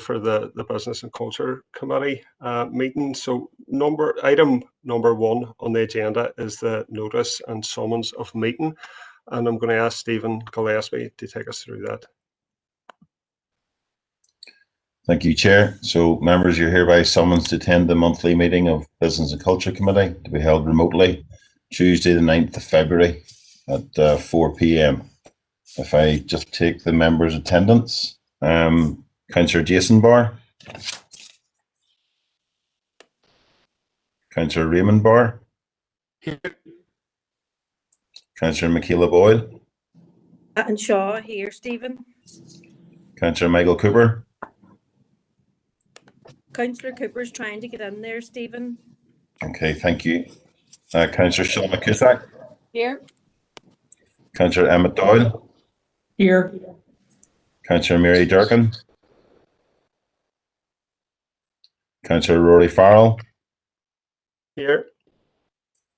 for the Business and Culture Committee meeting. So item number 1 on the agenda is the notice and summons of meeting. And I'm going to ask Stephen Gillespie to take us through that. Thank you, Chair. So, members, you're hereby summoned to attend the monthly meeting of Business and Culture Committee to be held remotely Tuesday the 9th of February at 4 p.m. If I just take the members' attendance, Councillor Jason Barr, Councillor Raymond Barr, Here. Councillor Michaela Boyle, And Shaw here, Stephen. Councillor Michael Cooper, Councillor Cooper's trying to get in there, Stephen. Okay, thank you. Councillor Sean McCusack, Here. Councillor Emmett Doyle, Here. Councillor Mary Durkin, Councillor Rory Farrell, Here.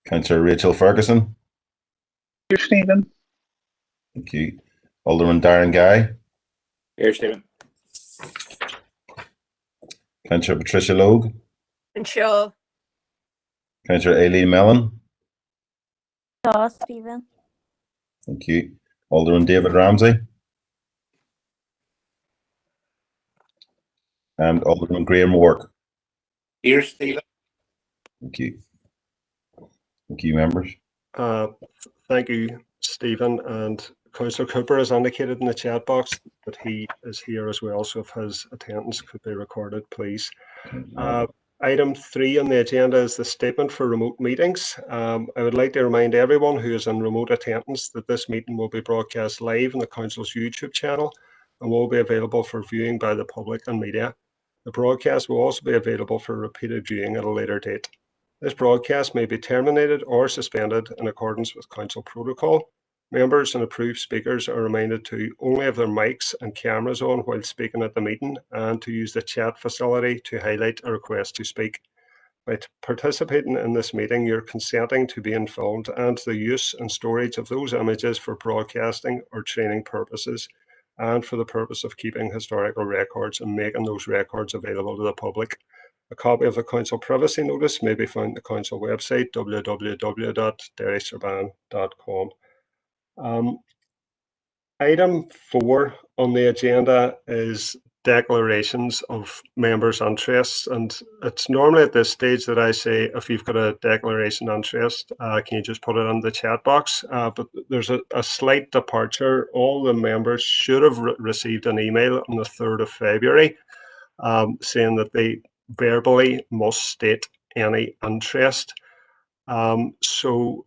Councillor Rachel Ferguson. Here, Stephen. Thank you. Alderman Darren Guy, Here, Stephen. Councillor Patricia Logue, And Shaw. Councillor Aileen Mellon. Shaw, Stephen. Thank you. Alderman David Ramsey. And Alderman Graham Wark. Here, Stephen. Thank you. Thank you, members. Thank you, Stephen. And Councillor Cooper has indicated in the chat box that he is here as well, so if his attendance could be recorded, please. Item 3 on the agenda is the statement for remote meetings. I would like to remind everyone who is in remote attendance that this meeting will be broadcast live on the Council's YouTube channel and will be available for viewing by the public and media. The broadcast will also be available for repeated viewing at a later date. This broadcast may be terminated or suspended in accordance with Council protocol. Members and approved speakers are reminded to only have their mics and cameras on while speaking at the meeting and to use the chat facility to highlight a request to speak. By participating in this meeting, you're consenting to being filmed and to the use and storage of those images for broadcasting or training purposes and for the purpose of keeping historical records and making those records available to the public. A copy of the Council privacy notice may be found on the Council website, www.derrystrabane.com. Item 4 on the agenda is declarations of members' interests, and it's normally at this stage that I say if you've got a declaration of interest, can you just put it in the chat box? But there's a slight departure. All the members should have received an email on the 3rd of February saying that they verbally must state any interest. So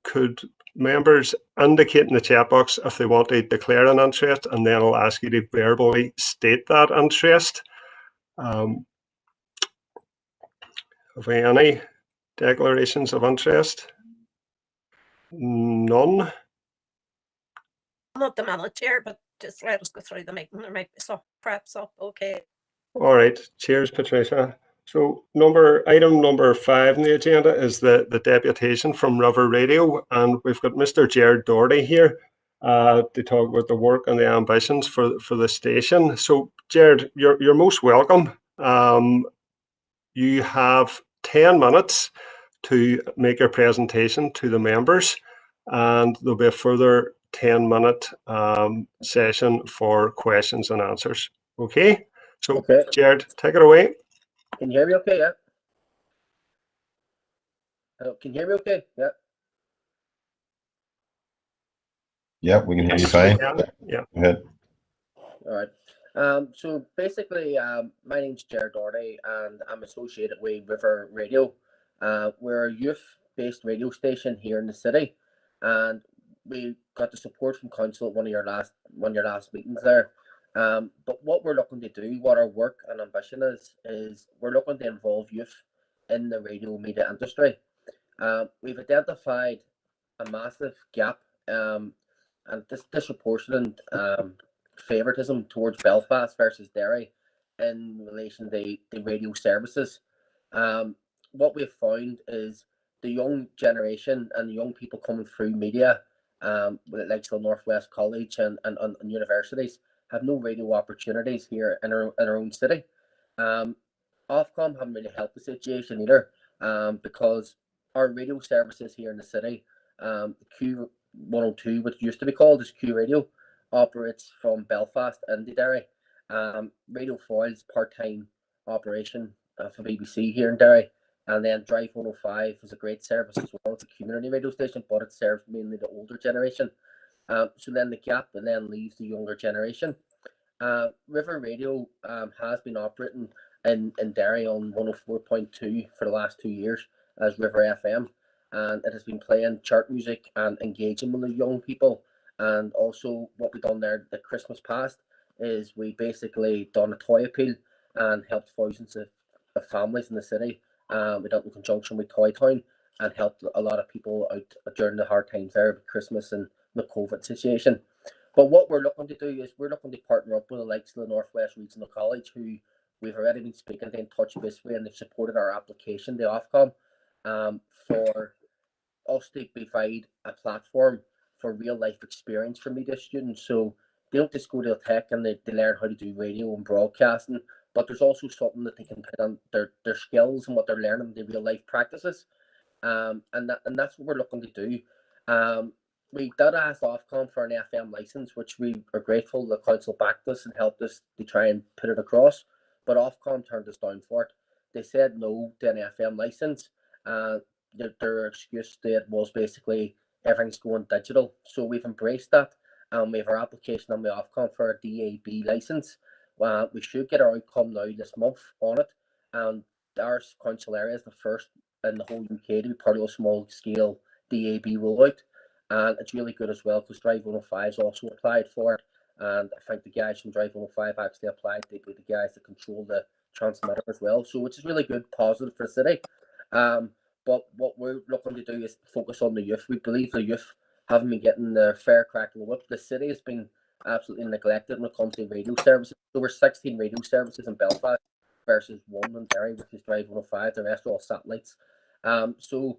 could members indicate in the chat box if they want to declare an interest, and then I'll ask you to verbally state that interest. Have we any declarations of interest? None. Not the minute, Chair, but just let us go through the meeting. There might be some perhaps up. Okay. All right. Cheers, Patricia. So item number 5 on the agenda is the deputation from River Radio, and we've got Mr. Gerard Doherty here to talk about the work and the ambitions for the station. So Gerard, you're most welcome. You have 10 minutes to make your presentation to the members, and there'll be a further 10-minute session for questions and answers. Okay? So okay. Gerard, take it away. Can you hear me okay? Yeah. Hello, can you hear me okay? Yeah. Yeah, we can hear you fine. Yeah. Go ahead. All right. So basically, my name's Gerard Doherty, and I'm associated with River Radio. We're a youth-based radio station here in the city, and we got the support from council at one of your last meetings there. But what we're looking to do, what our work and ambition is we're looking to involve youth in the radio media industry. We've identified a massive gap and this disproportionate favoritism towards Belfast versus Derry in relation to the radio services. What we've found is the young generation and the young people coming through media, like the Northwest College and universities, have no radio opportunities here in our own city. Ofcom haven't really helped the situation either, because our radio services here in the city, Q102, which used to be called as Q Radio, operates from Belfast into Derry. Radio Foil's part-time operation for BBC here in Derry, and then Drive 105 is a great service as well. It's a community radio station, but it serves mainly the older generation. So then the gap then leaves the younger generation. River Radio has been operating in Derry on 104.2 for the last 2 years as River FM, and it has been playing chart music and engaging with the young people. And also what we've done there the Christmas past is we basically done a toy appeal and helped thousands of families in the city. We done in conjunction with Toy Town and helped a lot of people out during the hard times there with Christmas and the COVID situation. But what we're looking to do is we're looking to partner up with the likes of the Northwest Regional College, who we've already been speaking to in touch base with, and they've supported our application to Ofcom, for us to provide a platform for real life experience for media students. So they don't just go to tech and they learn how to do radio and broadcasting, but there's also something that they can put on their skills and what they're learning, the real life practices. And that's what we're looking to do. We did ask Ofcom for an FM license, which we are grateful the council backed us and helped us to try and put it across, but Ofcom turned us down for it. They said no to an FM license. Their excuse to it was basically everything's going digital. So we've embraced that, and we have our application on the Ofcom for a DAB license. We should get our outcome now this month on it, and our council area is the first in the whole UK to be part of a small scale DAB rollout. And it's really good as well because Drive 105 has also applied for it, and I think the guys from Drive 105 actually applied to be the guys that control the transmitter as well, so which is really good, positive for the city. But what we're looking to do is focus on the youth. We believe the youth haven't been getting the fair crack of the whip. The city has been absolutely neglected when it comes to radio services. There were 16 radio services in Belfast versus 1 in Derry, which is Drive 105. The rest are all satellites. So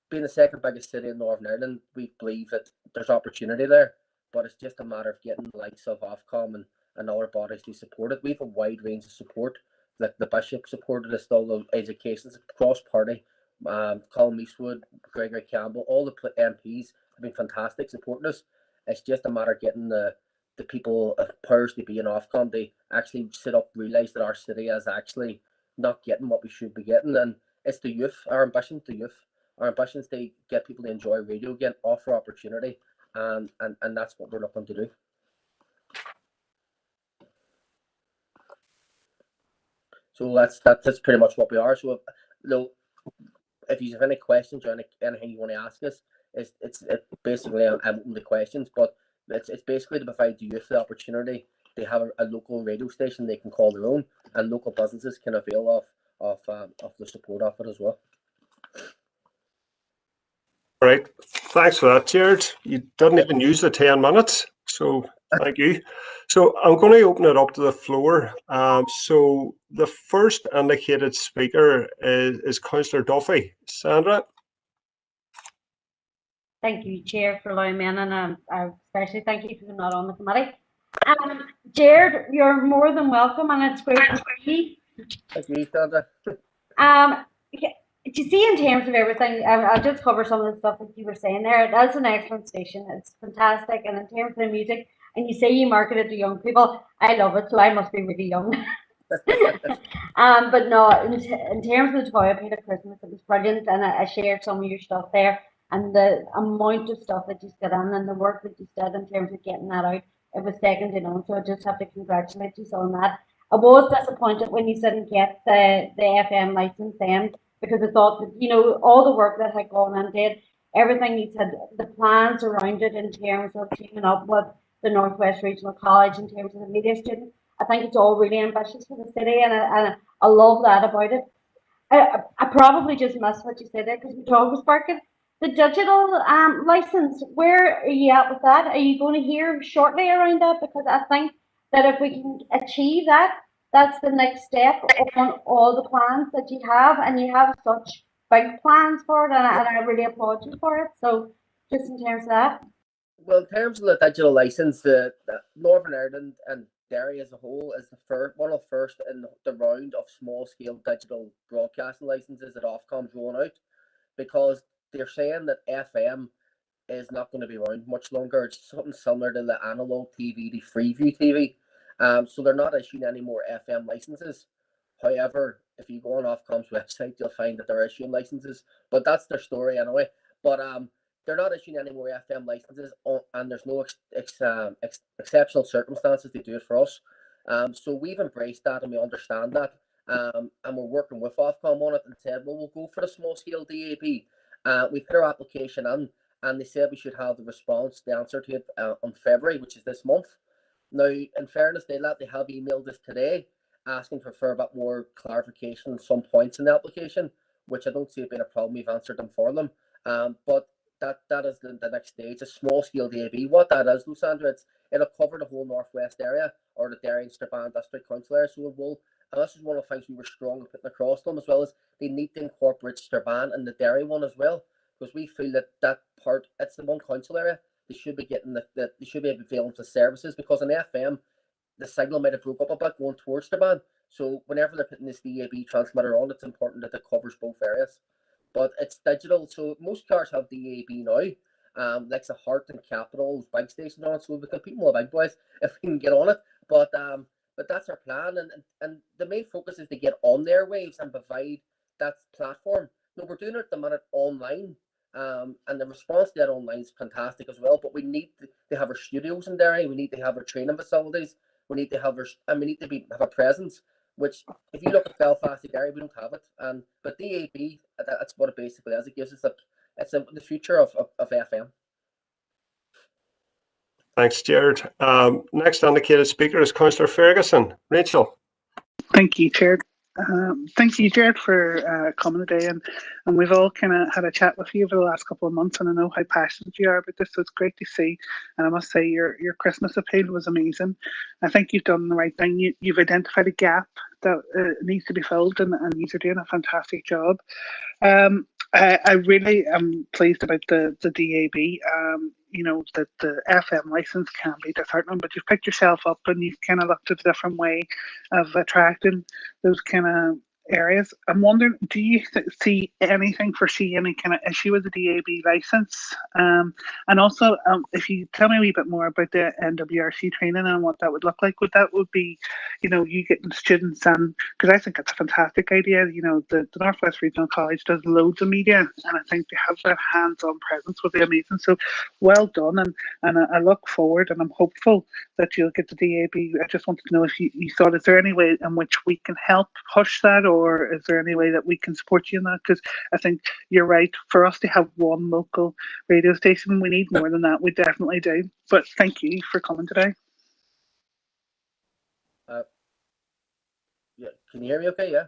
being the second biggest city in Northern Ireland, we believe that there's opportunity there, but it's just a matter of getting the likes of Ofcom and other bodies to support it. We have a wide range of support. Like the Bishop supported us, all the educations cross party. Colin Eastwood, Gregory Campbell, all the MPs have been fantastic supporting us. It's just a matter of getting the people of powers to be in Ofcom to actually sit up, realise that our city is actually not getting what we should be getting. And it's the youth, our ambition, the youth. Our ambition is to get people to enjoy radio again, offer opportunity, and that's what we're looking to do. So that's pretty much what we are. So if you have any questions or anything you want to ask us, it's basically I'm open to questions, but it's basically to provide the youth the opportunity to have a local radio station they can call their own, and local businesses can avail of the support of it as well. Right, thanks for that, Jared. You didn't even use the 10 minutes, so thank you. So I'm going to open it up to the floor. So the first indicated speaker is Councillor Duffy. Sandra? Thank you, Chair, for allowing me in, and especially thank you for not on the committee. Jared, you're more than welcome, and it's great to see you. Thank you, Sandra. Do you see, in terms of everything, I'll just cover some of the stuff that you were saying there. That's an excellent station. It's fantastic. And in terms of the music, and you say you market it to young people, I love it, so I must be really young. But no, in terms of the toy appeal at Christmas, it was brilliant, and I shared some of your stuff there, and the amount of stuff that you did in and the work that you did in terms of getting that out, it was second to none. So I just have to congratulate you on that. I was disappointed when you didn't get the FM license then, because I thought that, you know, all the work that had gone into it, everything you said, the plans around it in terms of teaming up with the Northwest Regional College in terms of the media students, I think it's all really ambitious for the city, and I love that about it. I probably just missed what you said there because we talked about Sparkin. The digital license, where are you at with that? Are you going to hear shortly around that? Because I think that if we can achieve that, that's the next step on all the plans that you have, and you have such big plans for it, and I really applaud you for it. So just in terms of that. Well, in terms of the digital license, the Northern Ireland and Derry as a whole is the first, one of the first in the round of small-scale digital broadcasting licenses that Ofcom's rolling out, because they're saying that FM is not going to be around much longer. It's something similar to the analog TV, the Freeview TV. So they're not issuing any more FM licenses. However, if you go on Ofcom's website, you'll find that they're issuing licenses. But that's their story anyway. But they're not issuing any more FM licenses, and there's no exceptional circumstances to do it for us. So we've embraced that and we understand that. And we're working with Ofcom on it and said, well, we'll go for the small scale DAB. We put our application in, and they said we should have the response, the answer to it on February, which is this month. Now, in fairness, they have emailed us today asking for a bit more clarification on some points in the application, which I don't see it being a problem. We've answered them for them. But that is the next stage, a small scale DAB. What that is, Lusandra, it'll cover the whole northwest area, or the Derry and Strabane district council area. So it will, and this is one of the things we were strong in putting across them, as well as they need to incorporate Strabane and the Derry one as well, because we feel that part, it's the one council area. They should be getting they should be availing the services, because in FM the signal might have broke up a bit going towards Strabane. So whenever they're putting this DAB transmitter on, it's important that it covers both areas. But it's digital, so most cars have DAB now. Like the Heart and Capital bike station on, so we compete with the big boys if we can get on it. But that's our plan, and the main focus is to get on their waves and provide that platform. No, we're doing it at the minute online, and the response to that online is fantastic as well. But we need to have our studios in Derry. We need to have our training facilities. We need to have our, and we need to have a presence. Which, if you look at Belfast and Derry, we don't have it. But DAB, that's what it basically is. It gives us the future of FM. Thanks, Jared. Next indicated speaker is Councillor Ferguson. Rachel. Thank you, Chair. Thank you, Jared, for coming today, and we've all kind of had a chat with you over the last couple of months, and I know how passionate you are about this, so it's great to see. And I must say, your Christmas appeal was amazing. I think you've done the right thing. You've identified a gap that needs to be filled, and you're doing a fantastic job. I really am pleased about the DAB. You know, that the FM license can be disheartening, but you've picked yourself up and you've kind of looked at a different way of attracting those kind of areas. I'm wondering, do you foresee any kind of issue with the DAB license? And also, if you tell me a wee bit more about the NWRC training and what that would look like, would be, you know, you getting students, and because I think it's a fantastic idea. You know, the Northwest Regional College does loads of media, and I think to have that hands-on presence would be amazing. So, well done, and I look forward, and I'm hopeful that you'll get the DAB. I just wanted to know if you thought, is there any way in which we can help push that, or is there any way that we can support you in that? Because I think you're right. For us to have one local radio station, we need more than that. We definitely do. But thank you for coming today. Yeah, can you hear me okay? Yeah.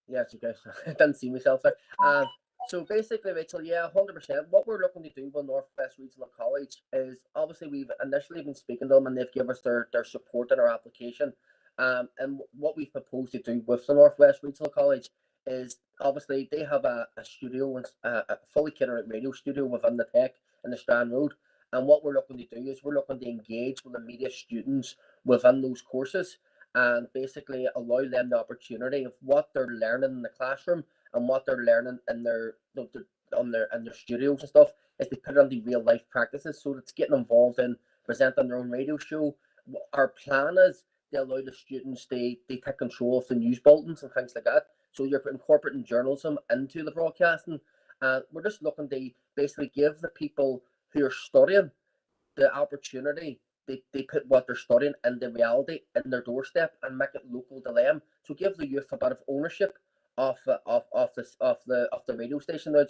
Yeah, it's okay. I didn't see myself there. So basically, Rachel, yeah, 100%. What we're looking to do with Northwest Regional College is, obviously we've initially been speaking to them, and they've given us their support in our application. And what we've proposed to do with the Northwest Regional College is, obviously they have a studio, a fully kitted out radio studio within the Tech in the Strand Road. And what we're looking to do is we're looking to engage with the media students within those courses, and basically allow them the opportunity of what they're learning in the classroom and what they're learning in their studios and stuff, is to put it into real life practices. So it's getting involved in presenting their own radio show. Our plan is to allow the students they take control of the news bulletins and things like that. So you're incorporating journalism into the broadcasting. We're just looking to basically give the people who are studying the opportunity. They put what they're studying into reality in their doorstep and make it local to them. So give the youth a bit of ownership of the radio station. Now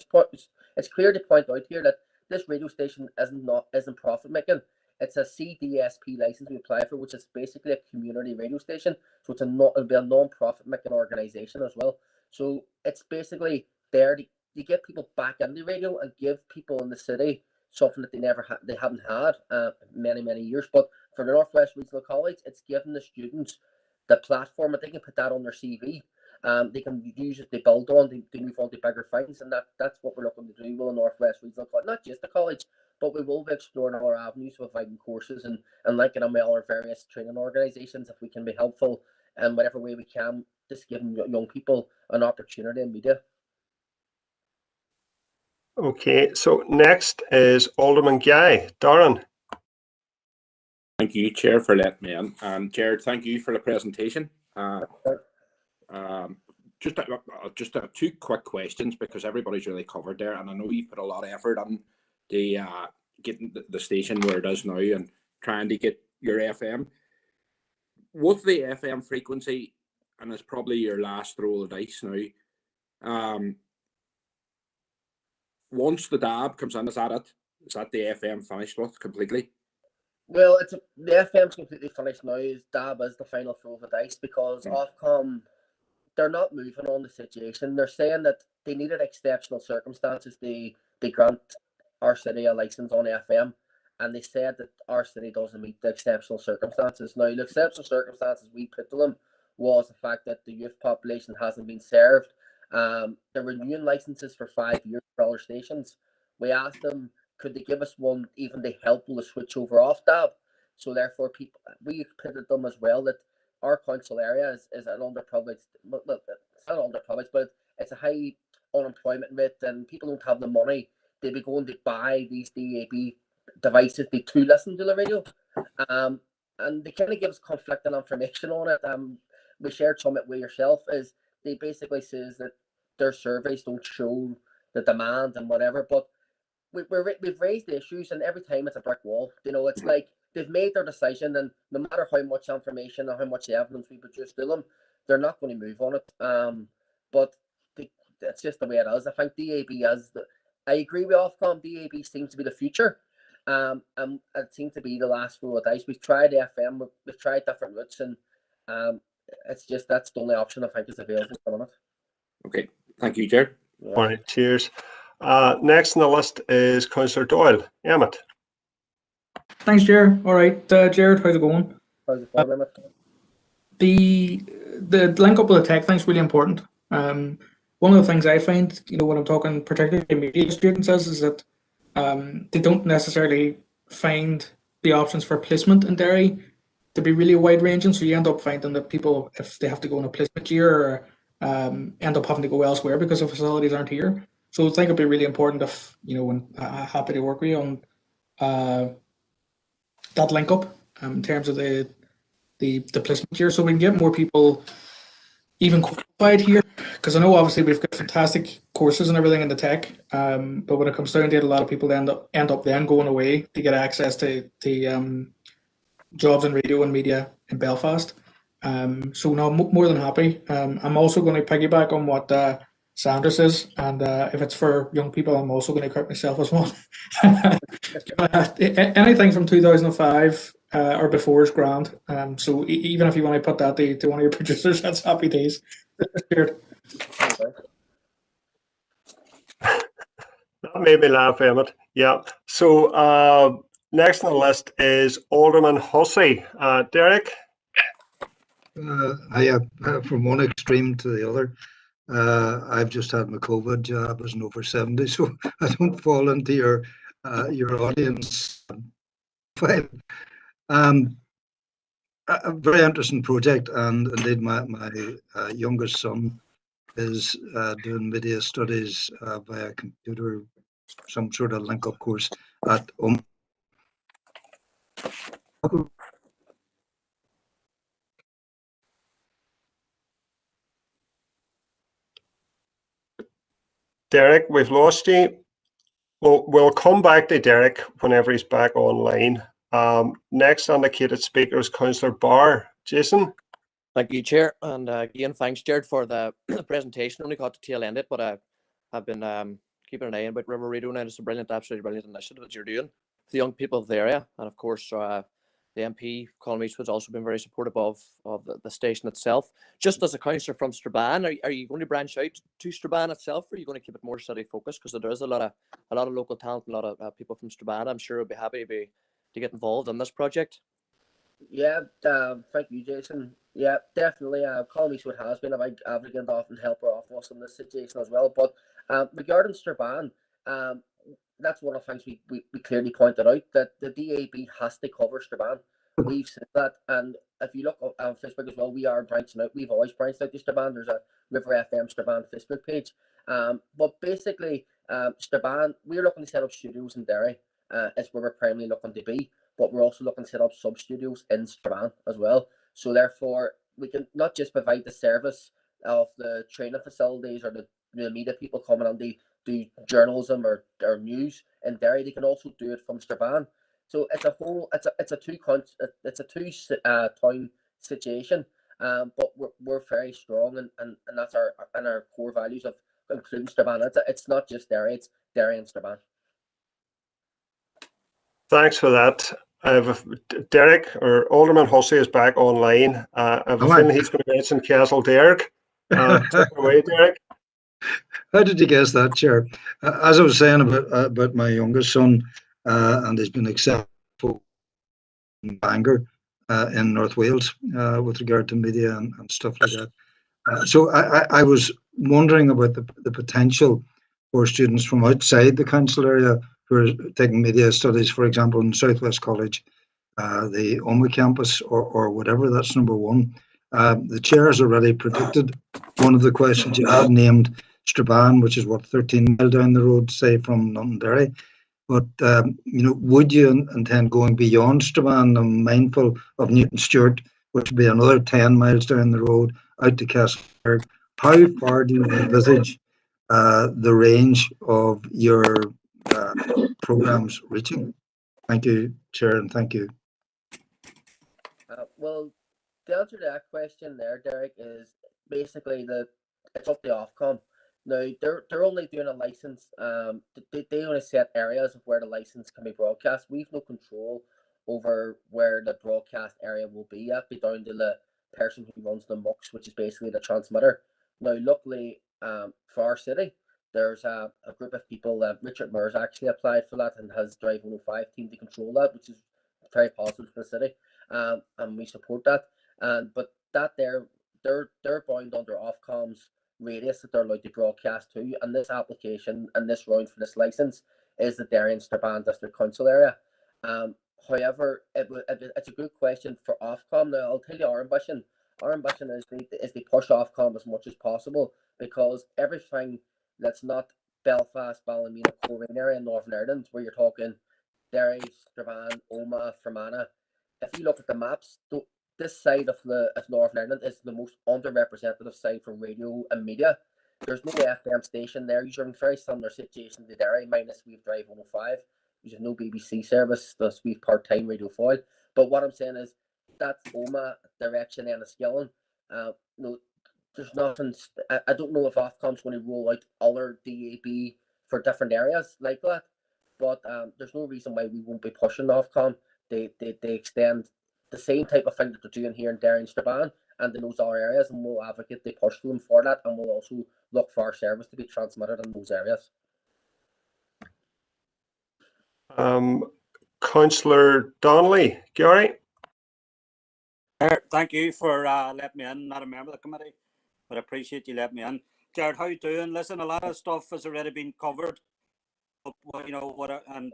it's clear to point out here that this radio station isn't profit making. It's a CDSP license we apply for, which is basically a community radio station. So it'll be a non-profit making organisation as well. So it's basically there to get people back into radio and give people in the city something that they haven't had many years. But for the Northwest Regional College, it's giving the students the platform that they can put that on their CV. they can use it to build on, to move on to bigger things, and that's what we're looking to do with the Northwest Regional College. Not just the college, but we will be exploring other avenues with providing courses and linking them with other various training organisations if we can be helpful in whatever way we can, just giving young people an opportunity in media. Okay, so next is Alderman Guy. Darren. Thank you, Chair, for letting me in. And Jared, thank you for the presentation. Just two quick questions, because everybody's really covered there, and I know you put a lot of effort on the getting the station where it is now and trying to get your FM. With the FM frequency, and it's probably your last roll of dice now, once the DAB comes in, is that it? Is that the FM finished with completely? Well, the FM's completely finished now. DAB is the final throw of the dice, because Ofcom, they're not moving on the situation. They're saying that they needed exceptional circumstances. They grant our city a license on FM, and they said that our city doesn't meet the exceptional circumstances. Now, the exceptional circumstances we put to them was the fact that the youth population hasn't been served. They're renewing licenses for 5 years for other stations. We asked them, could they give us one even to help with the switch over off DAB? So therefore, we pitted them as well that our council area is an underprivileged, it's not underprivileged, but it's a high unemployment rate, and people don't have the money. They'd be going to buy these DAB devices to listen to the radio. And they kind of give us conflicting information on it. We shared some of it with yourself, is they basically says that their surveys don't show the demand and whatever, but we've raised the issues, and every time it's a brick wall. It's like they've made their decision, and no matter how much information or how much evidence we produce to them, they're not going to move on it. But it's just the way it is. I think DAB I agree with Ofcom. DAB seems to be the future. And it seems to be the last roll of dice. We've tried FM, we've tried different routes, and it's just that's the only option I think is available for it. Okay, thank you, Jared. Yeah. All right, cheers. Next on the list is Councillor Doyle. Emmett. Thanks, Jared. All right, Jared, how's it going? How's it going, Emmett? The link up with the tech thing's really important. One of the things I find, when I'm talking particularly to media students is that they don't necessarily find the options for placement in Derry to be really wide ranging. So you end up finding that people, if they have to go in a placement year, end up having to go elsewhere because the facilities aren't here. So I think it'd be really important if, when happy to work with you on that link up in terms of the placement year, so we can get more people even qualified here. Because I know obviously we've got fantastic courses and everything in the tech, but when it comes down to it, a lot of people end up then going away to get access to jobs in radio and media in Belfast. So no, more than happy. I'm also going to piggyback on what Sandra says, and if it's for young people, I'm also going to count myself as one. Anything from 2005 or before is grand. So even if you want to put that to one of your producers, that's happy days. That made me laugh, Emmett. Yeah. So next on the list is Alderman Hussey. Derek? From one extreme to the other. I've just had my COVID jab as an over 70, so I don't fall into your audience file. A very interesting project, and indeed my youngest son is doing media studies via computer, some sort of link-up course at Derek, we've lost you. We'll come back to Derek whenever he's back online. Next indicated speaker is Councillor Barr. Jason? Thank you, Chair. And again, thanks, Jared, for the presentation. Only got to tail end it, but I've been keeping an eye on about River Radio now. It's a brilliant, absolutely brilliant initiative that you're doing for the young people of the area. And of course, the MP, Colin Eastwood's also been very supportive of the station itself. Just as a councillor from Strabane, are you going to branch out to Strabane itself, or are you going to keep it more city focused? Because there is a lot of local talent, a lot of people from Strabane. I'm sure would be happy to get involved in this project. Yeah, thank you, Jason. Yeah, definitely. Colin Eastwood has been a big advocate of and helper of us in this situation as well. But regarding Strabane, um, that's one of the things we clearly pointed out that the DAB has to cover Strabane. We've said that, and if you look on Facebook as well, we are branching out. We've always branched out to Strabane. There's a River FM Strabane Facebook page. But basically, Strabane, we're looking to set up studios in Derry. Is where we're primarily looking to be, but we're also looking to set up sub studios in Strabane as well. So therefore, we can not just provide the service of the training facilities or the media people coming on the do journalism or news in Derry. They can also do it from Strabane. So it's a whole it's a two town situation. But we're very strong and that's our core values of including Strabane. It's not just Derry, it's Derry and Strabane. Thanks for that. Derek or Alderman Hussey is back online. I have a feeling he's going to mention Castle Derrick. Take it away, Derek. How did you guess that, Chair? As I was saying about my youngest son, and he's been accepted in Bangor in North Wales with regard to media and stuff like that. So I was wondering about the potential for students from outside the council area who are taking media studies, for example, in Southwest College, the OMA campus, or whatever. That's number one. The chair has already predicted one of the questions you had, named Strabane, which is what, 13 mile down the road, say, from Londonderry. But would you intend going beyond Strabane? I'm mindful of Newton Stewart, which would be another 10 miles down the road, out to Castleberg. How far do you envisage the range of your programmes reaching? Thank you, Chair, and thank you. Well, the answer to that question there, Derek, is basically that it's up to Ofcom. Now they're only doing a license. They only set areas of where the license can be broadcast. We've no control over where the broadcast area will be. That'd be down to the person who runs the MUX, which is basically the transmitter. Now, luckily, for our city, there's a group of people. Richard Murs actually applied for that and has Drive 105 team to control that, which is very positive for the city. And we support that. But that they're bound under Ofcom's radius that they're allowed to broadcast to. And this application and this round for this license is the Derry and Strabane District Council area. However, it's a good question for Ofcom. Now, I'll tell you our ambition. Our ambition is to push Ofcom as much as possible, because everything that's not Belfast, Ballymena, Coleraine area in Northern Ireland, where you're talking Derry, Strabane, Omagh, Fermanagh, if you look at the maps, this side of Northern Ireland is the most underrepresented side for radio and media. There's no FM station there. You're in very similar situation to Derry, minus we've Drive 105. There's no BBC service. There's we've part-time Radio Foil. But what I'm saying is that's Omagh direction and Skillen. There's nothing. I don't know if Ofcom's going to roll out other DAB for different areas like that. But there's no reason why we won't be pushing Ofcom. They extend the same type of thing that they're doing here in Derry and Strabane and in those other areas, and we'll advocate they push them for that, and we'll also look for our service to be transmitted in those areas. Councillor Donnelly, Gary. Thank you for letting me in. Not a member of the committee, but I appreciate you letting me in. Jared, how you doing? Listen, a lot of stuff has already been covered. You know what? And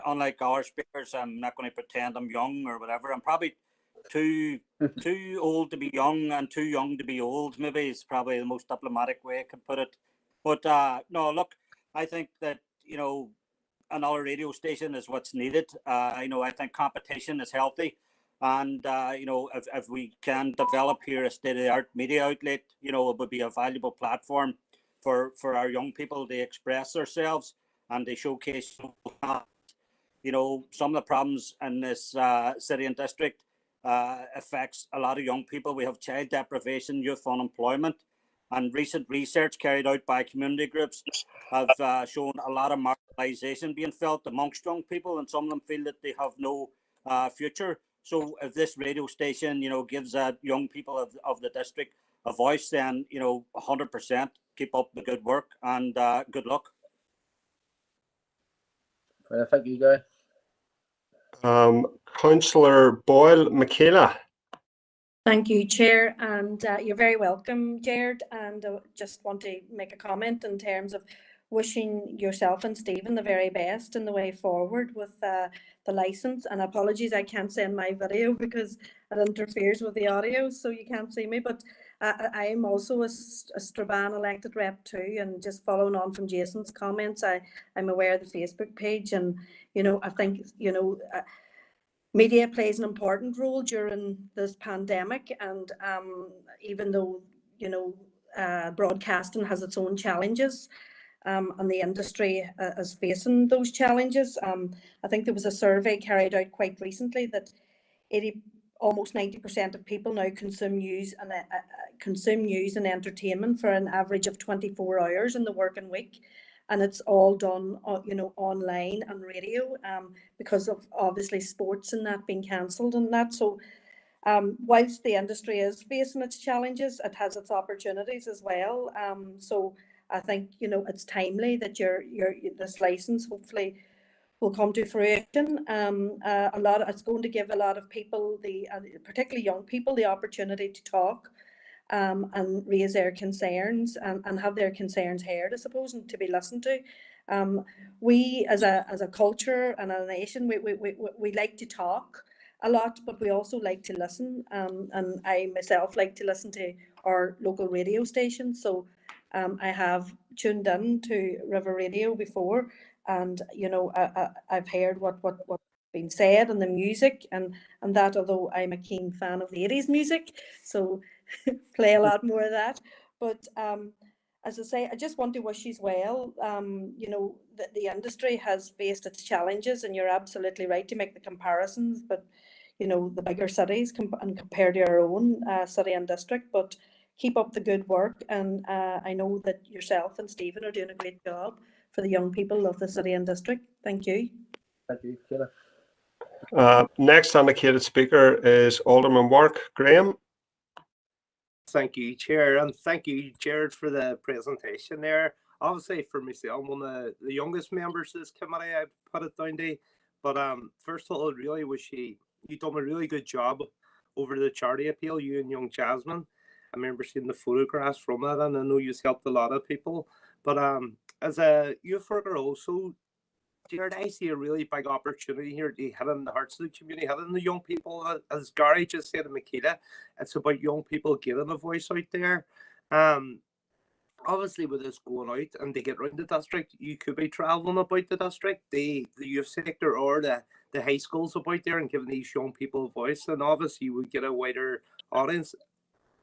unlike our speakers, I'm not going to pretend I'm young or whatever. I'm probably too old to be young and too young to be old. Maybe it's probably the most diplomatic way I could put it. But no, look, I think that another radio station is what's needed. I think competition is healthy. And, if we can develop here a state-of-the-art media outlet, it would be a valuable platform for our young people to express themselves and to showcase, some of the problems in this city and district affects a lot of young people. We have child deprivation, youth unemployment, and recent research carried out by community groups have shown a lot of marginalisation being felt amongst young people, and some of them feel that they have no future. So if this radio station, gives young people of the district a voice, then, 100% keep up the good work and good luck. Thank you, Gary. Councillor Boyle, Michaela. Thank you, Chair, and you're very welcome, Jared. And just want to make a comment in terms of wishing yourself and Stephen the very best in the way forward with the licence. And apologies, I can't send my video because it interferes with the audio, so you can't see me. But I am also a Strabane elected rep too, and just following on from Jason's comments, I'm aware of the Facebook page, and I think media plays an important role during this pandemic, and even though broadcasting has its own challenges, and the industry is facing those challenges. I think there was a survey carried out quite recently that almost 90% of people now consume news and entertainment for an average of 24 hours in the working week. And it's all done, online and radio, because of obviously sports and that being cancelled and that. So, whilst the industry is facing its challenges, it has its opportunities as well. So I think it's timely that this license hopefully will come to fruition. It's going to give a lot of people, particularly young people, the opportunity to talk. And raise their concerns and have their concerns heard, I suppose, and to be listened to. We as a culture and a nation, we like to talk a lot, but we also like to listen. And I myself like to listen to our local radio station. So I have tuned in to River Radio before, and I've heard what's been said and the music and that, although I'm a keen fan of the 80s music, so play a lot more of that. But as I say, I just want to wish you well. The industry has faced its challenges, and you're absolutely right to make the comparisons, but the bigger cities and compared to our own city and district. But keep up the good work, and I know that yourself and Stephen are doing a great job for the young people of the city and district. Thank you. Thank you, Sheila. Next indicated speaker is Alderman Wark Graham. Thank you, Chair, and thank you, Jared, for the presentation there. Obviously, for myself, I'm one of the youngest members of this committee, I put it down to. But first of all, I really wish you done a really good job over the charity appeal, you and young Jasmine. I remember seeing the photographs from it, and I know you've helped a lot of people. But as a youth worker also, Jared, I see a really big opportunity here to hit in the hearts of the community, hit in the young people. As Gary just said to Makita, it's about young people getting a voice out there. Obviously, with this going out and to get around the district, you could be travelling about the district, the youth sector or the high schools about there and giving these young people a voice. And obviously, you would get a wider audience.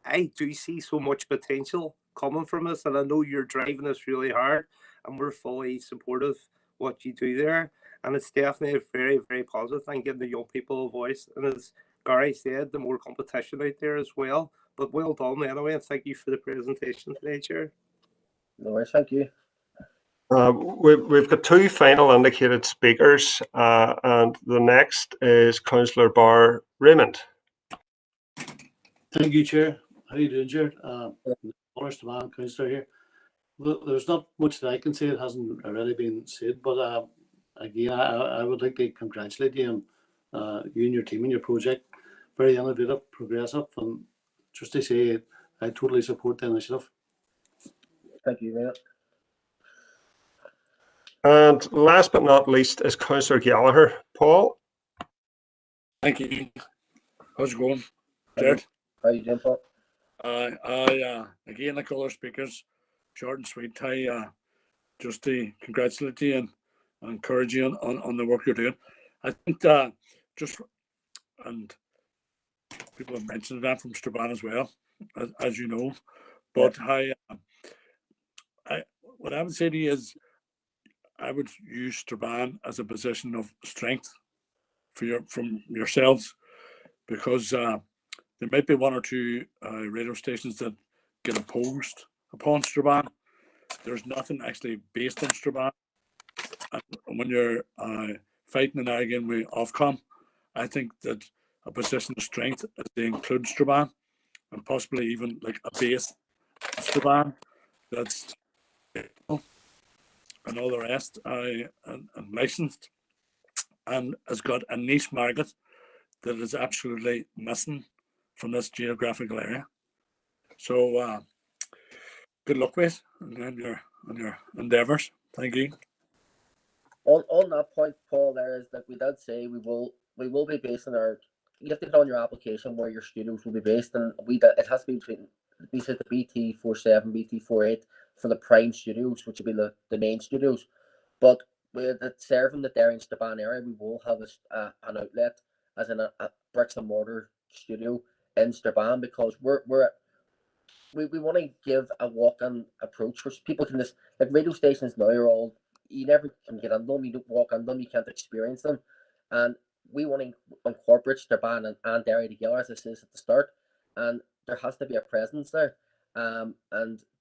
I do see so much potential coming from us, and I know you're driving us really hard, and we're fully supportive what you do there. And it's definitely very, very positive and giving the young people a voice. And as Gary said, the more competition out there as well. But well done anyway, and thank you for the presentation today, Chair. No worries, thank you. We've got two final indicated speakers, and the next is Councillor Barr Raymond. Thank you, Chair. How are you doing, Chair? Honest man, Councillor here. There's not much that I can say that hasn't already been said, but again, I would like to congratulate you on you and your team and your project. Very innovative, progressive, and just to say, I totally support the initiative. Thank you, Mayor. And last but not least is Councillor Gallagher. Paul. Thank you. How's it going, Jared? How you doing, Paul? Again, like all our speakers, short and sweet. I just to congratulate you and encourage you on the work you're doing. I think and people have mentioned that from Strabane as well, as you know. But what I would say to you is, I would use Strabane as a position of strength from yourselves, because there might be one or two radio stations that get opposed upon Strabane. There's nothing actually based on Strabane. And when you're fighting and arguing with Ofcom, I think that a position of strength is to include Strabane, and possibly even like a base of Strabane that's and all the rest and licensed. and has got a niche market that is absolutely missing from this geographical area. So good luck with on your endeavours. Thank you. On that point, Paul, there is that we did say we will be basing our. You have to put on your application where your studios will be based, and it has to be between. We said the BT47, BT48 for the prime studios, which will be the main studios. But with it serving the Derry and Strabane area, we will have an outlet as in a bricks and mortar studio in Strabane, because we want to give a walk-in approach where people can just, like, radio stations now are all, you never can get on them, you don't walk on them, you can't experience them, and we want to incorporate Strabane and Derry together, as I said at the start, and there has to be a presence there, and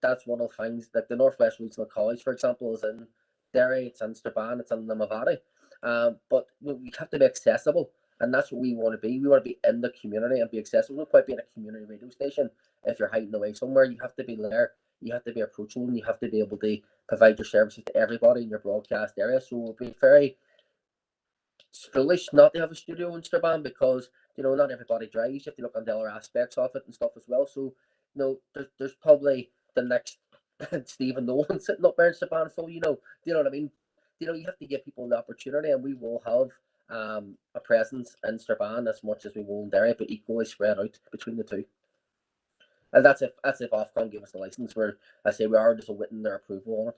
that's one of the things, like the Northwest Regional College, for example, is in Derry, it's in Strabane, it's in Limavady, but we have to be accessible, and that's what we want to be. We want to be in the community and be accessible. We don't quite be in a community radio station. If you're hiding away somewhere, you have to be there, you have to be approachable, and you have to be able to provide your services to everybody in your broadcast area. So it would be very foolish not to have a studio in Strabane, because not everybody drives. You have to look on the other aspects of it and stuff as well. So there's probably the next Stephen Nolan sitting up there in Strabane. So do you know what I mean? You have to give people the opportunity, and we will have a presence in Strabane as much as we will in Derry, but equally spread out between the two. And that's if Ofcom give us the license. Where I say we are just awaiting their approval on it.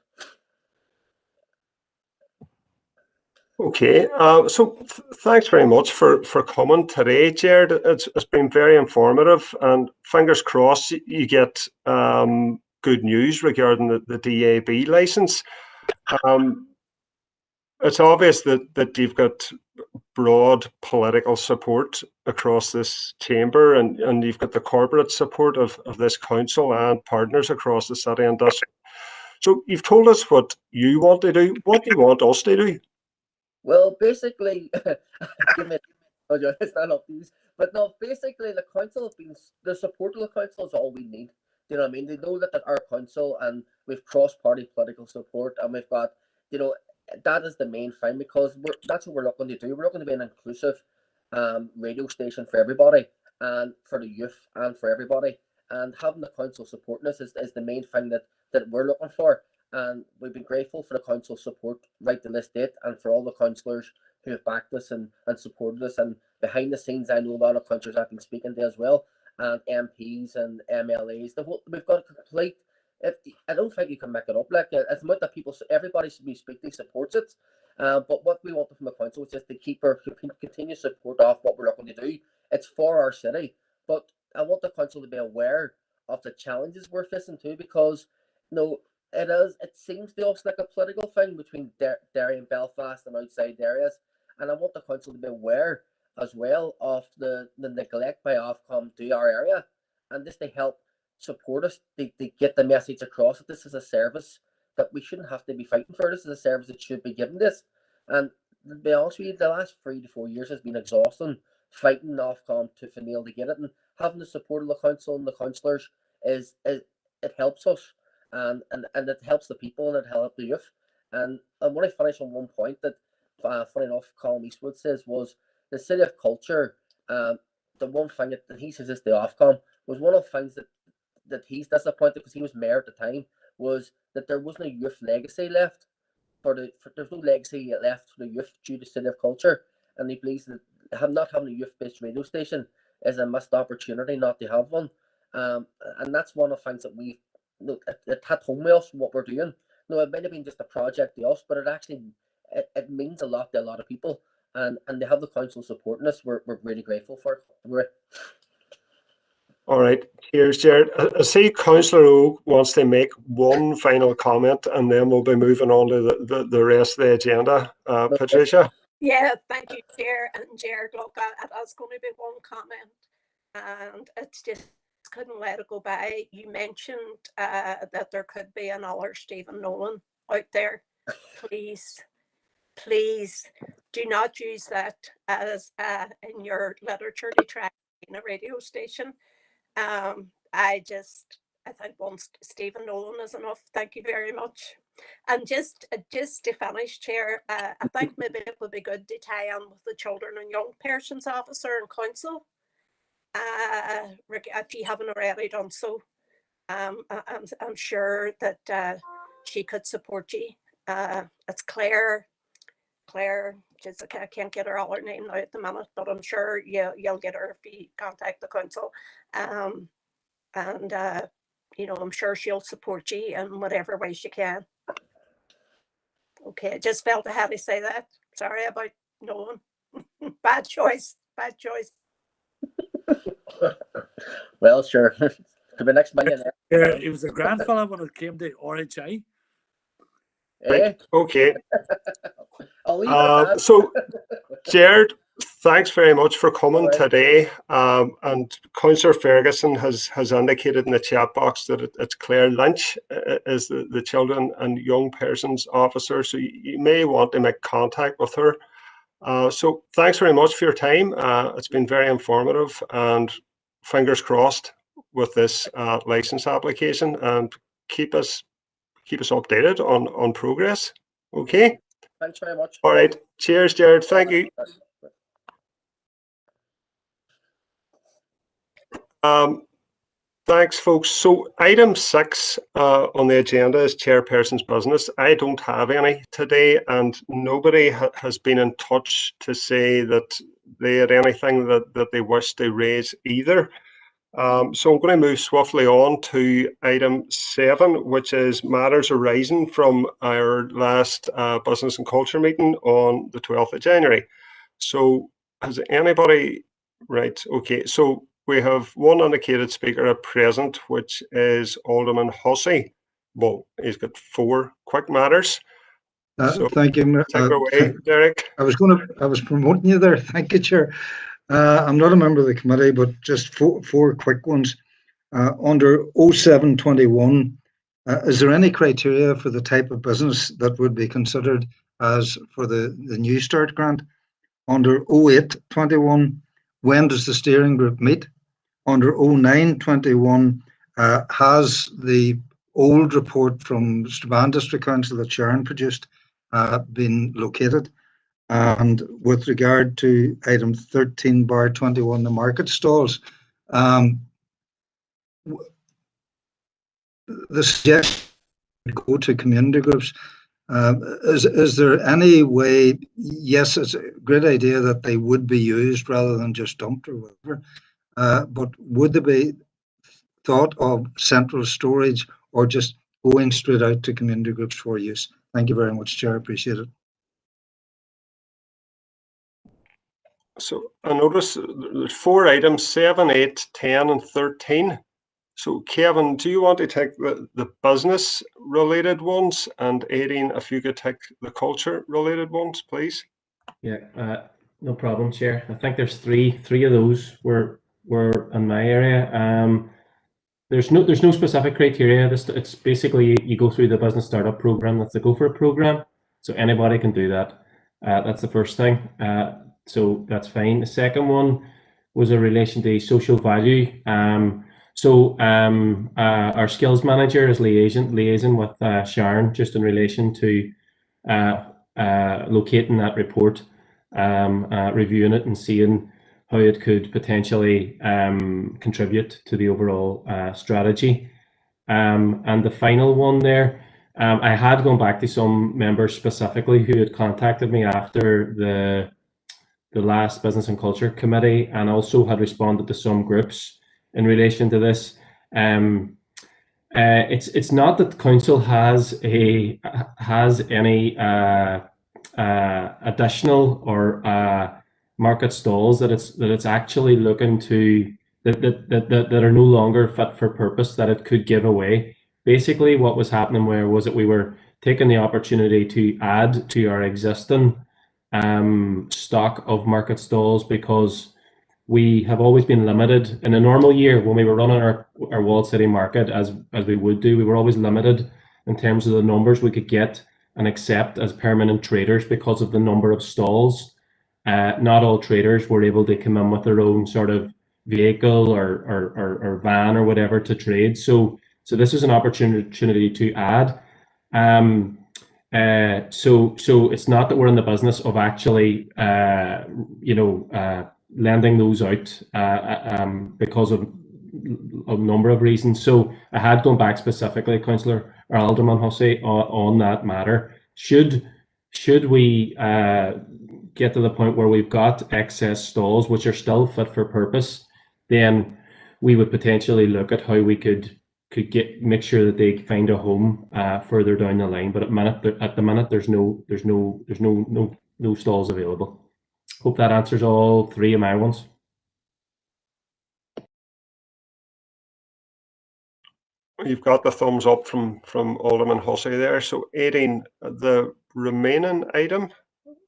Okay, so thanks very much for coming today, Jared. It's been very informative, and fingers crossed you get good news regarding the DAB license. It's obvious that you've got broad political support across this chamber, and you've got the corporate support of this council and partners across the city and district. So you've told us what you want to do. What do you want us to do? Well, basically, it's not up to you. But no, basically, the council have been, the support of the council is all we need. Do you know what I mean? They know that our council, and we've cross-party political support, and we've got, that is the main thing, because that's what we're looking to do. We're looking to be an inclusive radio station for everybody, and for the youth, and for everybody. And having the council supporting us is the main thing that we're looking for. And we've been grateful for the council support right to this date, and for all the councillors who have backed us and supported us. And behind the scenes, I know a lot of councillors I've been speaking to as well, and MPs and MLAs. We've got a complete. I don't think you can make it up. Like, as much that people, everybody should be speaking, supports it. But what we want from the council is just to keep our continuous support of what we're looking to do. It's for our city, but I want the council to be aware of the challenges we're facing too, because it seems to us like a political thing between Derry and Belfast and outside areas, and I want the council to be aware as well of the neglect by Ofcom to our area, and just to help support us to get the message across that this is a service that we shouldn't have to be fighting for. This is a service that should be given this. And to be honest with you, the last 3 to 4 years has been exhausting, fighting Ofcom tooth and nail to get it, and having the support of the council and the councillors is it helps us. And it helps the people, and it helps the youth. And I want to finish on one point that, funny enough, Colin Eastwood says was the City of Culture. The one thing that he says is the Ofcom was one of the things that he's disappointed, because he was mayor at the time, was that there wasn't a youth legacy left. There's no legacy left for the youth due to City of Culture, and he believes that not having a youth-based radio station is a missed opportunity not to have one. And that's one of the things that it hit home with us what we're doing. It might have been just a project to us, but it means a lot to a lot of people, and they have the council supporting us. We're really grateful for it. All right, cheers, Jared. I see Councillor O wants to make one final comment, and then we'll be moving on to the rest of the agenda. Patricia? Yeah, thank you, Chair. And Jared, look, that's going to be one comment, and it's just couldn't let it go by. You mentioned that there could be another Stephen Nolan out there. Please do not use that as in your literature to try in a radio station. I think one Stephen Nolan is enough. Thank you very much. And just to finish, Chair, I think maybe it would be good to tie in with the Children and Young Persons Officer and Council, if you haven't already done so. I'm sure that she could support you. It's Claire, just, I can't get her all her name now at the minute, but I'm sure you'll get her if you contact the council. And you know, I'm sure she'll support you in whatever way she can. Okay, I just felt I had to say that. Sorry about Nolan. Bad choice. Well, sure. To be next millionaire. Yeah, he was a grand fella when it came to RHI. Right. Okay. I'll leave it at that. So, Jared, thanks very much for coming today. And Councillor Ferguson has indicated in the chat box that it's Claire Lynch is the Children and Young Persons Officer. So you may want to make contact with her. So thanks very much for your time. It's been very informative, and fingers crossed with this license application, and keep us updated on progress. Okay. Thanks very much. All right. Cheers, Jared. Thank you. Thanks, folks. So item 6 on the agenda is chairperson's business. I don't have any today, and nobody has been in touch to say that they had anything that they wish to raise either. So I'm going to move swiftly on to item 7, which is matters arising from our last Business and Culture meeting on the 12th of January. So has anybody, right, okay, so we have one indicated speaker at present, which is Alderman Hussey. Well, he's got 4 quick matters. So thank you. Take it away, Derek. I was promoting you there. Thank you, Chair. I'm not a member of the committee, but just four quick ones. Under 0721, is there any criteria for the type of business that would be considered as for the New Start grant? Under 0821, when does the steering group meet? Under 0921, has the old report from Strabane District Council that Sharon produced been located? And with regard to item 13/21, the market stalls, the suggestion go to community groups. Is there any way? Yes, it's a great idea that they would be used rather than just dumped or whatever. But would there be thought of central storage or just going straight out to community groups for use? Thank you very much, Chair. Appreciate it. So I notice there's 4 items, 7, 8, 10, and 13. So Kevin, do you want to take the business related ones, and Aideen, if you could take the culture related ones, please? Yeah, no problem, Chair. I think there's three of those were in my area. There's no specific criteria. It's basically you go through the business startup program. That's the Go For It program, so anybody can do that. That's the first thing. So that's fine. The second one was in relation to social value. Our skills manager is liaising with Sharon just in relation to locating that report, reviewing it and seeing how it could potentially contribute to the overall strategy. And the final one there, I had gone back to some members specifically who had contacted me after the last Business and Culture Committee, and also had responded to some groups in relation to this. It's not that the council has any additional or market stalls that it's actually looking to that are no longer fit for purpose that it could give away. Basically, what was happening was that we were taking the opportunity to add to our existing stock of market stalls, because we have always been limited in a normal year when we were running our walled city market as we would do. We were always limited in terms of the numbers we could get and accept as permanent traders because of the number of stalls. Not all traders were able to come in with their own sort of vehicle or van or whatever to trade. So this is an opportunity to add. So it's not that we're in the business of actually, lending those out because of a number of reasons. So I had gone back specifically, Councillor or Alderman Hussey, on that matter. Should we get to the point where we've got excess stalls which are still fit for purpose, then we would potentially look at how we could make sure that they find a home further down the line. But at the minute, there's no stalls available. Hope that answers all three of my ones. You've got the thumbs up from Alderman Hussey there. So 18, the remaining item.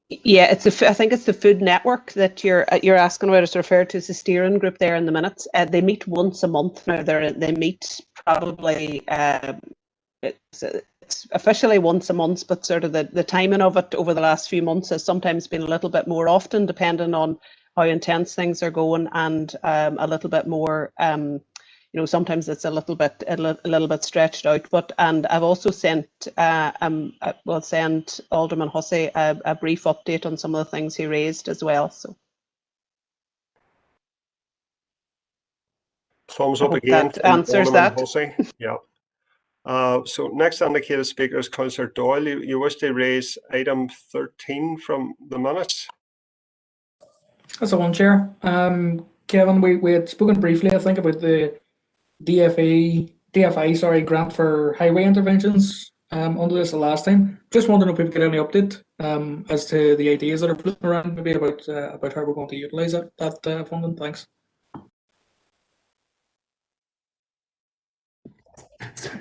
Yeah, I think it's the food network that you're asking about. It's referred to as the steering group there in the minutes. They meet once a month now. They meet probably it's officially once a month, but sort of the timing of it over the last few months has sometimes been a little bit more often, depending on how intense things are going, and a little bit more. Sometimes it's a little bit stretched out. And I've also sent send Alderman Hussey a brief update on some of the things he raised as well. So thumbs up again. That answers Alderman that. Hussey. Yeah. So next indicated speaker is Councillor Doyle. You wish to raise item 13 from the minutes? That's the one, Chair. Kevin, we had spoken briefly, I think, about the DFI grant for highway interventions under this the last time. Just wondering if we've got any update as to the ideas that are floating around, maybe about how we're going to utilise that funding. Thanks.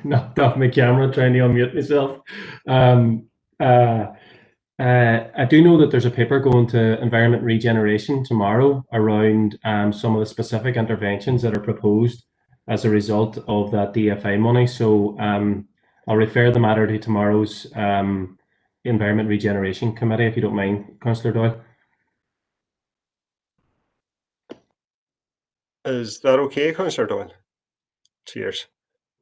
Knocked off my camera trying to unmute myself. I do know that there's a paper going to Environment Regeneration tomorrow around some of the specific interventions that are proposed as a result of that DFI money. So I'll refer the matter to tomorrow's Environment Regeneration Committee, if you don't mind, Councillor Doyle. Is that okay, Councillor Doyle? Cheers.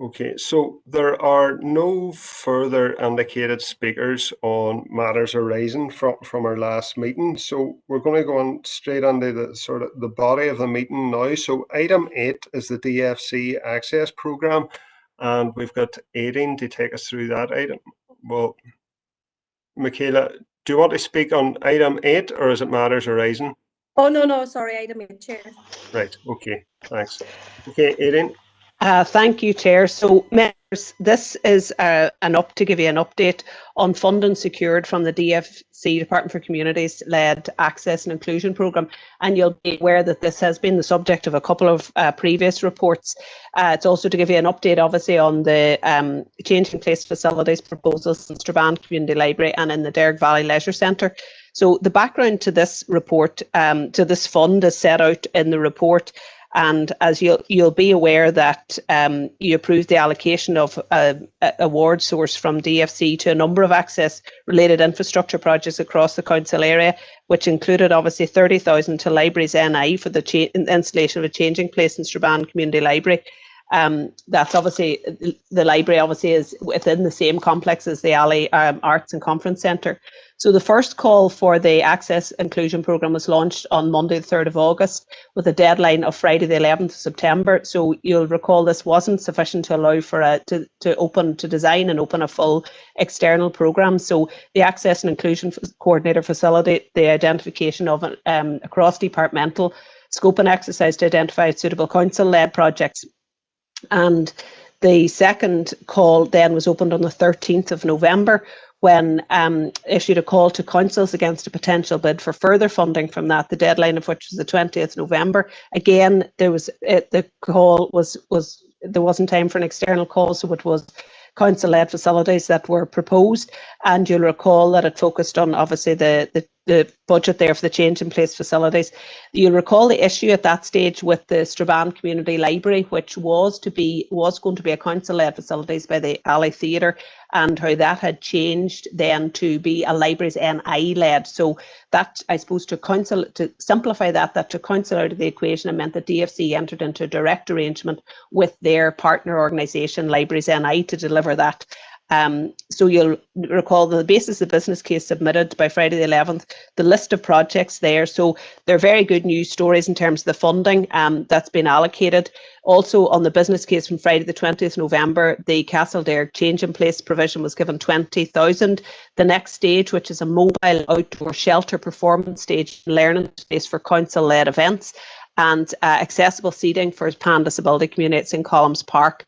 Okay, so there are no further indicated speakers on matters arising from our last meeting. So we're going to go on straight into the body of the meeting now. So item 8 is the DFC Access Programme, and we've got 18 to take us through that item. Well, Michaela, do you want to speak on item 8, or is it matters arising? Oh, no, sorry, item 8, Chair. Right, okay, thanks. Okay, 18. Thank you, Chair. So, members, this is to give you an update on funding secured from the DFC Department for Communities led Access and Inclusion Programme, and you'll be aware that this has been the subject of a couple of previous reports. It's also to give you an update, obviously, on the changing place facilities proposals in Strabane Community Library and in the Derry Valley Leisure Centre. So the background to this report, to this fund, is set out in the report. And as you'll be aware that you approved the allocation of award source from DFC to a number of access related infrastructure projects across the council area, which included obviously 30,000 to Libraries NI for the installation of a changing place in Strabane Community Library. That's obviously, the library obviously is within the same complex as the Alley Arts and Conference Centre. So the first call for the Access Inclusion Programme was launched on Monday the 3rd of August with a deadline of Friday the 11th of September. So you'll recall this wasn't sufficient to allow for to design and open a full external programme. So the Access and Inclusion Coordinator facilitated the identification of a cross-departmental scope and exercise to identify suitable council-led projects. And the second call then was opened on the 13th of November, when issued a call to councils against a potential bid for further funding from that, the deadline of which was the 20th November. Again, there was the call was there wasn't time for an external call, so it was council-led facilities that were proposed, and you'll recall that it focused on obviously the budget there for the change in place facilities. You'll recall the issue at that stage with the Strabane Community Library, which was going to be a council-led facilities by the Alley Theatre, and how that had changed then to be a Libraries NI led. So that, I suppose, to simplify that took council out of the equation and meant that DFC entered into a direct arrangement with their partner organisation, Libraries NI, to deliver that. So you'll recall the basis of the business case submitted by Friday the 11th, the list of projects there. So they're very good news stories in terms of the funding that's been allocated. Also on the business case from Friday the 20th November, the Castledaire change in place provision was given 20,000. The next stage, which is a mobile outdoor shelter performance stage learning space for council-led events, and accessible seating for pan disability communities in Columns Park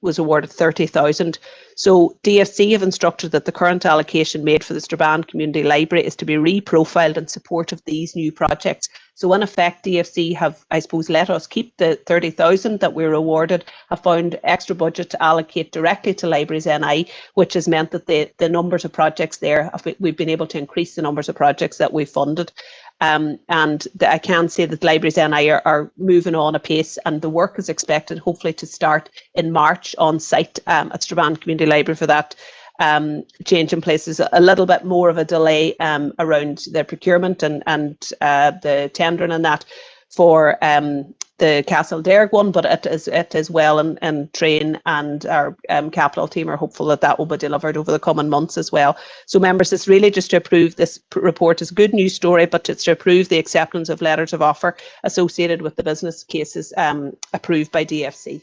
was awarded 30,000. So DFC have instructed that the current allocation made for the Strabane Community Library is to be reprofiled in support of these new projects. So in effect, DFC have, I suppose, let us keep the 30,000 that we were awarded, have found extra budget to allocate directly to Libraries NI, which has meant that the numbers of projects there, we've been able to increase the numbers of projects that we've funded. I can say that Libraries NI are moving on apace, and the work is expected hopefully to start in March on site at Strabane Community Library for that change in place. Is a little bit more of a delay around the procurement and the tendering and that for the Castledaire one, but it is well and train and our capital team are hopeful that that will be delivered over the coming months as well. So members, it's really just to approve this report is a good news story, but it's to approve the acceptance of letters of offer associated with the business cases approved by DFC.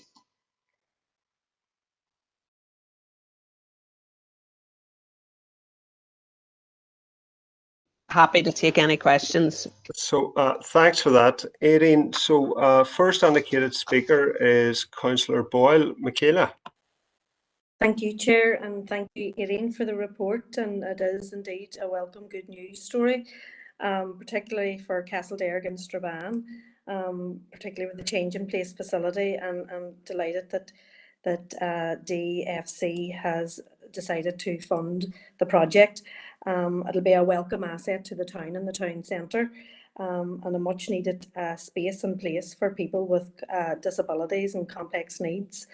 Happy to take any questions. So thanks for that, Aideen. So first indicated speaker is Councillor Boyle. Michaela. Thank you, Chair, and thank you, Irene, for the report. And it is indeed a welcome good news story, particularly for Castledaire and Strabane, particularly with the change in place facility. And I'm delighted that DFC has decided to fund the project. It'll be a welcome asset to the town and the town centre, and a much needed space and place for people with disabilities and complex needs.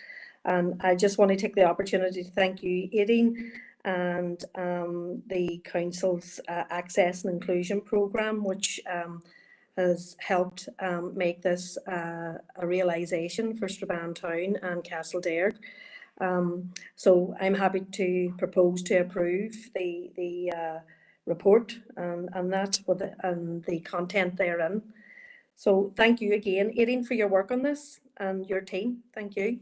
And I just want to take the opportunity to thank you, Aideen, and the Council's Access and Inclusion Programme, which has helped make this a realisation for Strabane Town and Castledaire. So I'm happy to propose to approve the report and that and the content therein. So thank you again, Aideen, for your work on this and your team. Thank you.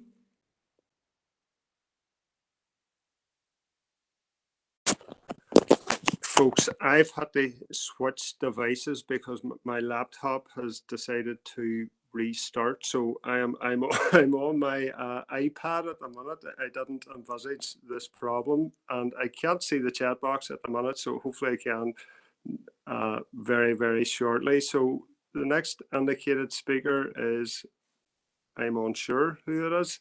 Folks, I've had to switch devices because my laptop has decided to restart. So I'm on my iPad at the minute. I didn't envisage this problem, and I can't see the chat box at the minute. So hopefully I can very, very shortly. So the next indicated speaker is, I'm unsure who it is.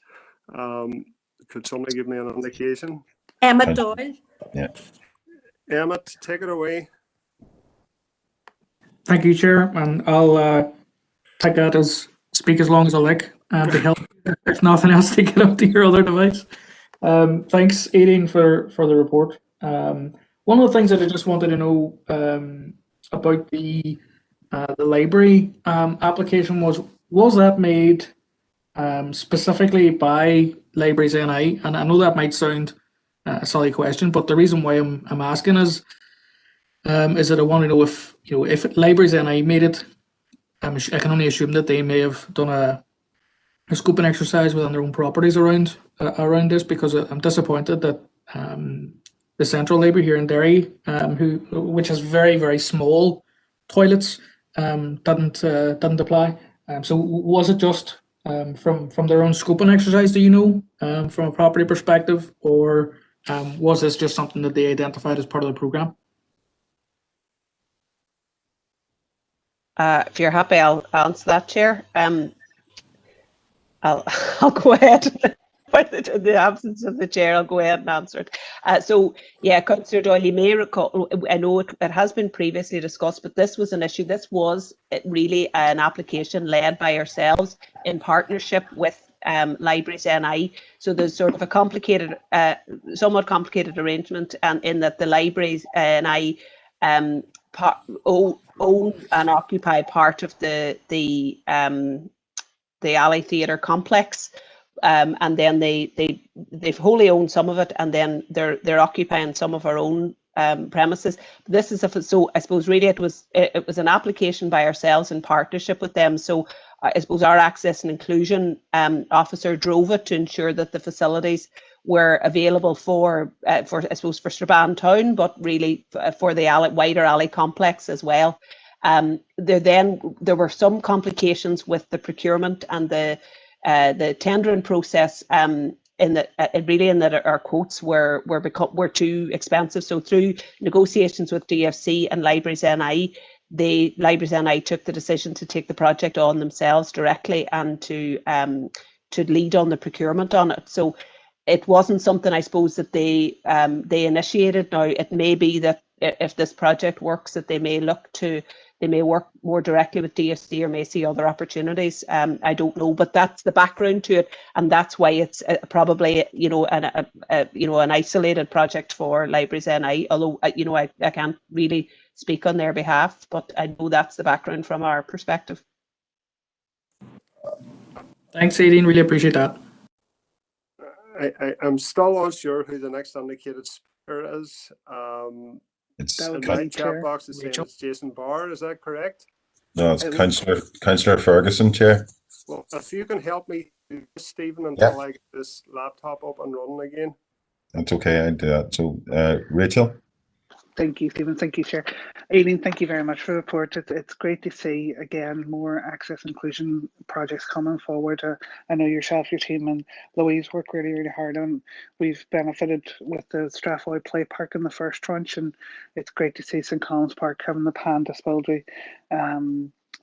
Could somebody give me an indication? Emma Doyle. Yeah. Emmett, take it away. Thank you, Chair, and I'll take that as speak as long as I like to help, if nothing else, to get up to your other device. Thanks, Aideen, for the report. One of the things that I just wanted to know about the library application was that made specifically by Libraries NI? And I know that might sound a silly question, but the reason why I'm asking is that I want to know if Libraries NI made it. I can only assume that they may have done a scoping exercise within their own properties around this, because I'm disappointed that the Central Library here in Derry, which has very, very small toilets, didn't apply. So was it just from their own scoping exercise, do you know, from a property perspective, or was this just something that they identified as part of the programme? If you're happy, I'll answer that, Chair. I'll go ahead. In the absence of the Chair, I'll go ahead and answer it. So, yeah, Councillor Doyle, you may recall, I know it has been previously discussed, but this was an issue. This was really an application led by ourselves in partnership with Libraries NI. So there's sort of a complicated, somewhat complicated arrangement, and in that the Libraries NI own and occupy part of the Alley Theatre complex, and then they've wholly owned some of it, and then they're occupying some of our own premises. This is so I suppose really it was an application by ourselves in partnership with them. So I suppose our access and inclusion officer drove it to ensure that the facilities were available for I suppose for Strabane town, but really for the wider alley complex as well. There were some complications with the procurement and the tendering process. In that our quotes were too expensive. So through negotiations with DFC and Libraries NI, the Libraries NI took the decision to take the project on themselves directly and to lead on the procurement on it. So it wasn't something I suppose that they initiated. Now it may be that if this project works, that they may work more directly with DFC or may see other opportunities. I don't know, but that's the background to it, and that's why it's probably an isolated project for Libraries NI. Although I can't really speak on their behalf, but I know that's the background from our perspective. Thanks, Aileen. Really appreciate that. I'm still unsure who the next indicated speaker is. It's in my chat box is saying it's Jason Barr. Is that correct? No, it's Councillor Ferguson, Chair. Well, if you can help me, Stephen, until I get this laptop up and running again. That's okay. I do that. So, Rachel. Thank you, Stephen. Thank you, Chair. Aileen, thank you very much for the report. It's great to see, again, more access inclusion projects coming forward. I know yourself, your team, and Louise work really, really hard on. We've benefited with the Strabane Play Park in the first tranche, and it's great to see St. Colum's Park having the Panda Spildry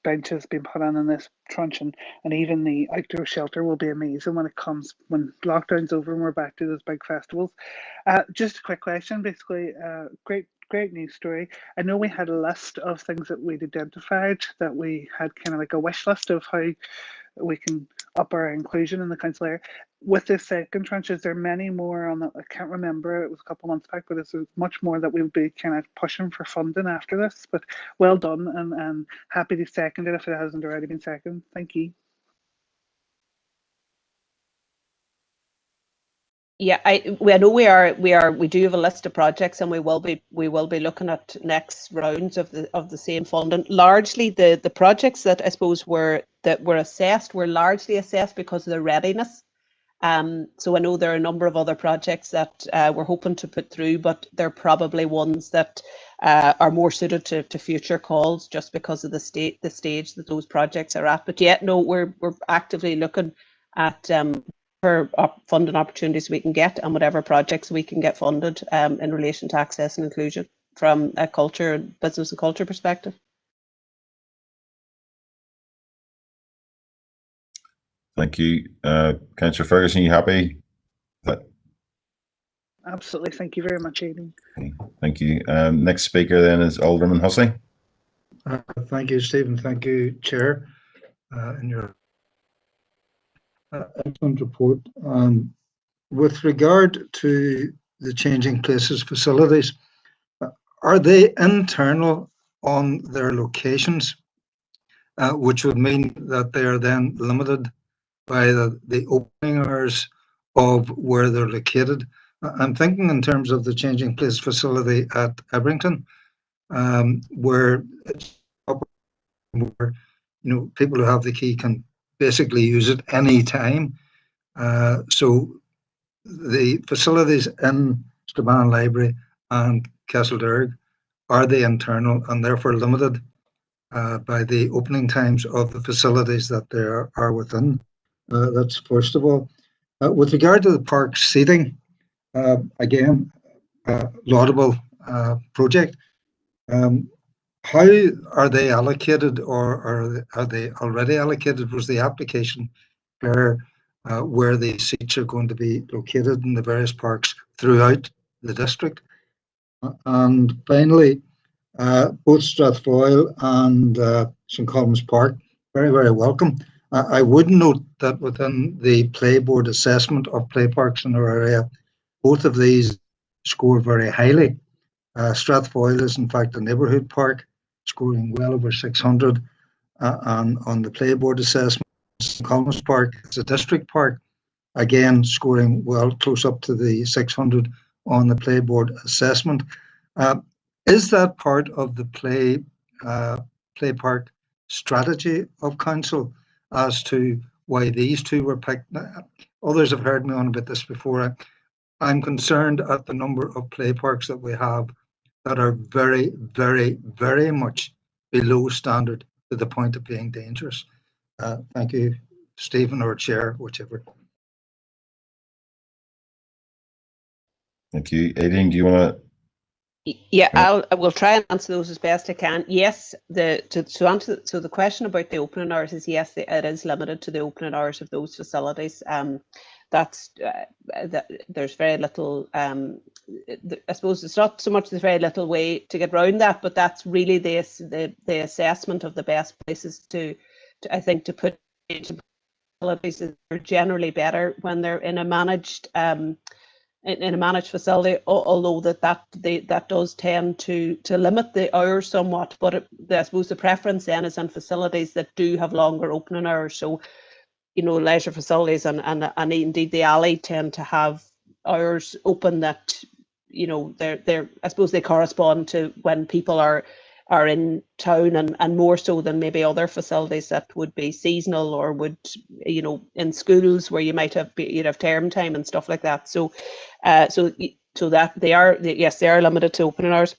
benches being put on in this tranche, and even the outdoor shelter will be amazing when lockdown's over and we're back to those big festivals. Just a quick question, basically, great news story. I know we had a list of things that we'd identified, that we had kind of like a wish list of how we can up our inclusion in the council area. With this second tranche, is there many more on that? I can't remember, it was a couple of months back, but is there much more that we'll be kind of pushing for funding after this? But well done, and happy to second it if it hasn't already been seconded. Thank you. Yeah, I know we do have a list of projects, and we will be looking at next rounds of the same funding. Largely the projects that I suppose were assessed were largely assessed because of their readiness. So I know there are a number of other projects that we're hoping to put through, but they're probably ones that are more suited to future calls just because of the stage that those projects are at. But yet, no, we're actively looking at for funding opportunities we can get and whatever projects we can get funded in relation to access and inclusion from a business and culture perspective. Thank you. Councillor Ferguson, are you happy? Absolutely. Thank you very much, Aileen. Okay, thank you. Next speaker then is Alderman Hussey. Thank you, Stephen. Thank you, Chair, in your excellent report. With regard to the changing places facilities, are they internal on their locations, which would mean that they are then limited by the opening hours of where they're located? I'm thinking in terms of the changing place facility at Ebrington, where people who have the key can basically use it any time. So the facilities in Strabane Library and Castlederg, are they internal and therefore limited by the opening times of the facilities that they are within? That's first of all. With regard to the park seating, again, laudable project. How are they allocated, or are they already allocated? Was the application clear where the seats are going to be located in the various parks throughout the district? And finally, both Strathfoyle and St. Colum's Park, very, very welcome. I would note that within the Play Board assessment of play parks in our area, both of these score very highly. Strathfoyle is in fact a neighbourhood park, scoring well over 600, and on the Play Board assessment, St. Colum's Park is a district park, again scoring well close up to the 600 on the playboard assessment. Is that part of the play park strategy of council as to why these two were picked? Others have heard me on about this before. I'm concerned at the number of play parks that we have that are very, very, very much below standard to the point of being dangerous. Thank you, Stephen or Chair, whichever. Thank you. Aileen, do you want to? Yeah, I will try and answer those as best I can. Yes, to answer the question about the opening hours is yes, it is limited to the opening hours of those facilities. There's very little. I suppose it's not so much there's very little way to get around that, but that's really the assessment of the best places to I think to put into facilities are generally better when they're in a managed in a managed facility, although that does tend to limit the hours somewhat. But I suppose the preference then is in facilities that do have longer opening hours. So, leisure facilities and indeed the alley tend to have hours open that, they're I suppose they correspond to when people are in town and more so than maybe other facilities that would be seasonal or would, in schools where you might you'd have term time and stuff like that. So that they are limited to opening hours.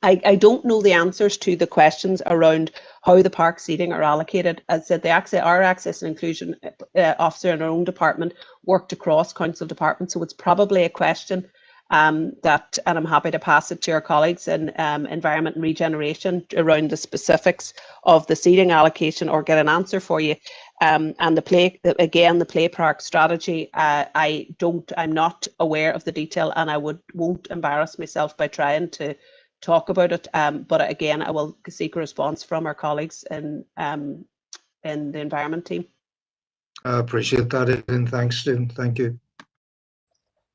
I don't know the answers to the questions around how the park seating are allocated. As I said, our access and inclusion officer in our own department worked across council departments, so it's probably a question and I'm happy to pass it to our colleagues in environment and regeneration around the specifics of the seating allocation, or get an answer for you. And the play park strategy, I'm not aware of the detail, and I won't embarrass myself by trying to talk about it. But again, I will seek a response from our colleagues in the environment team. I appreciate that, and thanks, Stephen. Thank you.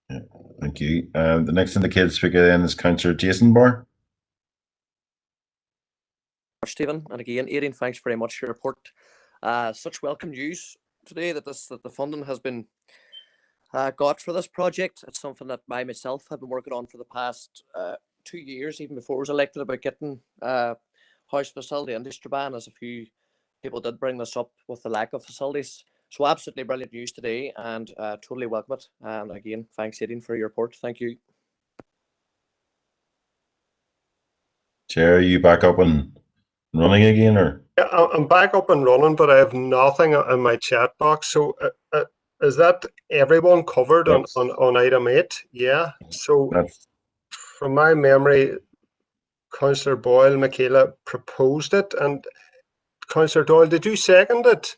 Yeah, thank you. The next indicated speaker then is Councillor Jason Barr. Stephen, and again, Aileen, thanks very much for your report. Such welcome news today that the funding has been got for this project. It's something that I myself have been working on for the past 2 years, even before I was elected, about getting house facility in Strabane, as a few people did bring this up with the lack of facilities. So absolutely brilliant news today, and totally welcome it. And again, thanks, Aileen, for your report. Thank you. Chair, are you back up and running again, or? Yeah, I'm back up and running, but I have nothing in my chat box. So is that everyone covered on item 8? Yeah. So from my memory, Councillor Boyle, Michaela proposed it, and Councillor Doyle, did you second it?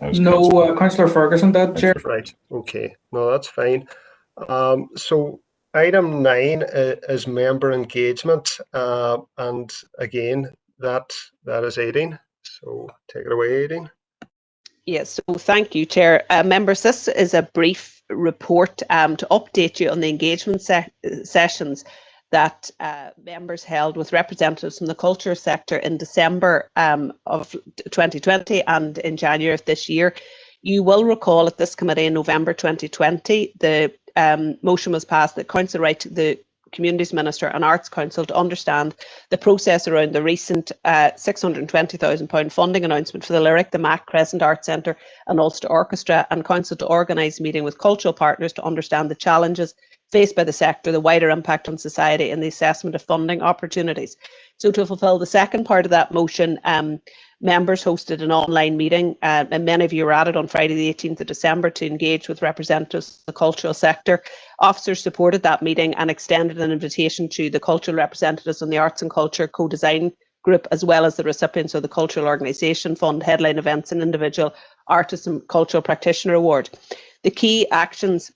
No, Councillor Ferguson did, Chair. Right. Okay. No, that's fine. So item 9 is member engagement, and again, that is Aileen. So take it away, Aileen. Yes, so thank you, Chair. Members, this is a brief report to update you on the engagement sessions that members held with representatives from the culture sector in December of 2020 and in January of this year. You will recall at this committee in November 2020, the motion was passed that Council write to the Communities Minister and Arts Council to understand the process around the recent £620,000 funding announcement for the Lyric, the Mac Crescent Arts Centre and Ulster Orchestra, and Council to organise a meeting with cultural partners to understand the challenges faced by the sector, the wider impact on society and the assessment of funding opportunities. So to fulfil the second part of that motion, members hosted an online meeting, and many of you were at it on Friday the 18th of December to engage with representatives of the cultural sector. Officers supported that meeting and extended an invitation to the cultural representatives on the Arts and Culture Co-Design Group, as well as the recipients of the Cultural Organisation Fund, Headline Events and Individual Artist and Cultural Practitioner Award. The key actions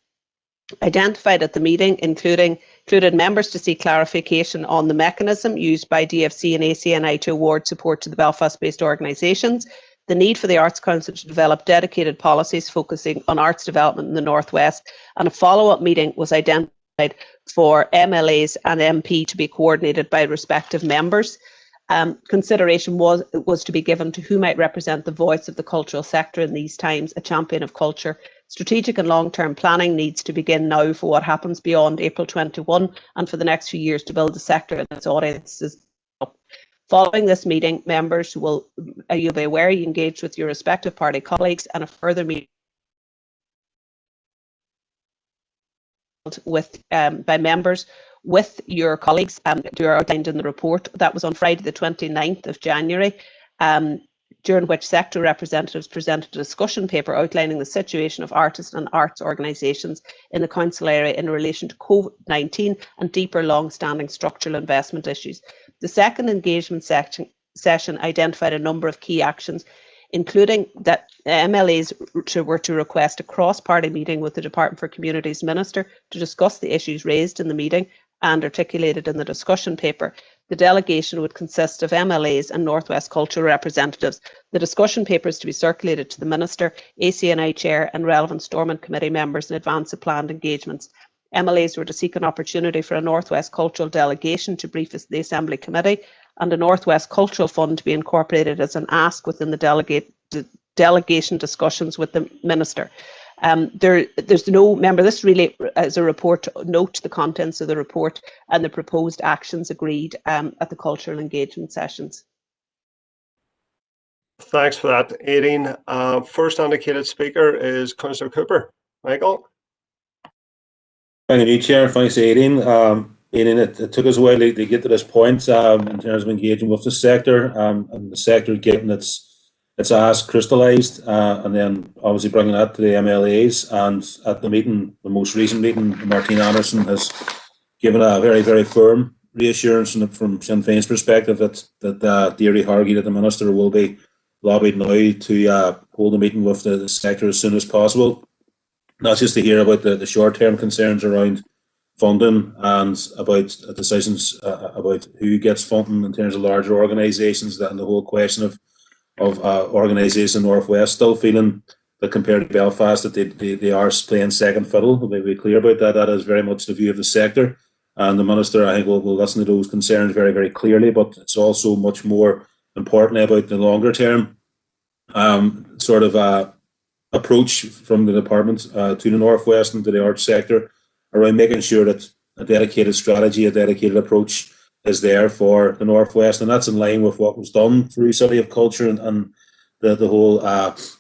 identified at the meeting included members to seek clarification on the mechanism used by DFC and ACNI to award support to the Belfast-based organisations, the need for the Arts Council to develop dedicated policies focusing on arts development in the North West, and a follow-up meeting was identified for MLAs and MP to be coordinated by respective members. Consideration was to be given to who might represent the voice of the cultural sector in these times, a champion of culture. Strategic and long-term planning needs to begin now for what happens beyond April 21 and for the next few years to build the sector and its audiences up. Following this meeting, members will, you'll be aware, you engaged with your respective party colleagues, and a further meeting with by members with your colleagues who are outlined in the report. That was on Friday the 29th of January, during which sector representatives presented a discussion paper outlining the situation of artists and arts organisations in the council area in relation to COVID-19 and deeper long-standing structural investment issues. The second engagement session identified a number of key actions, including that MLAs were to request a cross-party meeting with the Department for Communities Minister to discuss the issues raised in the meeting and articulated in the discussion paper. The delegation would consist of MLAs and North West Cultural representatives. The discussion paper is to be circulated to the Minister, ACNI Chair and relevant Stormont Committee members in advance of planned engagements. MLAs were to seek an opportunity for a North West Cultural delegation to brief the Assembly Committee and a North West Cultural Fund to be incorporated as an ask within the delegation discussions with the Minister. There's no, remember, this really is a report. Note the contents of the report and the proposed actions agreed at the cultural engagement sessions. Thanks for that, Aideen. First indicated speaker is Councillor Cooper. Michael? Thank you, Chair. Thanks, Aideen. Aideen, it took us a while to get to this point in terms of engaging with the sector and the sector getting its ask crystallised and then obviously bringing that to the MLAs. And at the meeting, the most recent meeting, Martine Anderson has given a very, very firm reassurance from Sinn Féin's perspective that Derry Hargate, that the Minister, will be lobbied now to hold a meeting with the sector as soon as possible. Not just to hear about the short-term concerns around funding and about decisions about who gets funding in terms of larger organisations, and the whole question of organisations in North West still feeling that compared to Belfast that they are playing second fiddle. We'll be clear about that. That is very much the view of the sector, and the Minister, I think, will listen to those concerns very, very clearly. But it's also much more importantly about the longer term approach from the department to the North West and to the arts sector around making sure that a dedicated strategy, a dedicated approach is there for the North West, and that's in line with what was done through City of Culture and the whole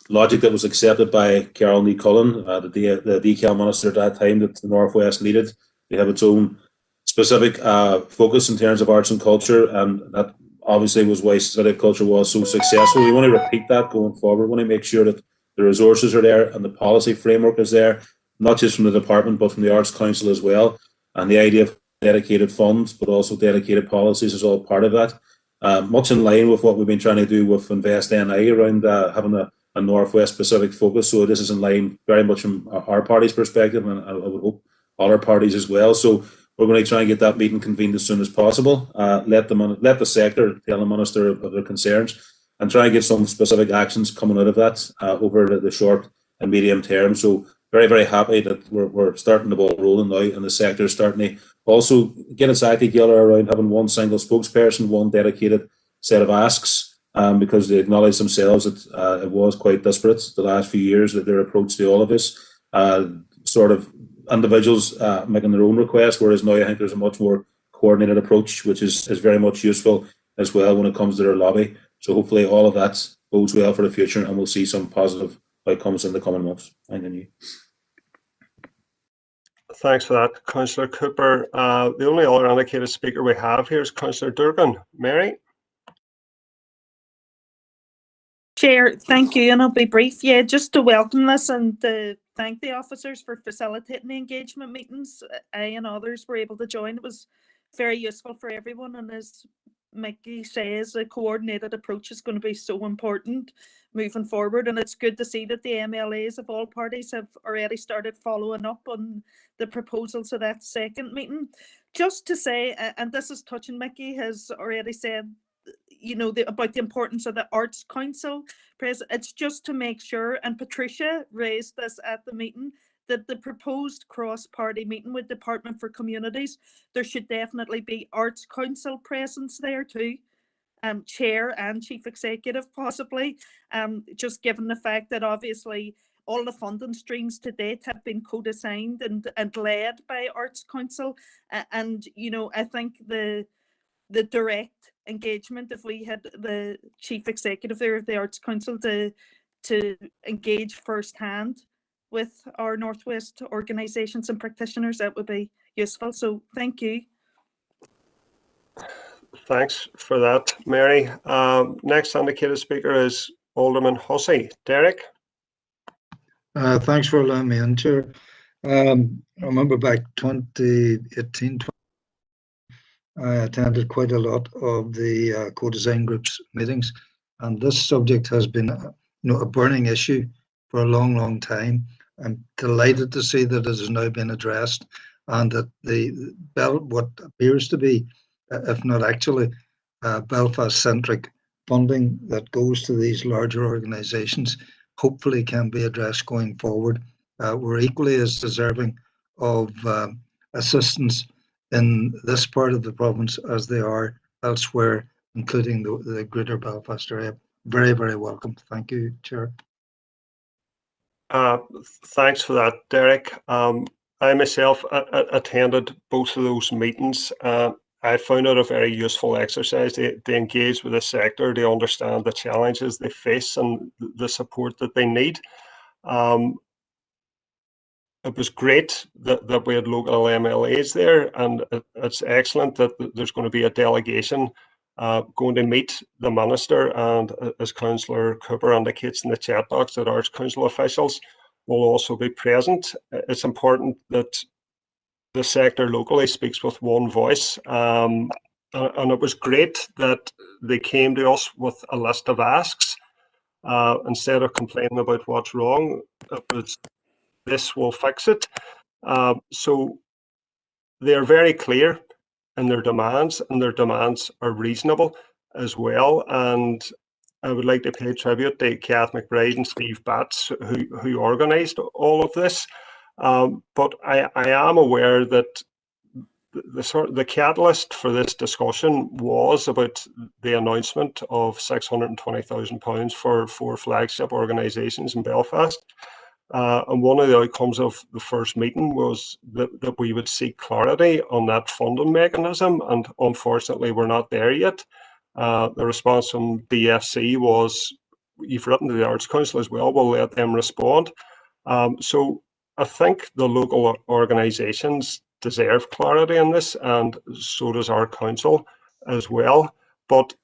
logic that was accepted by Carol Ní Cullen, the DCAL Minister at that time, that the North West needed to have its own specific focus in terms of arts and culture, and that obviously was why City of Culture was so successful. We want to repeat that going forward. We want to make sure that the resources are there and the policy framework is there, not just from the department, but from the Arts Council as well. And the idea of dedicated funds, but also dedicated policies, is all part of that. Much in line with what we've been trying to do with Invest NI around having a Northwest specific focus. So this is in line very much from our party's perspective, and I would hope other parties as well. So we're going to try and get that meeting convened as soon as possible. Let the sector tell the Minister of their concerns, and try and get some specific actions coming out of that over the short and medium term. So very, very happy that we're starting the ball rolling now, and the sector is starting to also get its act together around having one single spokesperson, one dedicated set of asks, because they acknowledge themselves that it was quite disparate the last few years, that their approach to all of this, sort of individuals making their own requests, whereas now I think there's a much more coordinated approach, which is very much useful as well when it comes to their lobby. So hopefully all of that bodes well for the future, and we'll see some positive outcomes in the coming months. Thank you. Thanks for that, Councillor Cooper. The only other indicated speaker we have here is Councillor Durgan. Mary? Chair, thank you, and I'll be brief. Yeah, just to welcome this and to thank the officers for facilitating the engagement meetings. I and others were able to join. It was very useful for everyone, and as Mickey says, a coordinated approach is going to be so important moving forward, and it's good to see that the MLAs of all parties have already started following up on the proposals of that second meeting. Just to say, and this is touching, Mickey has already said, you know, about the importance of the Arts Council. It's just to make sure, and Patricia raised this at the meeting, that the proposed cross-party meeting with Department for Communities, there should definitely be Arts Council presence there too. chair and chief executive possibly, just given the fact that obviously all the funding streams to date have been co-designed and led by Arts Council. And, you know, I think the direct engagement, if we had the chief executive there of the Arts Council to engage firsthand with our Northwest organisations and practitioners, that would be useful. So thank you. Thanks for that, Mary. Next indicated speaker is Alderman Hussey. Derek? Thanks for allowing me in, Chair. I remember back 2018, I attended quite a lot of the co-design groups meetings, and this subject has been a burning issue for a long, long time. I'm delighted to see that it has now been addressed, and that what appears to be, if not actually, Belfast-centric funding that goes to these larger organisations hopefully can be addressed going forward. We're equally as deserving of assistance in this part of the province as they are elsewhere, including the greater Belfast area. Very, very welcome. Thank you, Chair. Thanks for that, Derek. I myself attended both of those meetings. I found it a very useful exercise. They engage with the sector, they understand the challenges they face and the support that they need. It was great that we had local MLAs there, and it's excellent that there's going to be a delegation going to meet the Minister, and as Councillor Cooper indicates in the chat box, that Arts Council officials will also be present. It's important that the sector locally speaks with one voice, and it was great that they came to us with a list of asks. Instead of complaining about what's wrong, it was, this will fix it. So they're very clear in their demands, and their demands are reasonable as well. And I would like to pay tribute to Kath McBride and Steve Batts, who organised all of this. But I am aware that the catalyst for this discussion was about the announcement of £620,000 for 4 flagship organisations in Belfast. And one of the outcomes of the first meeting was that we would seek clarity on that funding mechanism, and unfortunately we're not there yet. The response from DFC was, you've written to the Arts Council as well, we'll let them respond. So I think the local organisations deserve clarity in this, and so does our council as well. But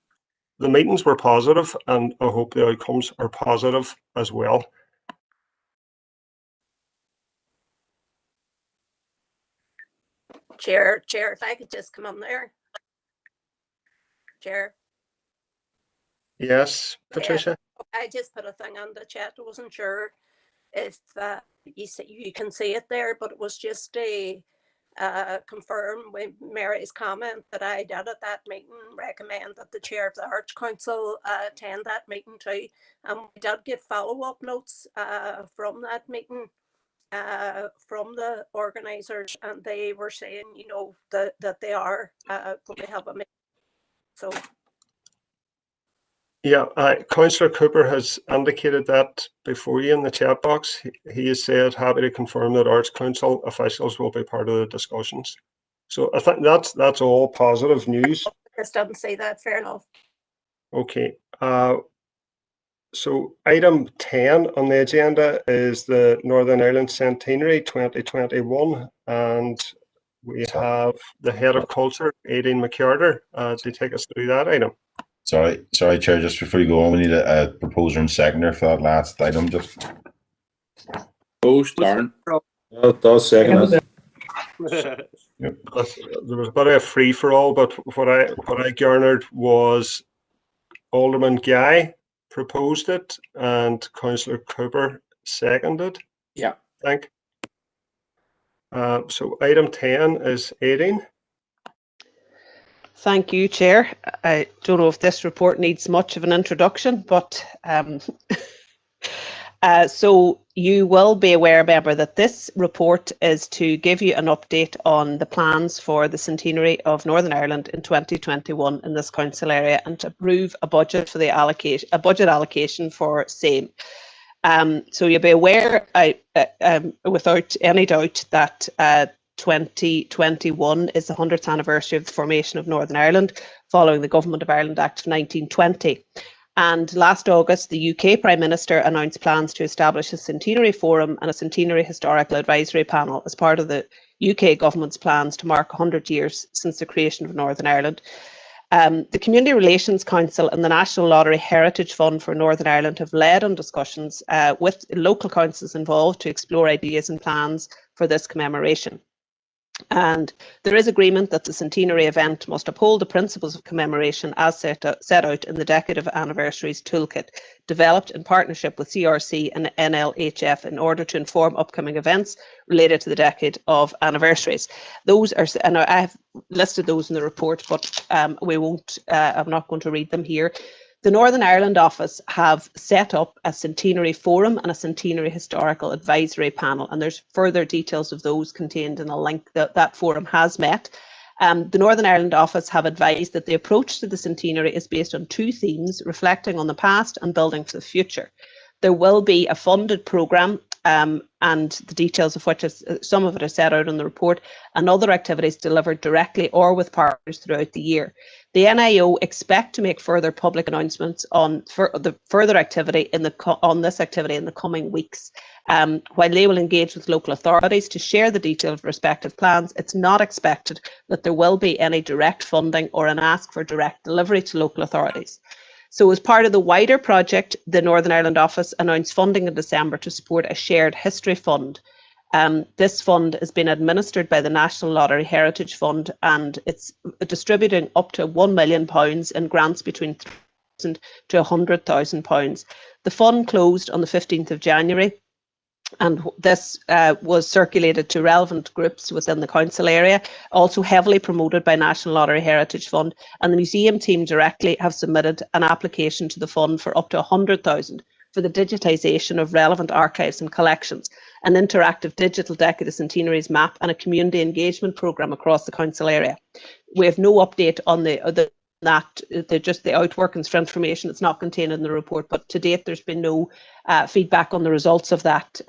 the meetings were positive, and I hope the outcomes are positive as well. Chair, if I could just come on there. Chair. Yes, Patricia? Yeah, I just put a thing on the chat. I wasn't sure if you can see it there, but it was just a confirm with Mary's comment that I did at that meeting recommend that the chair of the Arts Council attend that meeting too. And we did get follow-up notes from that meeting from the organisers, and they were saying, you know, that they are going to have a meeting. So. Yeah, Councillor Cooper has indicated that before you in the chat box. He has said, happy to confirm that Arts Council officials will be part of the discussions. So I think that's all positive news. I just didn't say that, fair enough. Okay. So item 10 on the agenda is the Northern Ireland Centenary 2021, and we have the Head of Culture, Aidan McCarter, to take us through that item. Sorry, Chair, just before you go on, we need a proposer and seconder for that last item. Just Darren. I'll second it. There was a bit of a free for all, but what I garnered was Alderman Guy proposed it and Councillor Cooper seconded. Yeah. I think. So item 10 is Aidan. Thank you, Chair. I don't know if this report needs much of an introduction, but So you will be aware, member, that this report is to give you an update on the plans for the centenary of Northern Ireland in 2021 in this council area, and to approve a budget for the allocation for same. So you'll be aware, without any doubt, that 2021 is the 100th anniversary of the formation of Northern Ireland, following the Government of Ireland Act of 1920. And last August, the UK Prime Minister announced plans to establish a centenary forum and a centenary historical advisory panel as part of the UK government's plans to mark 100 years since the creation of Northern Ireland. The Community Relations Council and the National Lottery Heritage Fund for Northern Ireland have led on discussions with local councils involved to explore ideas and plans for this commemoration. And there is agreement that the centenary event must uphold the principles of commemoration as set out in the Decade of Anniversaries Toolkit, developed in partnership with CRC and NLHF in order to inform upcoming events related to the Decade of Anniversaries. Those are, and I have listed those in the report, but we won't. I'm not going to read them here. The Northern Ireland office have set up a centenary forum and a centenary historical advisory panel, and there's further details of those contained in a link that that forum has met. The Northern Ireland office have advised that the approach to the centenary is based on two themes, reflecting on the past and building for the future. There will be a funded programme, and the details of which is, some of it is set out in the report, and other activities delivered directly or with partners throughout the year. The NIO expect to make further public announcements on the further activity on this activity in the coming weeks. While they will engage with local authorities to share the detail of respective plans, it's not expected that there will be any direct funding or an ask for direct delivery to local authorities. So as part of the wider project, the Northern Ireland office announced funding in December to support a shared history fund. This fund has been administered by the National Lottery Heritage Fund, and it's distributing up to £1 million in grants between £3,000 to £100,000. The fund closed on the 15th of January. And this was circulated to relevant groups within the council area, also heavily promoted by National Lottery Heritage Fund, and the museum team directly have submitted an application to the fund for up to £100,000 for the digitisation of relevant archives and collections, an interactive digital Decade of Centenaries map, and a community engagement programme across the council area. We have no update on just the outworkings for information. It's not contained in the report, but to date there's been no feedback on the results of that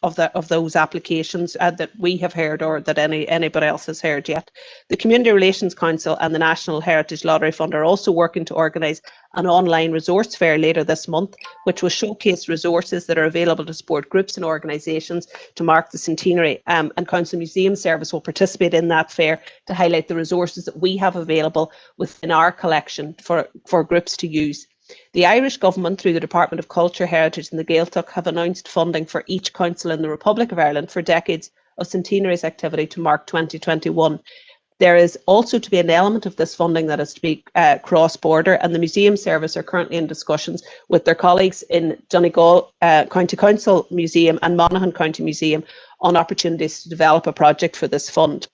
of those applications that we have heard or that anybody else has heard yet. The Community Relations Council and the National Heritage Lottery Fund are also working to organise an online resource fair later this month, which will showcase resources that are available to support groups and organisations to mark the centenary. And Council Museum Service will participate in that fair to highlight the resources that we have available within our collection for groups to use. The Irish Government, through the Department of Culture, Heritage and the Gaeltacht, have announced funding for each council in the Republic of Ireland for Decades of Centenaries activity to mark 2021. There is also to be an element of this funding that is to be cross-border, and the Museum Service are currently in discussions with their colleagues in Donegal County Council Museum and Monaghan County Museum on opportunities to develop a project for this fund.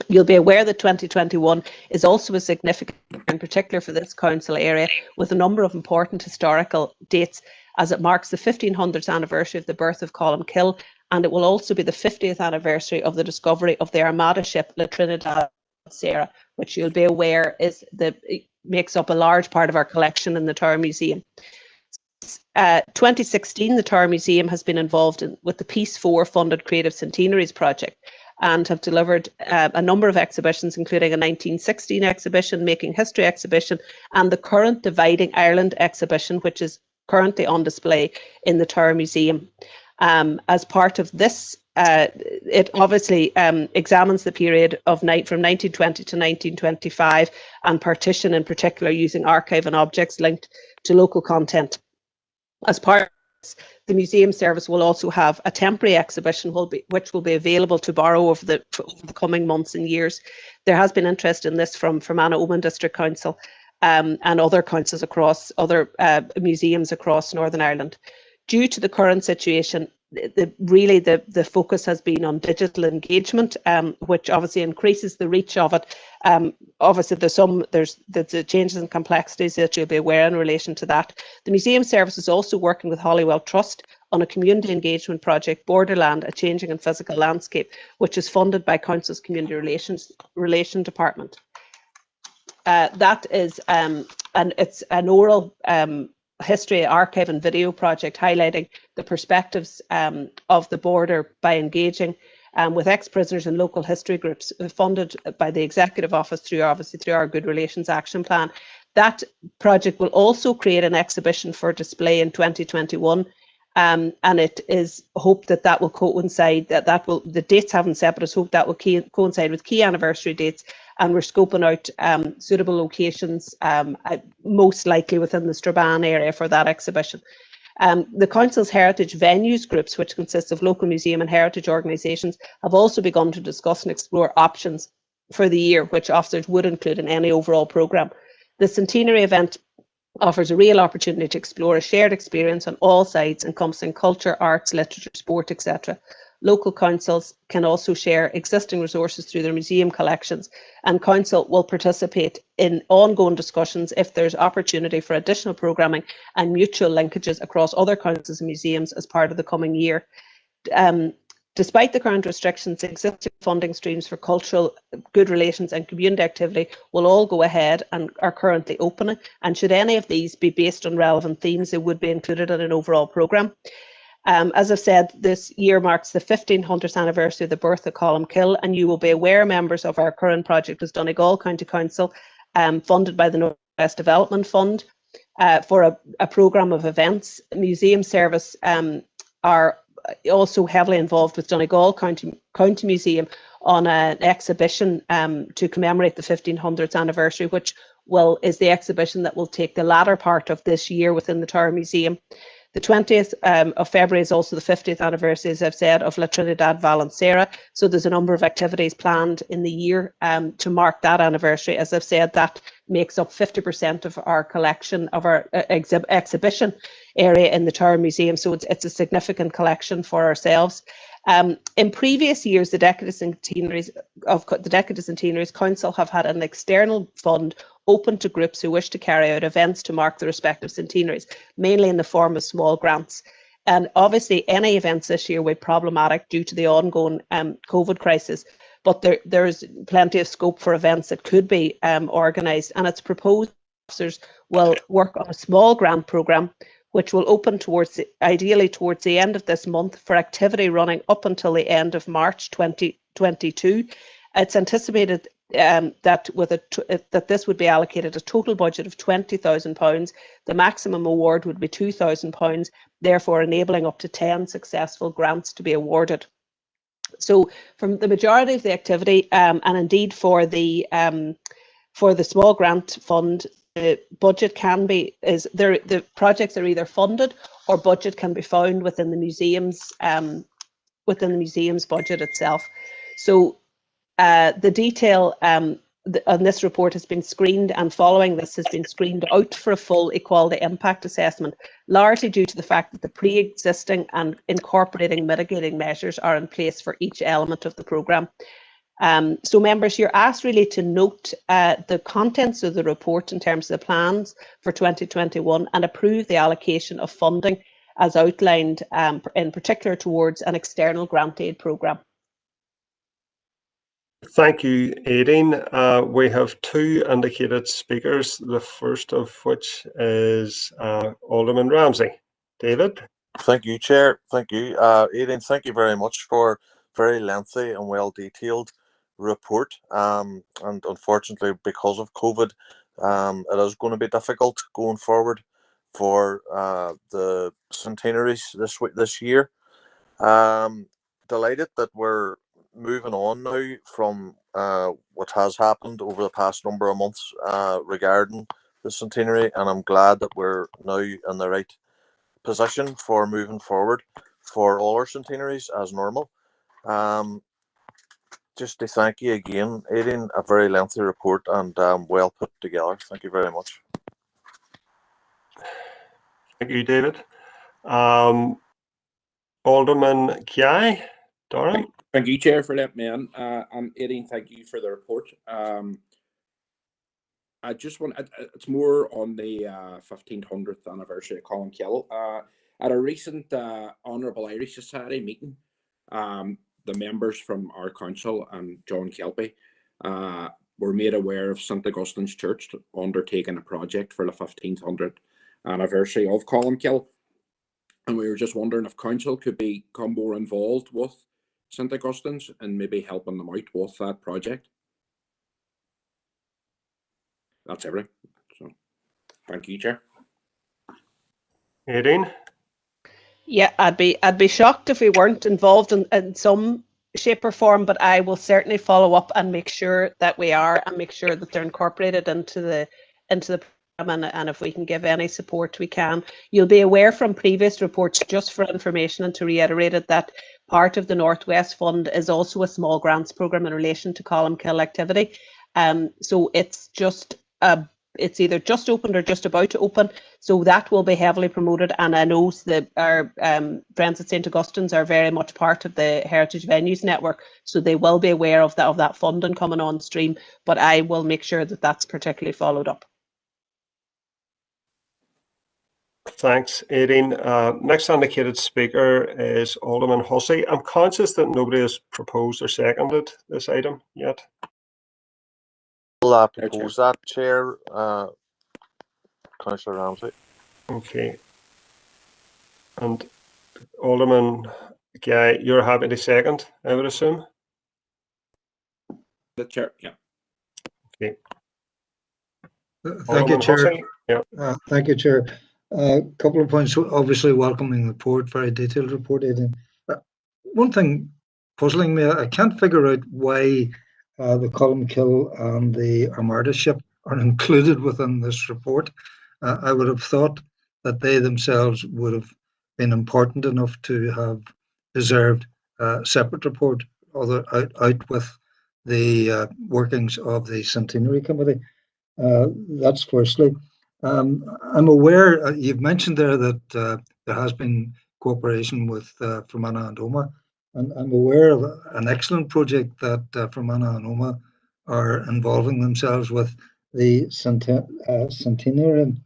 You'll be aware that 2021 is also a significant year, in particular for this council area, with a number of important historical dates, as it marks the 1500th anniversary of the birth of Columkill, and it will also be the 50th anniversary of the discovery of the Armada ship La Trinidad Sarah, which you'll be aware makes up a large part of our collection in the Tower Museum. 2016, the Tower Museum has been involved with the Peace 4 funded Creative Centenaries project, and have delivered a number of exhibitions, including a 1916 exhibition, Making History exhibition, and the current Dividing Ireland exhibition, which is currently on display in the Tower Museum. As part of this, it obviously examines the period of from 1920 to 1925, and partition in particular, using archive and objects linked to local content. As part of this, the Museum Service will also have a temporary exhibition which will be available to borrow over the coming months and years. There has been interest in this from Fermanagh Oban District Council and other councils across, other museums across Northern Ireland. Due to the current situation, really the focus has been on digital engagement, which obviously increases the reach of it. Obviously, there's the changes and complexities that you'll be aware in relation to that. The Museum Service is also working with Holywell Trust on a community engagement project, Borderland, a changing and physical landscape, which is funded by Council's Community Relation Department. That is, and it's an oral history, archive and video project highlighting the perspectives of the border by engaging with ex-prisoners and local history groups, funded by the Executive Office through our Good Relations Action Plan. That project will also create an exhibition for display in 2021. And it is hoped that will coincide, the dates haven't set, but it's hoped that will coincide with key anniversary dates, and we're scoping out suitable locations, most likely within the Strabane area for that exhibition. The Council's heritage venues groups, which consists of local museum and heritage organisations, have also begun to discuss and explore options for the year, which officers would include in any overall programme. The centenary event offers a real opportunity to explore a shared experience on all sides, encompassing culture, arts, literature, sport, etc. Local councils can also share existing resources through their museum collections, and Council will participate in ongoing discussions if there's opportunity for additional programming and mutual linkages across other councils and museums as part of the coming year. Despite the current restrictions, existing funding streams for cultural, good relations and community activity will all go ahead and are currently opening, and should any of these be based on relevant themes, they would be included in an overall programme. As I've said, this year marks the 1500th anniversary of the birth of Columkill, and you will be aware, members, of our current project as Donegal County Council, funded by the North West Development Fund, for a programme of events. Museum Service are also heavily involved with Donegal County Museum on an exhibition to commemorate the 1500th anniversary, which is the exhibition that will take the latter part of this year within the Tower Museum. The 20th of February is also the 50th anniversary, as I've said, of La Trinidad Valenciera. So there's a number of activities planned in the year to mark that anniversary. As I've said, that makes up 50% of our collection, of our exhibition area in the Tower Museum. So it's a significant collection for ourselves. In previous years, the Decades Centenaries Council have had an external fund open to groups who wish to carry out events to mark the respective centenaries, mainly in the form of small grants. And obviously, any events this year will be problematic due to the ongoing COVID crisis, but there is plenty of scope for events that could be organised, and it's proposed officers will work on a small grant programme which will open ideally towards the end of this month for activity running up until the end of March 2022. It's anticipated that this would be allocated a total budget of £20,000. The maximum award would be £2,000, therefore enabling up to 10 successful grants to be awarded. So from the majority of the activity, and indeed for the small grant fund, the budget the projects are either funded or budget can be found within the museum's budget itself. So the detail on this report has been screened, and following this has been screened out for a full equality impact assessment, largely due to the fact that the pre-existing and incorporating mitigating measures are in place for each element of the programme. So members, you're asked really to note the contents of the report in terms of the plans for 2021 and approve the allocation of funding as outlined, in particular towards an external grant aid programme. Thank you, Aideen. We have two indicated speakers, the first of which is Alderman Ramsey. David? Thank you, Chair. Thank you. Aideen, thank you very much for very lengthy and well-detailed report. And unfortunately, because of COVID, it is going to be difficult going forward for the centenaries this year. Delighted that we're moving on now from what has happened over the past number of months regarding the centenary, and I'm glad that we're now in the right position for moving forward for all our centenaries as normal. Just to thank you again, Aideen, a very lengthy report and well put together. Thank you very much. Thank you, David. Alderman Guy, Doran. Thank you, Chair, for letting me in. And Aileen, thank you for the report. I just want, it's more on the 1500th anniversary of Columkill. At a recent Honourable Irish Society meeting, the members from our council and John Kelpie were made aware of St Augustine's Church undertaking a project for the 1500th anniversary of Columkill. And we were just wondering if council could become more involved with St Augustine's and maybe helping them out with that project. That's everything. So, thank you, Chair. Aileen? Yeah, I'd be shocked if we weren't involved in some shape or form, but I will certainly follow up and make sure that we are, and make sure that they're incorporated into the program, and if we can give any support we can. You'll be aware from previous reports, just for information and to reiterate it, that part of the Northwest Fund is also a small grants program in relation to Columkill activity. So it's just it's either just opened or just about to open, so that will be heavily promoted. And I know that our friends at St Augustine's are very much part of the Heritage Venues Network, so they will be aware of that funding coming on stream, but I will make sure that that's particularly followed up. Thanks, Aileen. Next indicated speaker is Alderman Hussey. I'm conscious that nobody has proposed or seconded this item yet. I'll propose that, Chair, Councillor Ramsey. Okay. And Alderman Guy, you're happy to second, I would assume? The Chair, yeah. Okay. Thank you, Chair. Yeah. Thank you, Chair. A couple of points. Obviously, welcoming the report, very detailed report. One thing puzzling me, I can't figure out why the Columkill and the Armada ship are included within this report. I would have thought that they themselves would have been important enough to have deserved a separate report, out with the workings of the Centenary Committee. That's firstly. I'm aware, you've mentioned there that there has been cooperation with Fermanagh and Omagh, and I'm aware of an excellent project that Fermanagh and Omagh are involving themselves with, the Centenarian.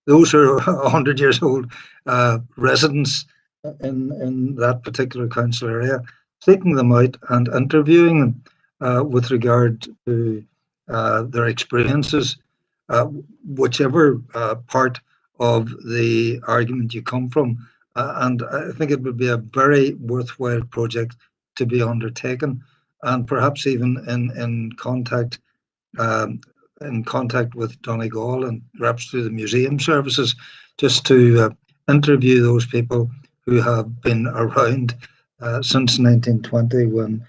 Those are 100 years old residents in that particular council area, taking them out and interviewing them with regard to their experiences, whichever part of the argument you come from. And I think it would be a very worthwhile project to be undertaken, and perhaps even in contact with Donegal and perhaps through the museum services, just to interview those people who have been around since 1920, when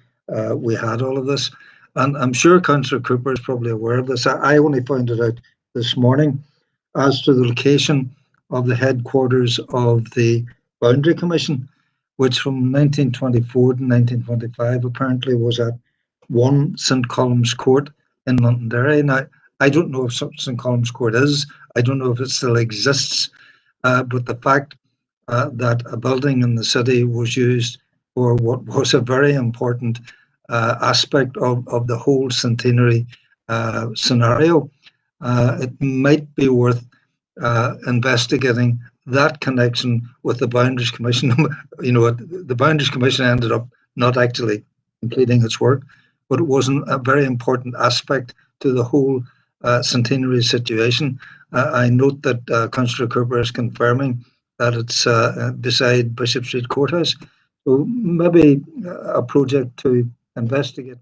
we had all of this. And I'm sure Councillor Cooper is probably aware of this. I only found it out this morning as to the location of the headquarters of the Boundary Commission, which from 1924 to 1925 apparently was at 1 St Colum's Court in Londonderry. Now, I don't know if St Colum's Court is, I don't know if it still exists, but the fact that a building in the city was used for what was a very important aspect of the whole centenary scenario, it might be worth investigating that connection with the Boundaries Commission. You know, the Boundaries Commission ended up not actually completing its work, but it wasn't a very important aspect to the whole centenary situation. I note that Councillor Cooper is confirming that it's beside Bishop Street Courthouse. So maybe a project to investigate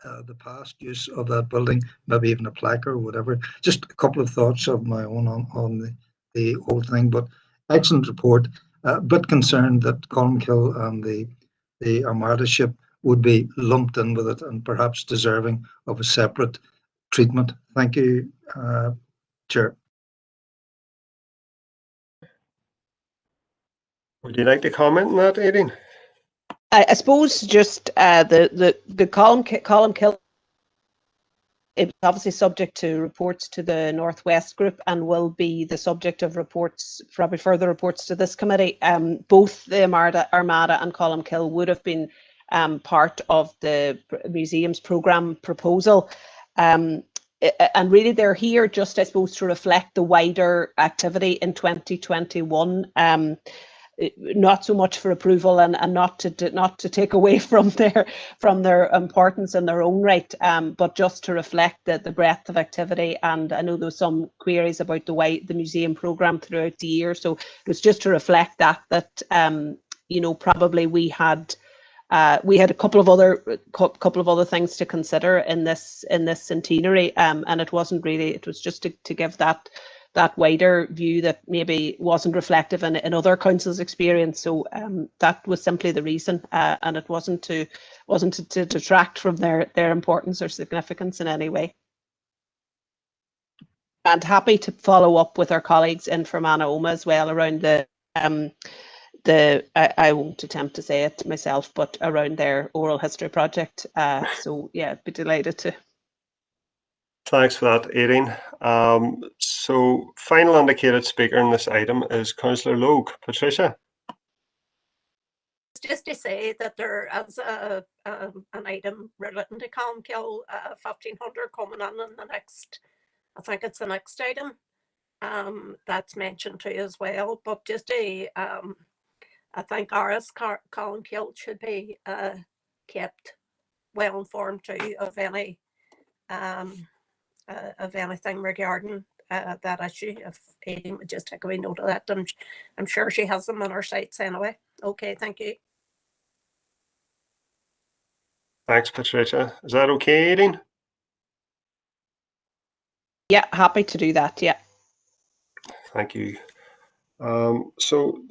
the past use of that building, maybe even a plaque or whatever. Just a couple of thoughts of my own on the whole thing, but excellent report. A bit concerned that Columkill and the Armada ship would be lumped in with it and perhaps deserving of a separate treatment. Thank you, Chair. Would you like to comment on that, Aileen? I suppose just the Columkill It's obviously subject to reports to the Northwest Group and will be the subject of reports, probably further reports to this committee. Both the Armada and Columkill would have been part of the museum's programme proposal. And really they're here just, I suppose, to reflect the wider activity in 2021. Not so much for approval and not to take away from their importance in their own right, but just to reflect the breadth of activity. And I know there was some queries about the museum programme throughout the year, so it was just to reflect that you know, probably we had a couple of other things to consider in this centenary, and it wasn't really. It was just to give that wider view that maybe wasn't reflective in other councils' experience. So that was simply the reason, and it wasn't to detract from their importance or significance in any way. And happy to follow up with our colleagues in Fermanagh Oma as well around I won't attempt to say it myself, but around their oral history project. So yeah, I'd be delighted to. Thanks for that, Aileen. So final indicated speaker in this item is Councillor Logue. Patricia. Just to say that there is an item relating to Columkill 1500 coming in the next, I think it's the next item, that's mentioned too as well. But just I think Columkill should be kept well informed too of any of anything regarding that issue. If Aileen would just take a wee note of that, I'm sure she has them on her sites anyway. Okay, thank you. Thanks, Patricia. Is that okay, Aileen? Yeah, happy to do that. Yeah. Thank you. So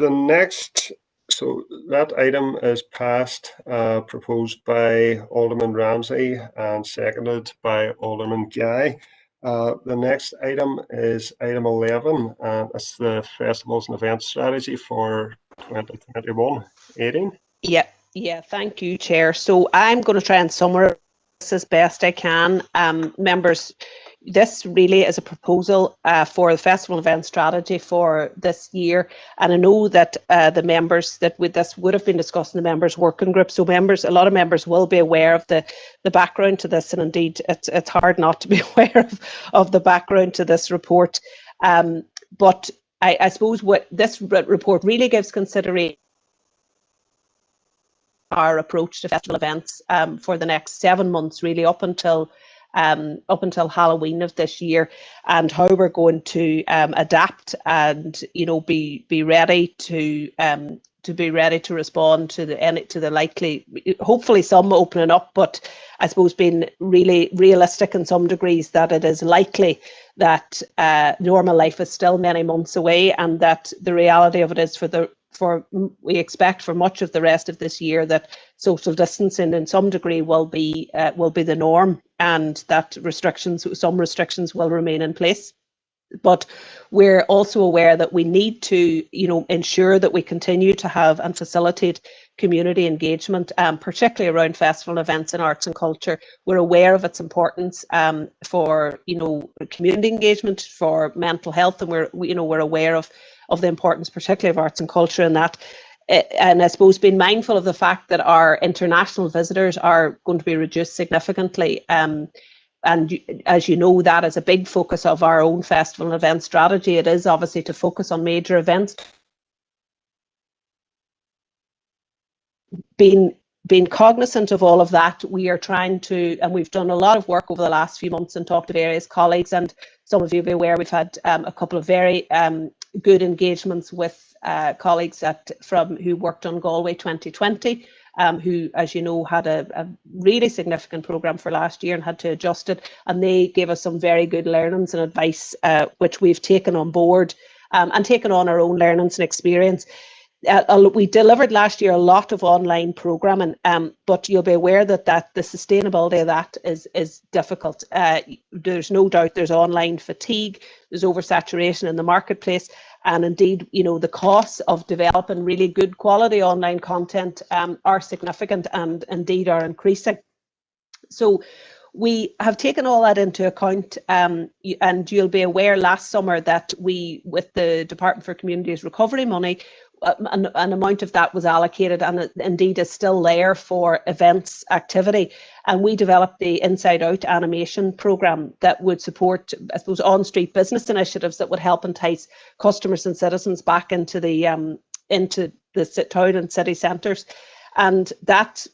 that item is passed, proposed by Alderman Ramsey and seconded by Alderman Guy. The next item is item 11, and it's the festivals and events strategy for 2021. Aileen? Yeah, thank you, Chair. So I'm going to try and summarize this as best I can. Members, this really is a proposal for the festival event strategy for this year, and I know that the members that this would have been discussed in the members working group. So a lot of members will be aware of the background to this, and indeed it's hard not to be aware of the background to this report. But I suppose what this report really gives consideration our approach to festival events for the next 7 months, really up until Halloween of this year, and how we're going to adapt and be ready to respond to the likely, hopefully some opening up, but I suppose being really realistic in some degrees that it is likely that normal life is still many months away, and that the reality of it is we expect for much of the rest of this year that social distancing in some degree will be the norm, and that some restrictions will remain in place. But we're also aware that we need to, ensure that we continue to have and facilitate community engagement, particularly around festival events and arts and culture. We're aware of its importance for, community engagement, for mental health, and we're aware of the importance, particularly of arts and culture, in that. And I suppose being mindful of the fact that our international visitors are going to be reduced significantly. And as you know, that is a big focus of our own festival and event strategy. It is obviously to focus on major events. Being cognizant of all of that, we are trying to, and we've done a lot of work over the last few months and talked to various colleagues, and some of you will be aware we've had a couple of very good engagements with colleagues who worked on Galway 2020. Who, as you know, had a really significant programme for last year and had to adjust it. And they gave us some very good learnings and advice, which we've taken on board and taken on our own learnings and experience. We delivered last year a lot of online programming, but you'll be aware that the sustainability of that is difficult. There's no doubt there's online fatigue, there's oversaturation in the marketplace, and indeed, the costs of developing really good quality online content are significant and indeed are increasing. So we have taken all that into account, and you'll be aware last summer that we, with the Department for Communities Recovery money, an amount of that was allocated and indeed is still there for events activity. And we developed the Inside Out animation programme that would support, I suppose, on-street business initiatives that would help entice customers and citizens back into the town and city centres. And that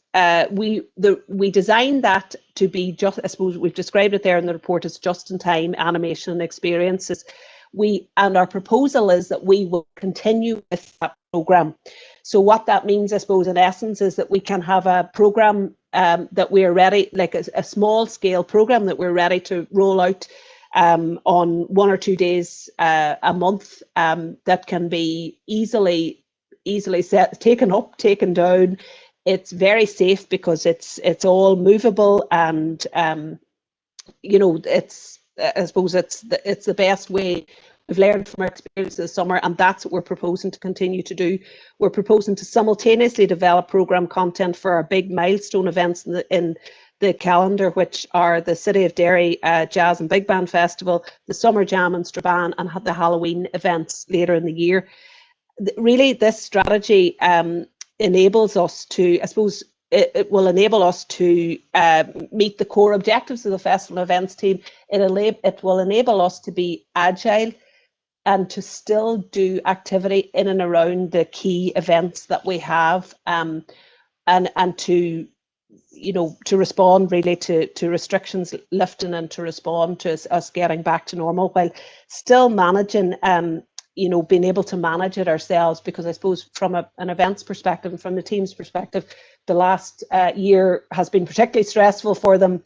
we designed that to be just, I suppose we've described it there in the report as just-in-time animation experiences. And our proposal is that we will continue with that programme. So what that means, I suppose, in essence, is that we can have a programme that we're ready, like a small scale programme that we're ready to roll out on 1 or 2 days a month, that can be easily taken up, taken down. It's very safe because it's all movable, and you know, I suppose it's the best way. We've learned from our experience this summer, and that's what we're proposing to continue to do. We're proposing to simultaneously develop programme content for our big milestone events in the calendar, which are the City of Derry Jazz and Big Band Festival, the Summer Jam in Strabane, and the Halloween events later in the year. Really, this strategy enables us to, I suppose, it will enable us to meet the core objectives of the festival events team. It will enable us to be agile and to still do activity in and around the key events that we have, and to, you know, to respond really to restrictions lifting and to respond to us getting back to normal, while still managing, you know, being able to manage it ourselves, because I suppose from an events perspective and from the team's perspective, the last year has been particularly stressful for them.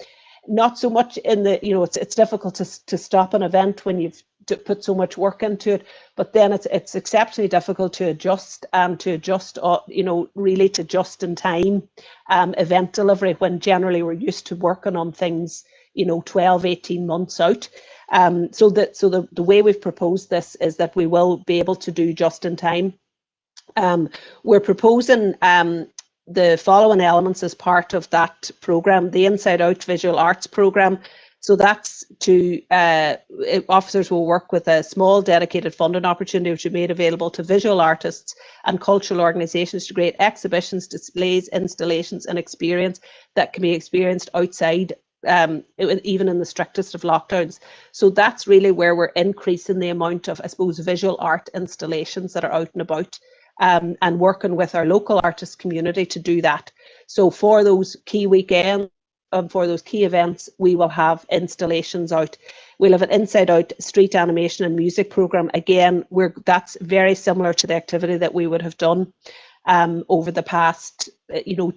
Not so much in the, you know, it's difficult to stop an event when you've put so much work into it, but then it's exceptionally difficult to adjust, you know, really to just in time event delivery, when generally we're used to working on things, you know, 12, 18 months out. So the way we've proposed this is that we will be able to do just in time. We're proposing the following elements as part of that programme: the Inside Out Visual Arts programme. So that's to, officers will work with a small dedicated funding opportunity which is made available to visual artists and cultural organisations to create exhibitions, displays, installations and experience that can be experienced outside, even in the strictest of lockdowns. So that's really where we're increasing the amount of, I suppose, visual art installations that are out and about, and working with our local artist community to do that. So for those key weekends, for those key events, we will have installations out. We'll have an Inside Out street animation and music programme. Again, that's very similar to the activity that we would have done over the past, you know,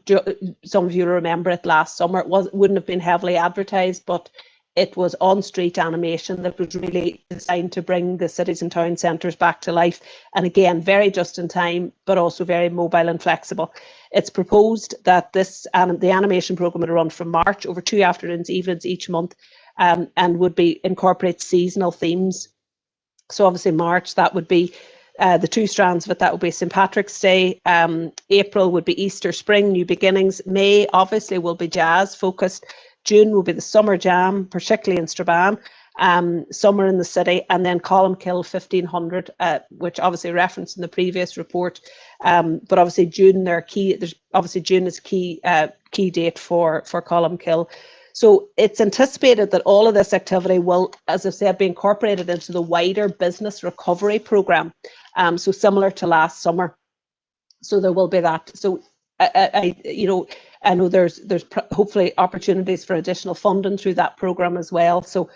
some of you remember it last summer. It wouldn't have been heavily advertised, but it was on-street animation that was really designed to bring the cities and town centres back to life. And again, very just in time, but also very mobile and flexible. It's proposed that the animation programme would run from March over 2 afternoons, evenings each month, and would incorporate seasonal themes. So obviously March, that would be the 2 strands of it. That would be St. Patrick's Day. April would be Easter, Spring, New Beginnings. May obviously will be jazz focused. June will be the Summer Jam, particularly in Strabane, Summer in the City, and then Columkill 1500, which obviously referenced in the previous report. But obviously June, June is a key date for Columkill. So it's anticipated that all of this activity will, as I said, be incorporated into the wider business recovery programme. So similar to last summer. So there will be that. So I know there's hopefully opportunities for additional funding through that programme as well. So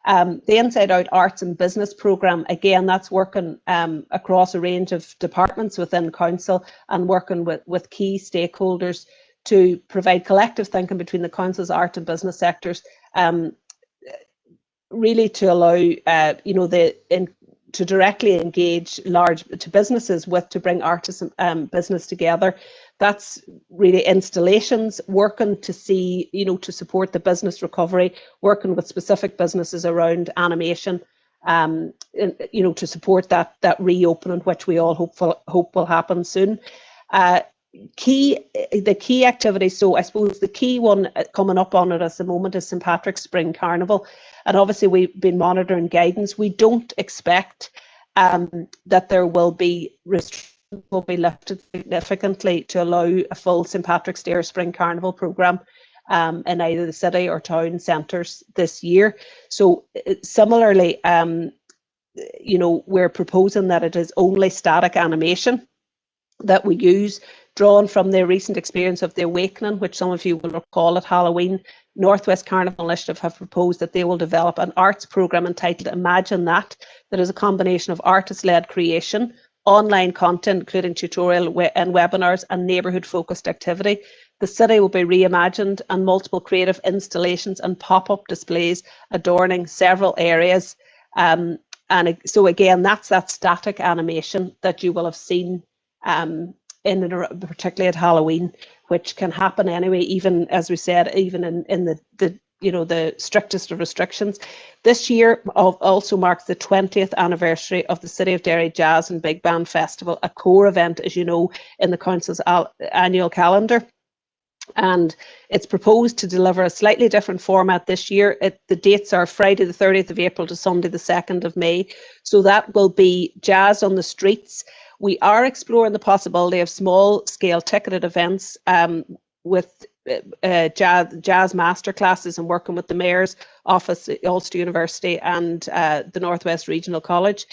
the Inside Out Arts and Business programme, again, that's working across a range of departments within council and working with key stakeholders to provide collective thinking between the council's art and business sectors, really to allow to directly engage to businesses to bring artists and business together. That's really installations, working to see, to support the business recovery, working with specific businesses around animation, to support that reopening, which we all hope will happen soon. the key activities, so I suppose the key one coming up on it at the moment is St. Patrick's Spring Carnival. And obviously we've been monitoring guidance. We don't expect that there will be restrictions will be lifted significantly to allow a full St. Patrick's Day or Spring Carnival programme in either the city or town centres this year. So similarly, you know, we're proposing that it is only static animation that we use, drawn from the recent experience of the Awakening, which some of you will recall at Halloween. Northwest Carnival Initiative have proposed that they will develop an arts programme entitled Imagine That is a combination of artist-led creation, online content, including tutorial and webinars, and neighbourhood-focused activity. The city will be reimagined and multiple creative installations and pop-up displays adorning several areas. And so again, that's that static animation that you will have seen particularly at Halloween, which can happen anyway, even as we said, even in the you know, the strictest of restrictions. This year also marks the 20th anniversary of the City of Derry Jazz and Big Band Festival, a core event, as you know, in the council's annual calendar. And it's proposed to deliver a slightly different format this year. The dates are Friday the 30th of April to Sunday the 2nd of May. So that will be jazz on the streets. We are exploring the possibility of small scale ticketed events with jazz master classes and working with the Mayor's Office at Ulster University and the Northwest Regional College.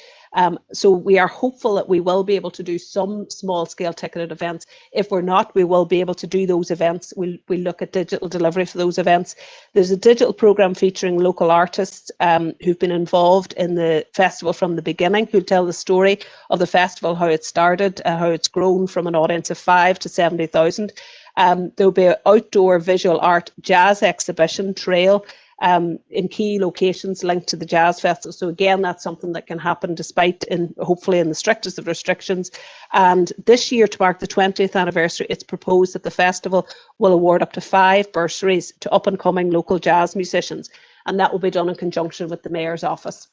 So we are hopeful that we will be able to do some small scale ticketed events. If we're not, we will be able to do those events. We'll look at digital delivery for those events. There's a digital programme featuring local artists who've been involved in the festival from the beginning, who'll tell the story of the festival, how it started, how it's grown from an audience of 5 to 70,000. There'll be an outdoor visual art jazz exhibition trail in key locations linked to the Jazz Festival. So again, that's something that can happen despite, hopefully in the strictest of restrictions. And this year, to mark the 20th anniversary, it's proposed that the festival will award up to 5 bursaries to up and coming local jazz musicians. And that will be done in conjunction with the Mayor's Office.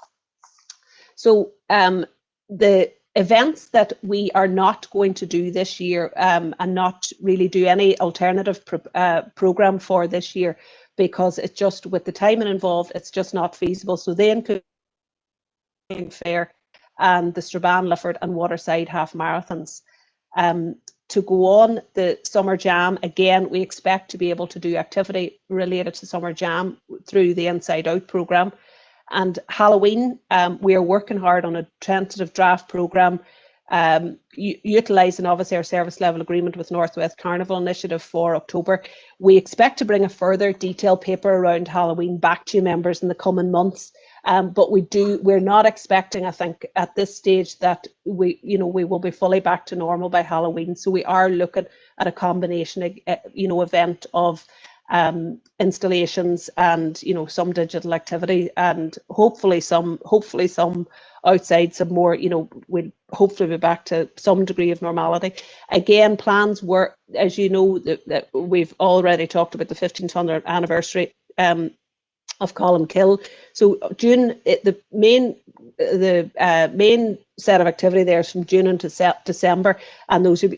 So the events that we are not going to do this year and not really do any alternative programme for this year, because it's just with the timing involved, it's just not feasible. So they include Fair and the Strabane, Lifford and Waterside half marathons. To go on the Summer Jam, again, we expect to be able to do activity related to Summer Jam through the Inside Out programme. And Halloween, we are working hard on a tentative draft programme, utilising obviously our service level agreement with Northwest Carnival Initiative for October. We expect to bring a further detailed paper around Halloween back to you members in the coming months. But we're not expecting, I think, at this stage that we will be fully back to normal by Halloween. So we are looking at a combination, event of installations and some digital activity, and hopefully some outside, some more, we'll hopefully be back to some degree of normality. Again, plans were, as you know, that we've already talked about the 1500th anniversary of Columkill. So June, the main set of activity there is from June into December, and those of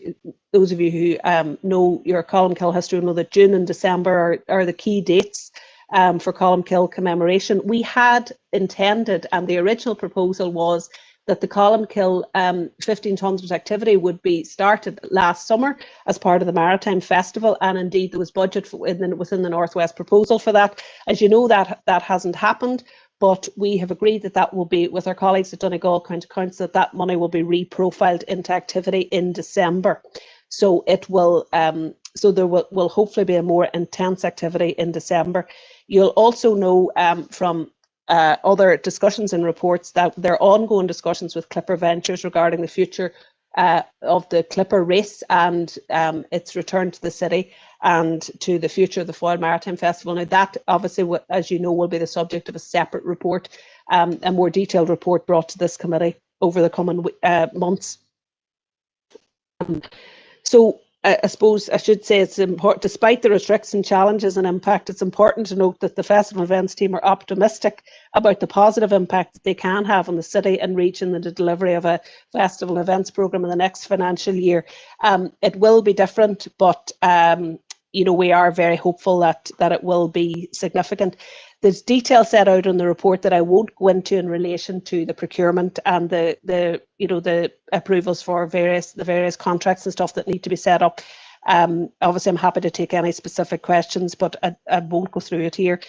you who know your Columkill history know that June and December are the key dates for Columkill commemoration. We had intended, and the original proposal was that the Columkill 1500 activity would be started last summer as part of the Maritime Festival, and indeed there was budget within the Northwest proposal for that. As you know, that hasn't happened, but we have agreed that will be, with our colleagues at Donegal County Council, that money will be reprofiled into activity in December. So it will, so there will hopefully be a more intense activity in December. You'll also know from other discussions and reports that there are ongoing discussions with Clipper Ventures regarding the future of the Clipper race and its return to the city and to the future of the Foyle Maritime Festival. Now that obviously, as you know, will be the subject of a separate report, a more detailed report brought to this committee over the coming months. So I suppose I should say it's important, despite the restrictions, challenges and impact, it's important to note that the festival events team are optimistic about the positive impact that they can have on the city and region in the delivery of a festival events programme in the next financial year. It will be different, but we are very hopeful that it will be significant. There's details set out in the report that I won't go into in relation to the procurement and the approvals for the various contracts and stuff that need to be set up. Obviously, I'm happy to take any specific questions, but I won't go through it here.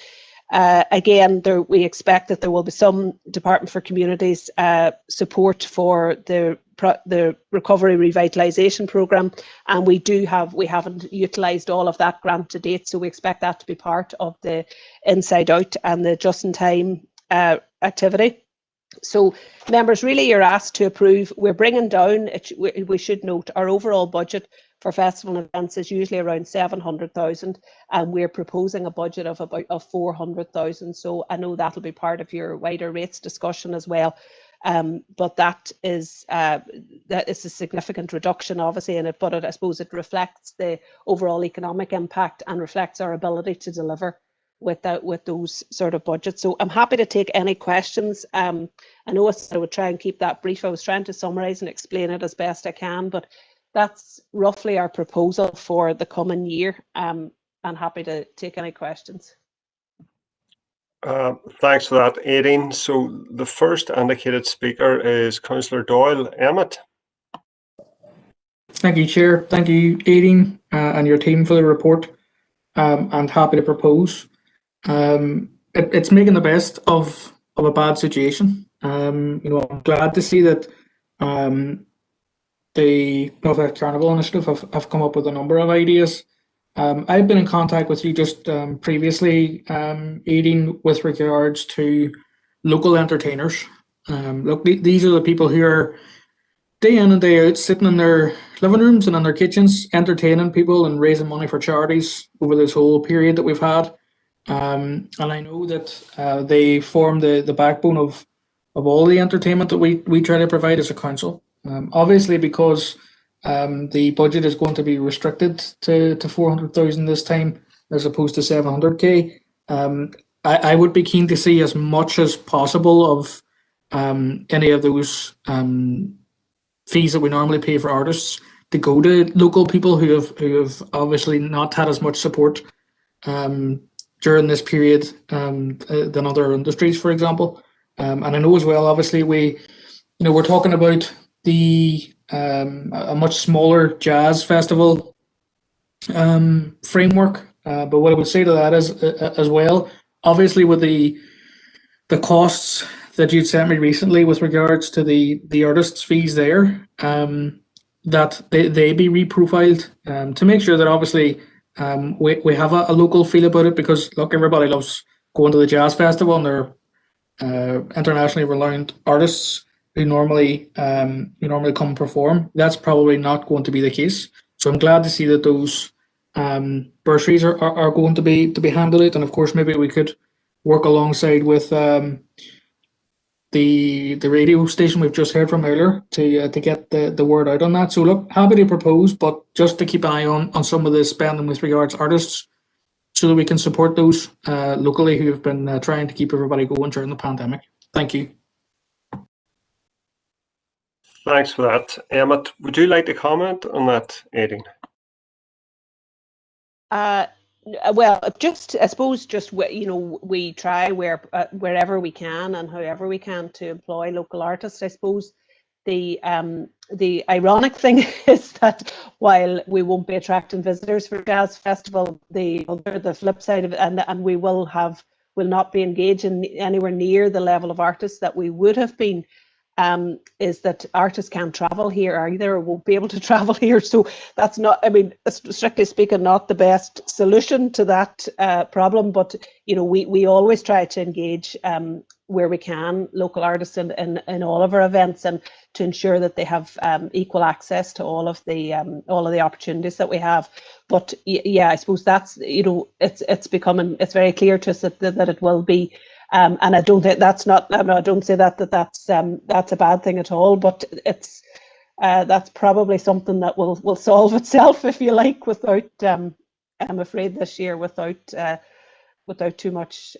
Again, we expect that there will be some Department for Communities support for the recovery revitalisation programme, and we haven't utilised all of that grant to date, so we expect that to be part of the Inside Out and the Just in Time activity. So members, really you're asked to approve. We're bringing down, we should note, our overall budget for festival events is usually around 700,000, and we're proposing a budget of about 400,000. So I know that'll be part of your wider rates discussion as well. But that is a significant reduction, obviously, in it. But I suppose it reflects the overall economic impact and reflects our ability to deliver with those sort of budgets. So I'm happy to take any questions. I know I would try and keep that brief. I was trying to summarise and explain it as best I can, but that's roughly our proposal for the coming year. I'm happy to take any questions. Thanks for that, Aideen. So the first indicated speaker is Councillor Doyle. Emmett. Thank you, Chair. Thank you, Aideen, and your team for the report. And happy to propose. It's making the best of a bad situation. I'm glad to see that the Northwest Carnival Initiative have come up with a number of ideas. I've been in contact with you just previously, Aideen, with regards to local entertainers. Look, these are the people who are day in and day out sitting in their living rooms and in their kitchens, entertaining people and raising money for charities over this whole period that we've had. And I know that they form the backbone of all the entertainment that we try to provide as a council. Obviously, because the budget is going to be restricted to 400,000 this time, as opposed to 700k. I would be keen to see as much as possible of any of those fees that we normally pay for artists to go to local people who have obviously not had as much support during this period than other industries, for example. And I know as well, obviously, we're talking about a much smaller jazz festival framework. But what I would say to that is, as well, obviously with the costs that you'd sent me recently with regards to the artists' fees there, that they be reprofiled to make sure that obviously we have a local feel about it, because look, everybody loves going to the jazz festival and they're internationally renowned artists who normally come perform. That's probably not going to be the case. So I'm glad to see that those bursaries are going to be handled out, and of course maybe we could work alongside with the radio station we've just heard from earlier to get the word out on that. So look, happy to propose, but just to keep an eye on some of the spending with regards to artists, so that we can support those locally who have been trying to keep everybody going during the pandemic. Thank you. Thanks for that. Emmett, would you like to comment on that, Aideen? Well, I suppose we try wherever we can and however we can to employ local artists. I suppose the ironic thing is that while we won't be attracting visitors for Jazz Festival, the flip side of it, and we will not be engaging anywhere near the level of artists that we would have been, is that artists can't travel here either, or won't be able to travel here. So that's not, strictly speaking, not the best solution to that problem. But we always try to engage where we can local artists in all of our events, and to ensure that they have equal access to all of the opportunities that we have. But yeah, I suppose that's it's very clear to us that it will be. And I don't think I don't say that's a bad thing at all, but that's probably something that will solve itself, if you like, without I'm afraid this year, without too much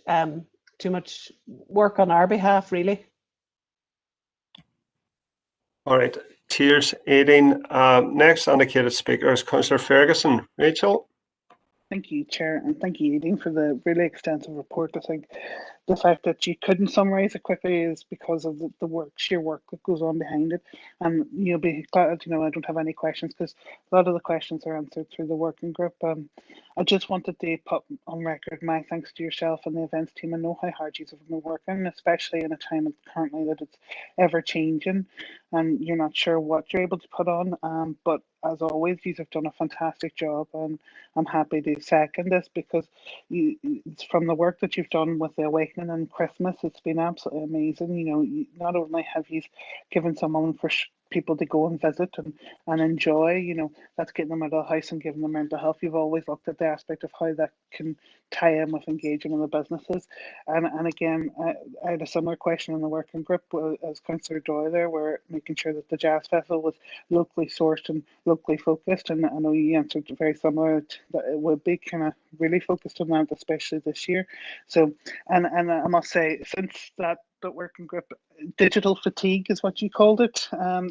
work on our behalf, really. All right. Cheers, Aileen. Next indicated speaker is Councillor Ferguson. Rachel. Thank you, Chair, and thank you, Aileen, for the really extensive report. I think the fact that you couldn't summarise it quickly is because of the sheer work that goes on behind it. And you'll be glad, I don't have any questions because a lot of the questions are answered through the working group. I just wanted to put on record my thanks to yourself and the events team. I know how hard you have been working, especially in a time currently that it's ever changing and you're not sure what you're able to put on. But as always, you have done a fantastic job, and I'm happy to second this because from the work that you've done with the Awakening and Christmas, it's been absolutely amazing. Not only have you given someone for people to go and visit and enjoy, that's getting them out of the house and giving them mental health. You've always looked at the aspect of how that can tie in with engaging in the businesses. And again, I had a similar question in the working group as Councillor Doyle there, where making sure that the Jazz Festival was locally sourced and locally focused. And I know you answered very similar, that it would be kind of really focused on that, especially this year. So, and I must say, since that working group, digital fatigue is what you called it,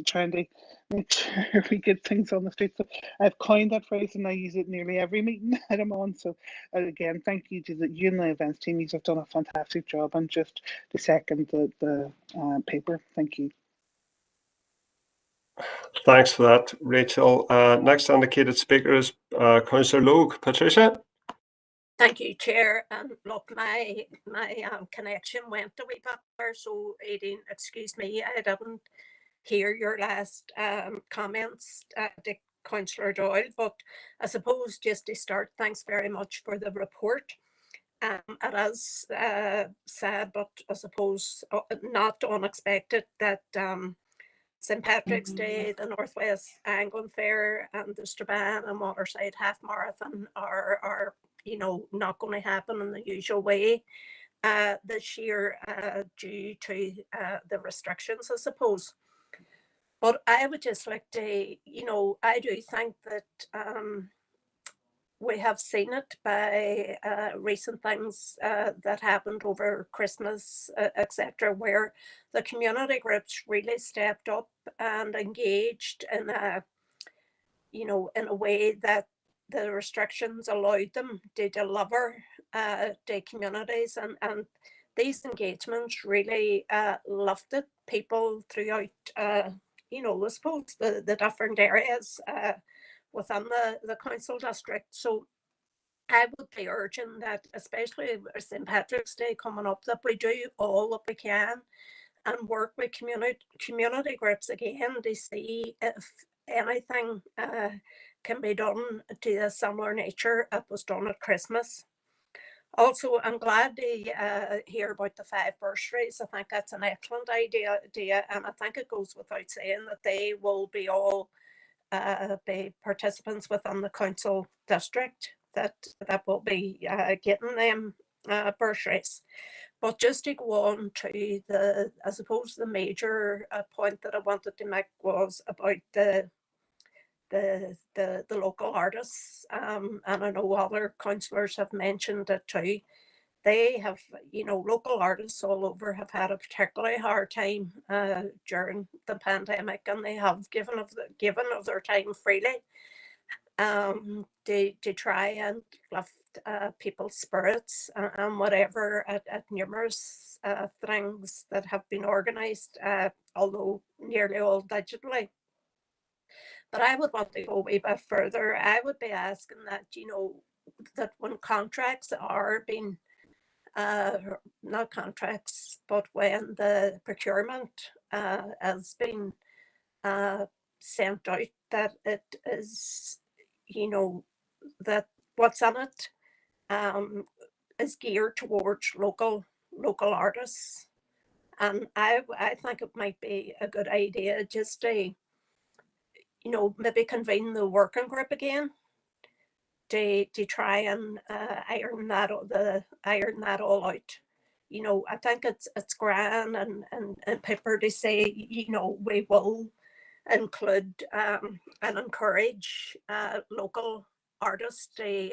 trying to make sure we get things on the street. So I've coined that phrase and I use it nearly every meeting that I'm on. So again, thank you to you and the events team. You've done a fantastic job. And just to second the paper, thank you. Thanks for that, Rachel. Next indicated speaker is Councillor Logue. Patricia. Thank you, Chair. Look, my connection went a wee bit there, so Aileen, excuse me, I didn't hear your last comments to Councillor Doyle, but I suppose just to start, thanks very much for the report. It is sad, but I suppose not unexpected that St. Patrick's Day, the Northwest Angling Fair, and the Strabane and Waterside Half Marathon are not going to happen in the usual way this year due to the restrictions, I suppose. But I would just like to, I do think that we have seen it by recent things that happened over Christmas, etc., where the community groups really stepped up and engaged in a way that the restrictions allowed them to deliver to communities, and these engagements really lifted people throughout, I suppose the different areas within the council district. So I would be urging that, especially with St. Patrick's Day coming up, that we do all that we can and work with community groups again to see if anything can be done to a similar nature that was done at Christmas. Also, I'm glad to hear about the 5 bursaries. I think that's an excellent idea, and I think it goes without saying that they will be all be participants within the council district that will be getting them bursaries. But just to go on to I suppose the major point that I wanted to make was about the local artists, and I know other councillors have mentioned it too. They have, local artists all over have had a particularly hard time during the pandemic, and they have given of their time freely to try and lift people's spirits and whatever at numerous things that have been organised, although nearly all digitally. But I would want to go a wee bit further. I would be asking that, that when contracts are being not contracts, but when the procurement has been sent out, that it is, that what's in it is geared towards local artists. And I think it might be a good idea just to, maybe convene the working group again to try and iron that all out. I think it's grand and paper to say, we will include and encourage local artists to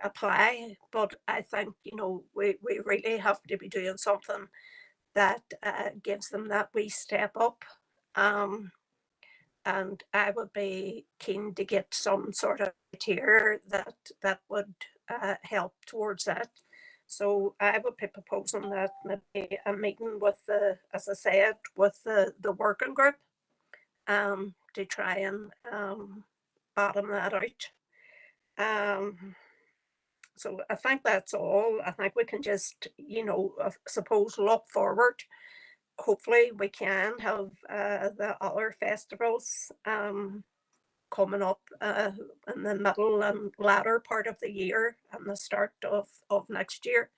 apply. But I think, you know, we really have to be doing something that gives them that wee step up. And I would be keen to get some sort of tier that would help towards that. So I would be proposing that maybe a meeting with the, as I said, with the working group to try and bottom that out. So I think that's all. I think we can just, you know, I suppose look forward. Hopefully we can have the other festivals coming up in the middle and latter part of the year and the start of next year.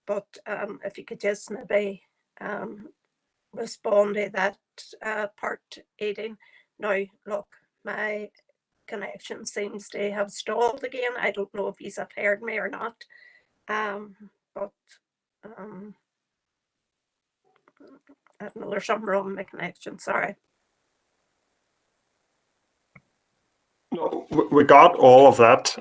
But if you could just maybe respond to that part, Aidan. Now, look, my connection seems to have stalled again. I don't know if he's heard me or not. But I don't know, there's something wrong with my connection, sorry. No, we got all of that,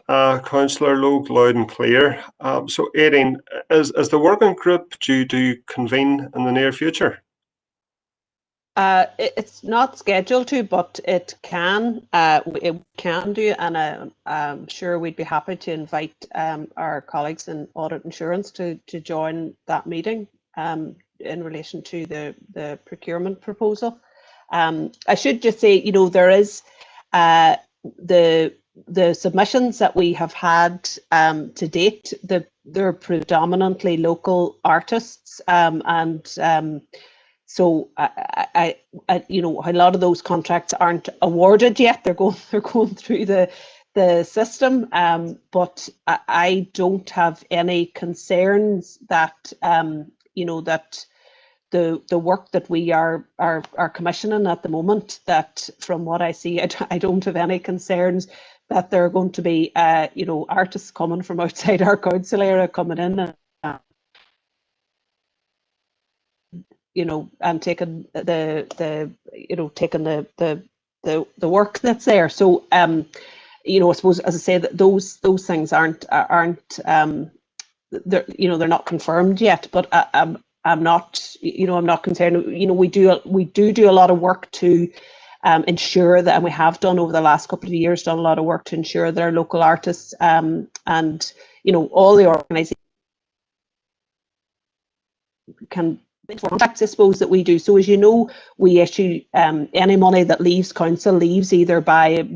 Councillor Logue, loud and clear. So, Aidan, is the working group due to convene in the near future? It's not scheduled to, but it can do, and I'm sure we'd be happy to invite our colleagues in audit insurance to join that meeting in relation to the procurement proposal. I should just say, you know, there is the submissions that we have had to date. They're predominantly local artists, and so I, you know, a lot of those contracts aren't awarded yet. They're going through the system. But I don't have any concerns that you know, that the work that we are commissioning at the moment, that from what I see, I don't have any concerns that there are going to be you know, artists coming from outside our council area coming in and you know, and taking the you know, taking the work that's there. So you know, I suppose, as I say, that those things aren't they're, you know, they're not confirmed yet, but I'm not, you know, I'm not concerned. You know, we do a lot of work to ensure that, and we have done over the last couple of years, done a lot of work to ensure that our local artists and you know, all the organisations can contracts, I suppose, that we do. So as you know, we issue any money that leaves council leaves either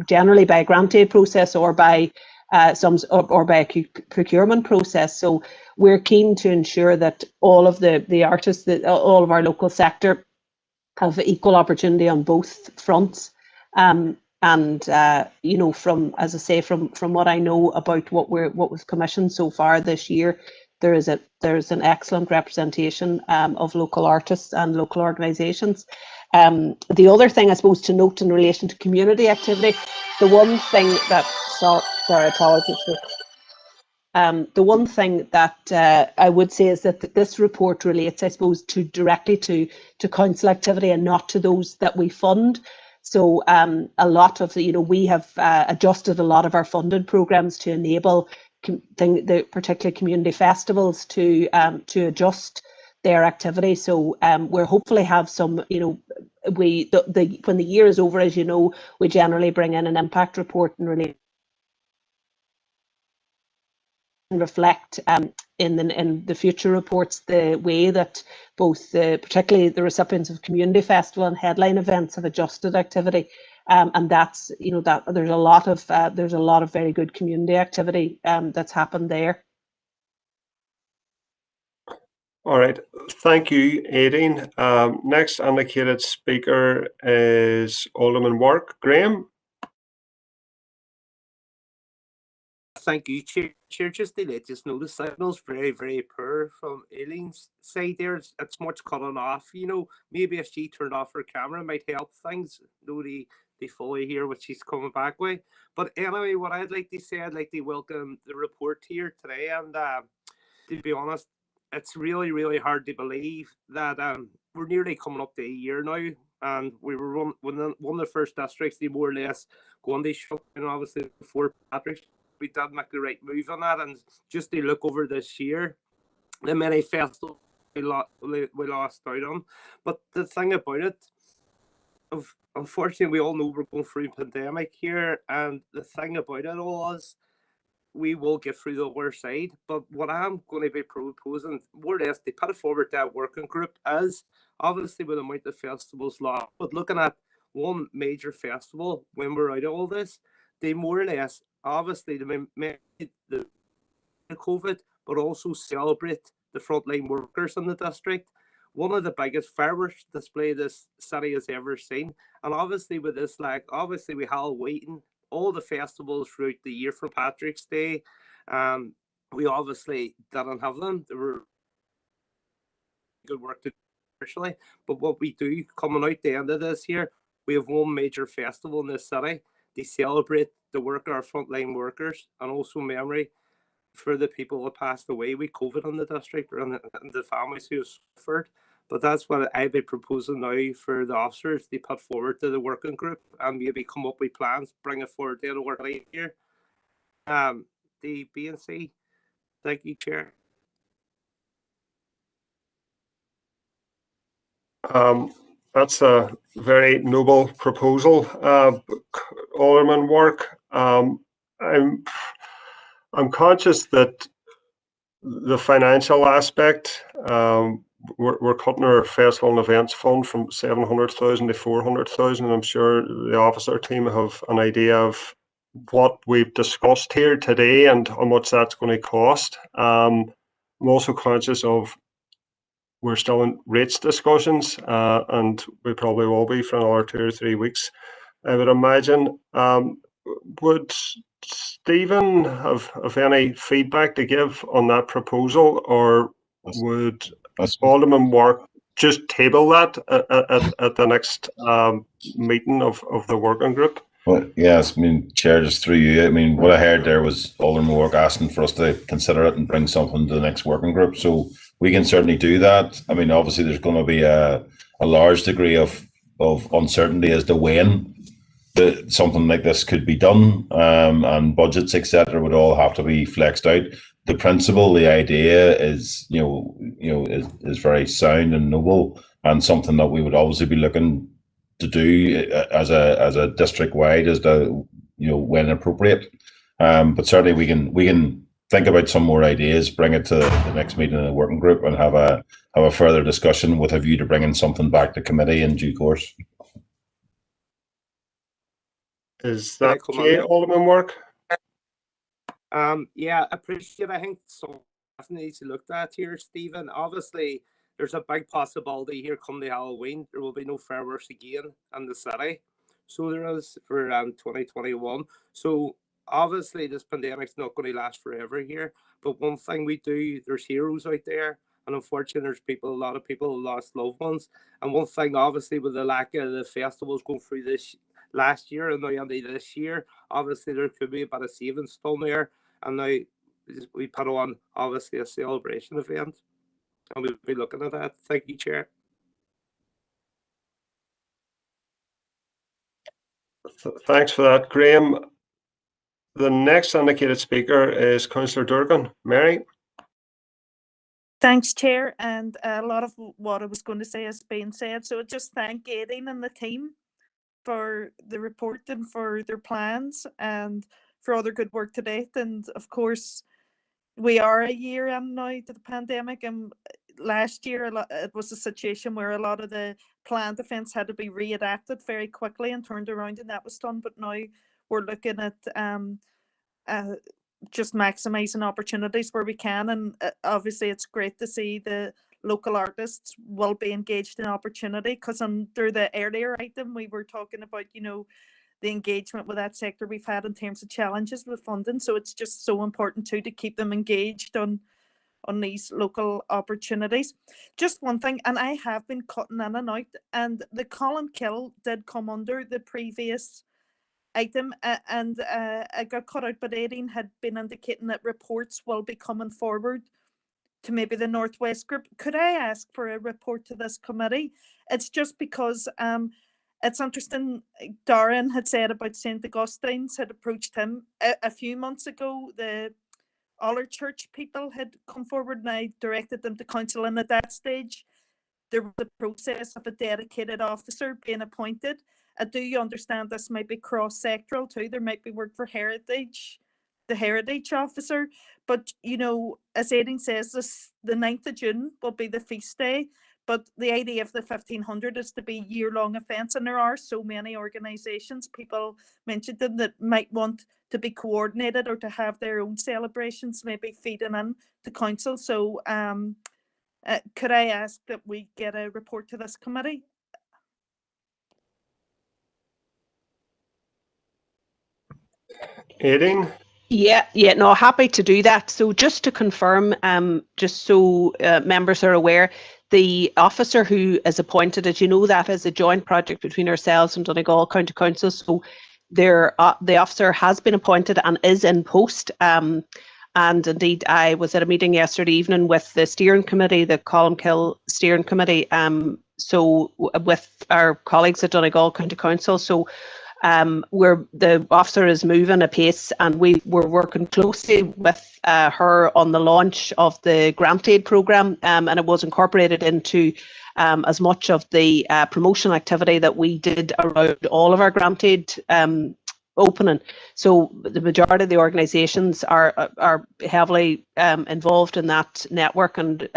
generally by a grant aid process or by or by a procurement process. So we're keen to ensure that all of the artists, that all of our local sector have equal opportunity on both fronts. And you know, from, as I say, from what I know about what was commissioned so far this year, there's an excellent representation of local artists and local organisations. The other thing, I suppose, to note in relation to community activity, the one thing that sorry, apologies. The one thing that I would say is that this report relates, I suppose, directly to council activity and not to those that we fund. So a lot of you know, we have adjusted a lot of our funded programs to enable the particular community festivals to adjust their activity. So we'll hopefully have some, you know, when the year is over, as you know, we generally bring in an impact report and really reflect in the future reports the way that both particularly the recipients of community festival and headline events have adjusted activity, and that's, you know, that there's a lot of very good community activity that's happened there. All right, thank you, Aidan. Next indicated speaker is Alderman Wark. Graham. Thank you, Chair. Just to let you know, the signal's very, very poor from Eileen's side there. It's much cutting off. You know, maybe if she turned off her camera, it might help things. No, they fully hear what she's coming back with. But anyway, what I'd like to say, I'd like to welcome the report here today. And to be honest, it's really, really hard to believe that we're nearly coming up to a year now and we were one of the first districts to more or less go on these shut. And obviously before Patrick's, we did make the right move on that. And just to look over this year, the many festivals we lost out on. But the thing about it, unfortunately, we all know we're going through a pandemic here, and the thing about it all is we will get through the other side. But what I'm going to be proposing, more or less, they put it forward that working group is obviously with the amount of festivals lost, but looking at one major festival when we're out of all this, they more or less, obviously, they make the COVID, but also celebrate the frontline workers in the district. One of the biggest fireworks display this city has ever seen. And obviously with this, like obviously we Halloween, all the festivals throughout the year from Patrick's Day, we obviously didn't have them. They were good work to do commercially. But what we do coming out the end of this year, we have one major festival in this city. They celebrate the work of our frontline workers and also memory for the people that passed away with COVID in the district and the families who have suffered. But that's what I'd be proposing now for the officers. They put forward to the working group and maybe come up with plans, bring it forward to the work here. The BNC, thank you, Chair. That's a very noble proposal, Alderman Work. I'm conscious that the financial aspect, we're cutting our festival and events fund from 700,000 to 400,000. I'm sure the officer team have an idea of what we've discussed here today and how much that's going to cost. I'm also conscious of we're still in rates discussions, and we probably will be for another 2 or 3 weeks, I would imagine. Would Stephen have any feedback to give on that proposal, or would Alderman Work just table that at the next meeting of the working group? Well, yes, I mean, Chair, just through you, I mean, what I heard there was Alderman Work asking for us to consider it and bring something to the next working group. So we can certainly do that. I mean, obviously there's going to be a large degree of uncertainty as to when something like this could be done, and budgets, etc., would all have to be flexed out. The principle, the idea is, is very sound and noble, and something that we would obviously be looking to do as a district wide, as to when appropriate. But certainly we can think about some more ideas, bring it to the next meeting in the working group, and have a further discussion with a view to bringing something back to committee in due course. Is that okay, Alderman Work? Yeah, I appreciate. I think so. Definitely needs to look at here, Stephen. Obviously, there's a big possibility here come the Halloween there will be no fireworks again in the city. So there is for 2021. So obviously this pandemic's not going to last forever here. But one thing we do, there's heroes out there, and unfortunately there's a lot of people who lost loved ones. And one thing, obviously, with the lack of the festivals going through this last year and now into this year, obviously there could be a bit of savings still there. And now we put on obviously a celebration event, and we'll be looking at that. Thank you, Chair. Thanks for that, Graham. The next indicated speaker is Councillor Durgan. Mary. Thanks, Chair, and a lot of what I was going to say has been said. So I just thank Aideen and the team for the report and for their plans and for all their good work to date. And of course, we are a year in now to the pandemic, and last year it was a situation where a lot of the planned events had to be readapted very quickly and turned around, and that was done. But now we're looking at just maximising opportunities where we can, and obviously it's great to see the local artists will be engaged in opportunity, because under the earlier item we were talking about the engagement with that sector we've had in terms of challenges with funding. So it's just so important too to keep them engaged on these local opportunities. Just one thing, and I have been cutting in and out, and the Colin Kill did come under the previous item, and I got cut out, but Aideen had been indicating that reports will be coming forward to maybe the Northwest group. Could I ask for a report to this committee? It's just because it's interesting. Darren had said about St. Augustine's had approached him a few months ago. The Aller Church people had come forward and I directed them to council, and at that stage there was a process of a dedicated officer being appointed. I do understand this might be cross-sectoral too. There might be work for heritage, the heritage officer, but you know, as Aidan says, the 9th of June will be the feast day, but the idea of the 1500 is to be year-long events, and there are so many organisations, people mentioned them, that might want to be coordinated or to have their own celebrations, maybe feeding in to council. So could I ask that we get a report to this committee? Aidan? Yeah, no, happy to do that. So just to confirm, just so members are aware, the officer who is appointed, as you know, that is a joint project between ourselves and Donegal County Council. So the officer has been appointed and is in post. And indeed, I was at a meeting yesterday evening with the steering committee, the Columkill steering committee, so with our colleagues at Donegal County Council. So where the officer is moving apace, and we were working closely with her on the launch of the grant aid programme, and it was incorporated into as much of the promotion activity that we did around all of our grant aid opening. So the majority of the organisations are heavily involved in that network, and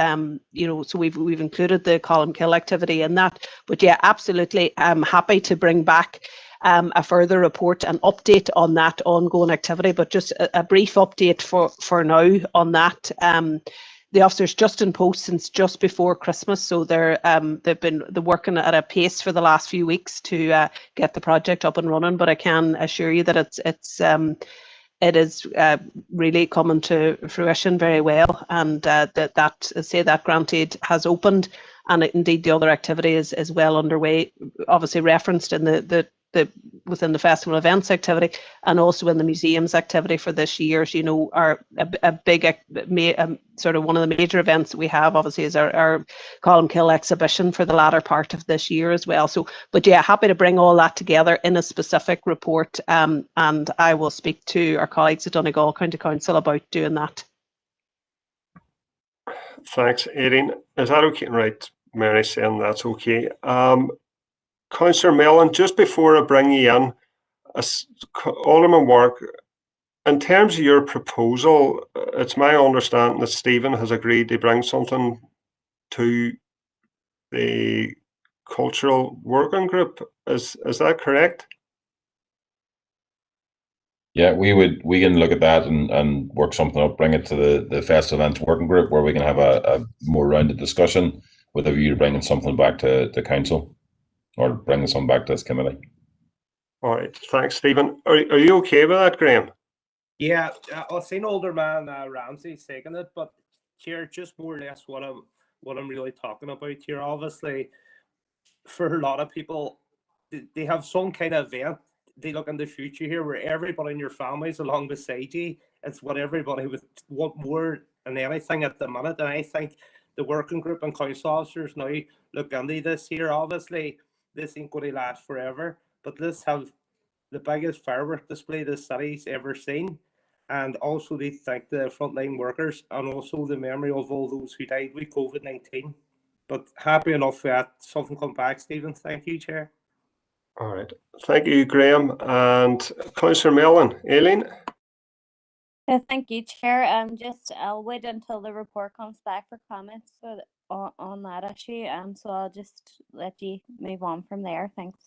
you know, so we've included the Columkill activity in that. But yeah, absolutely, I'm happy to bring back a further report and update on that ongoing activity, but just a brief update for now on that. The officer's just in post since just before Christmas, so they've been working at a pace for the last few weeks to get the project up and running. But I can assure you that it is really coming to fruition very well, and that grant aid has opened, and indeed the other activity is well underway, obviously referenced in the within the festival events activity, and also in the museums activity for this year. As you know, are a big sort of one of the major events that we have obviously is our Columkill exhibition for the latter part of this year as well. So, but yeah, happy to bring all that together in a specific report, and I will speak to our colleagues at Donegal County Council about doing that. Thanks, Aidan. Is that okay? Right, Mary saying that's okay. Councillor Mellon, just before I bring you in, Alderman Warwick, in terms of your proposal, it's my understanding that Stephen has agreed to bring something to the cultural working group. Is that correct? Yeah, we can look at that and work something up, bring it to the festival events working group where we can have a more rounded discussion with a view to bringing something back to council, or bringing something back to this committee. All right, thanks, Stephen. Are you okay with that, Graham? Yeah, I've seen Alderman Ramsey saying it, but here, just more or less what I'm really talking about here. Obviously, for a lot of people, they have some kind of event. They look in the future here where everybody in your family is along beside you. It's what everybody would want more than anything at the minute. And I think the working group and council officers now look into this here. Obviously, this ain't going to last forever, but let's have the biggest firework display the city's ever seen. And also they thank the frontline workers and also the memory of all those who died with COVID-19. But happy enough that something come back, Stephen. Thank you, Chair. All right. Thank you, Graham. And Councillor Mellon. Aileen? Thank you, Chair. I'll wait until the report comes back for comments on that issue. So I'll just let you move on from there. Thanks.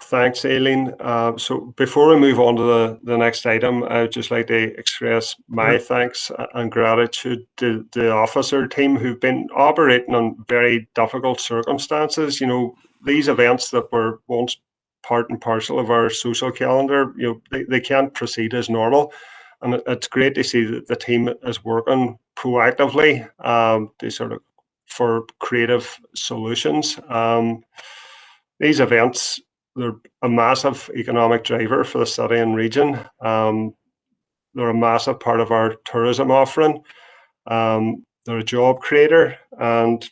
Thanks, Aileen. So before we move on to the next item, I'd just like to express my thanks and gratitude to the officer team who've been operating on very difficult circumstances. You know, these events that were once part and parcel of our social calendar, you know, they can't proceed as normal. And it's great to see that the team is working proactively for creative solutions. These events, they're a massive economic driver for the city and region. they're a massive part of our tourism offering. They're a job creator, and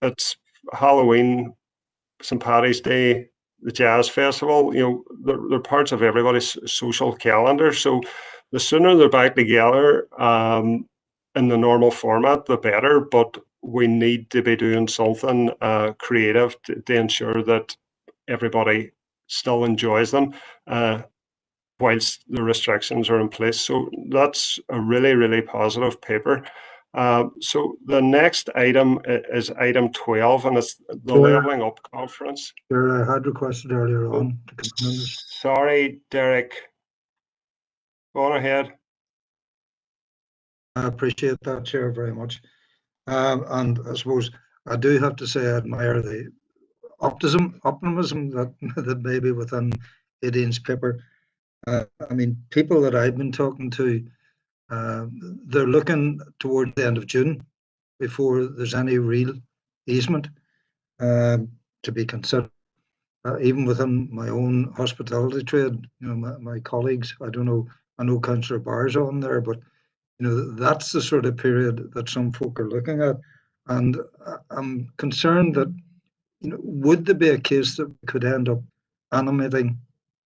it's Halloween, St. Paddy's Day, the Jazz Festival. They're parts of everybody's social calendar. So the sooner they're back together in the normal format, the better. But we need to be doing something creative to ensure that everybody still enjoys them whilst the restrictions are in place. So that's a really, really positive paper. So the next item is item 12, and it's the Levelling Up Conference. Sure, I had requested earlier on to come in on this. Sorry, Derek. Go on ahead. I appreciate that, Chair, very much. And I suppose I do have to say I admire the optimism that may be within Aideen's paper. I mean, people that I've been talking to, they're looking toward the end of June before there's any real easement to be considered. Even within my own hospitality trade, my colleagues, I know Councillor Barr's on there, but that's the sort of period that some folk are looking at. And I'm concerned that, would there be a case that we could end up animating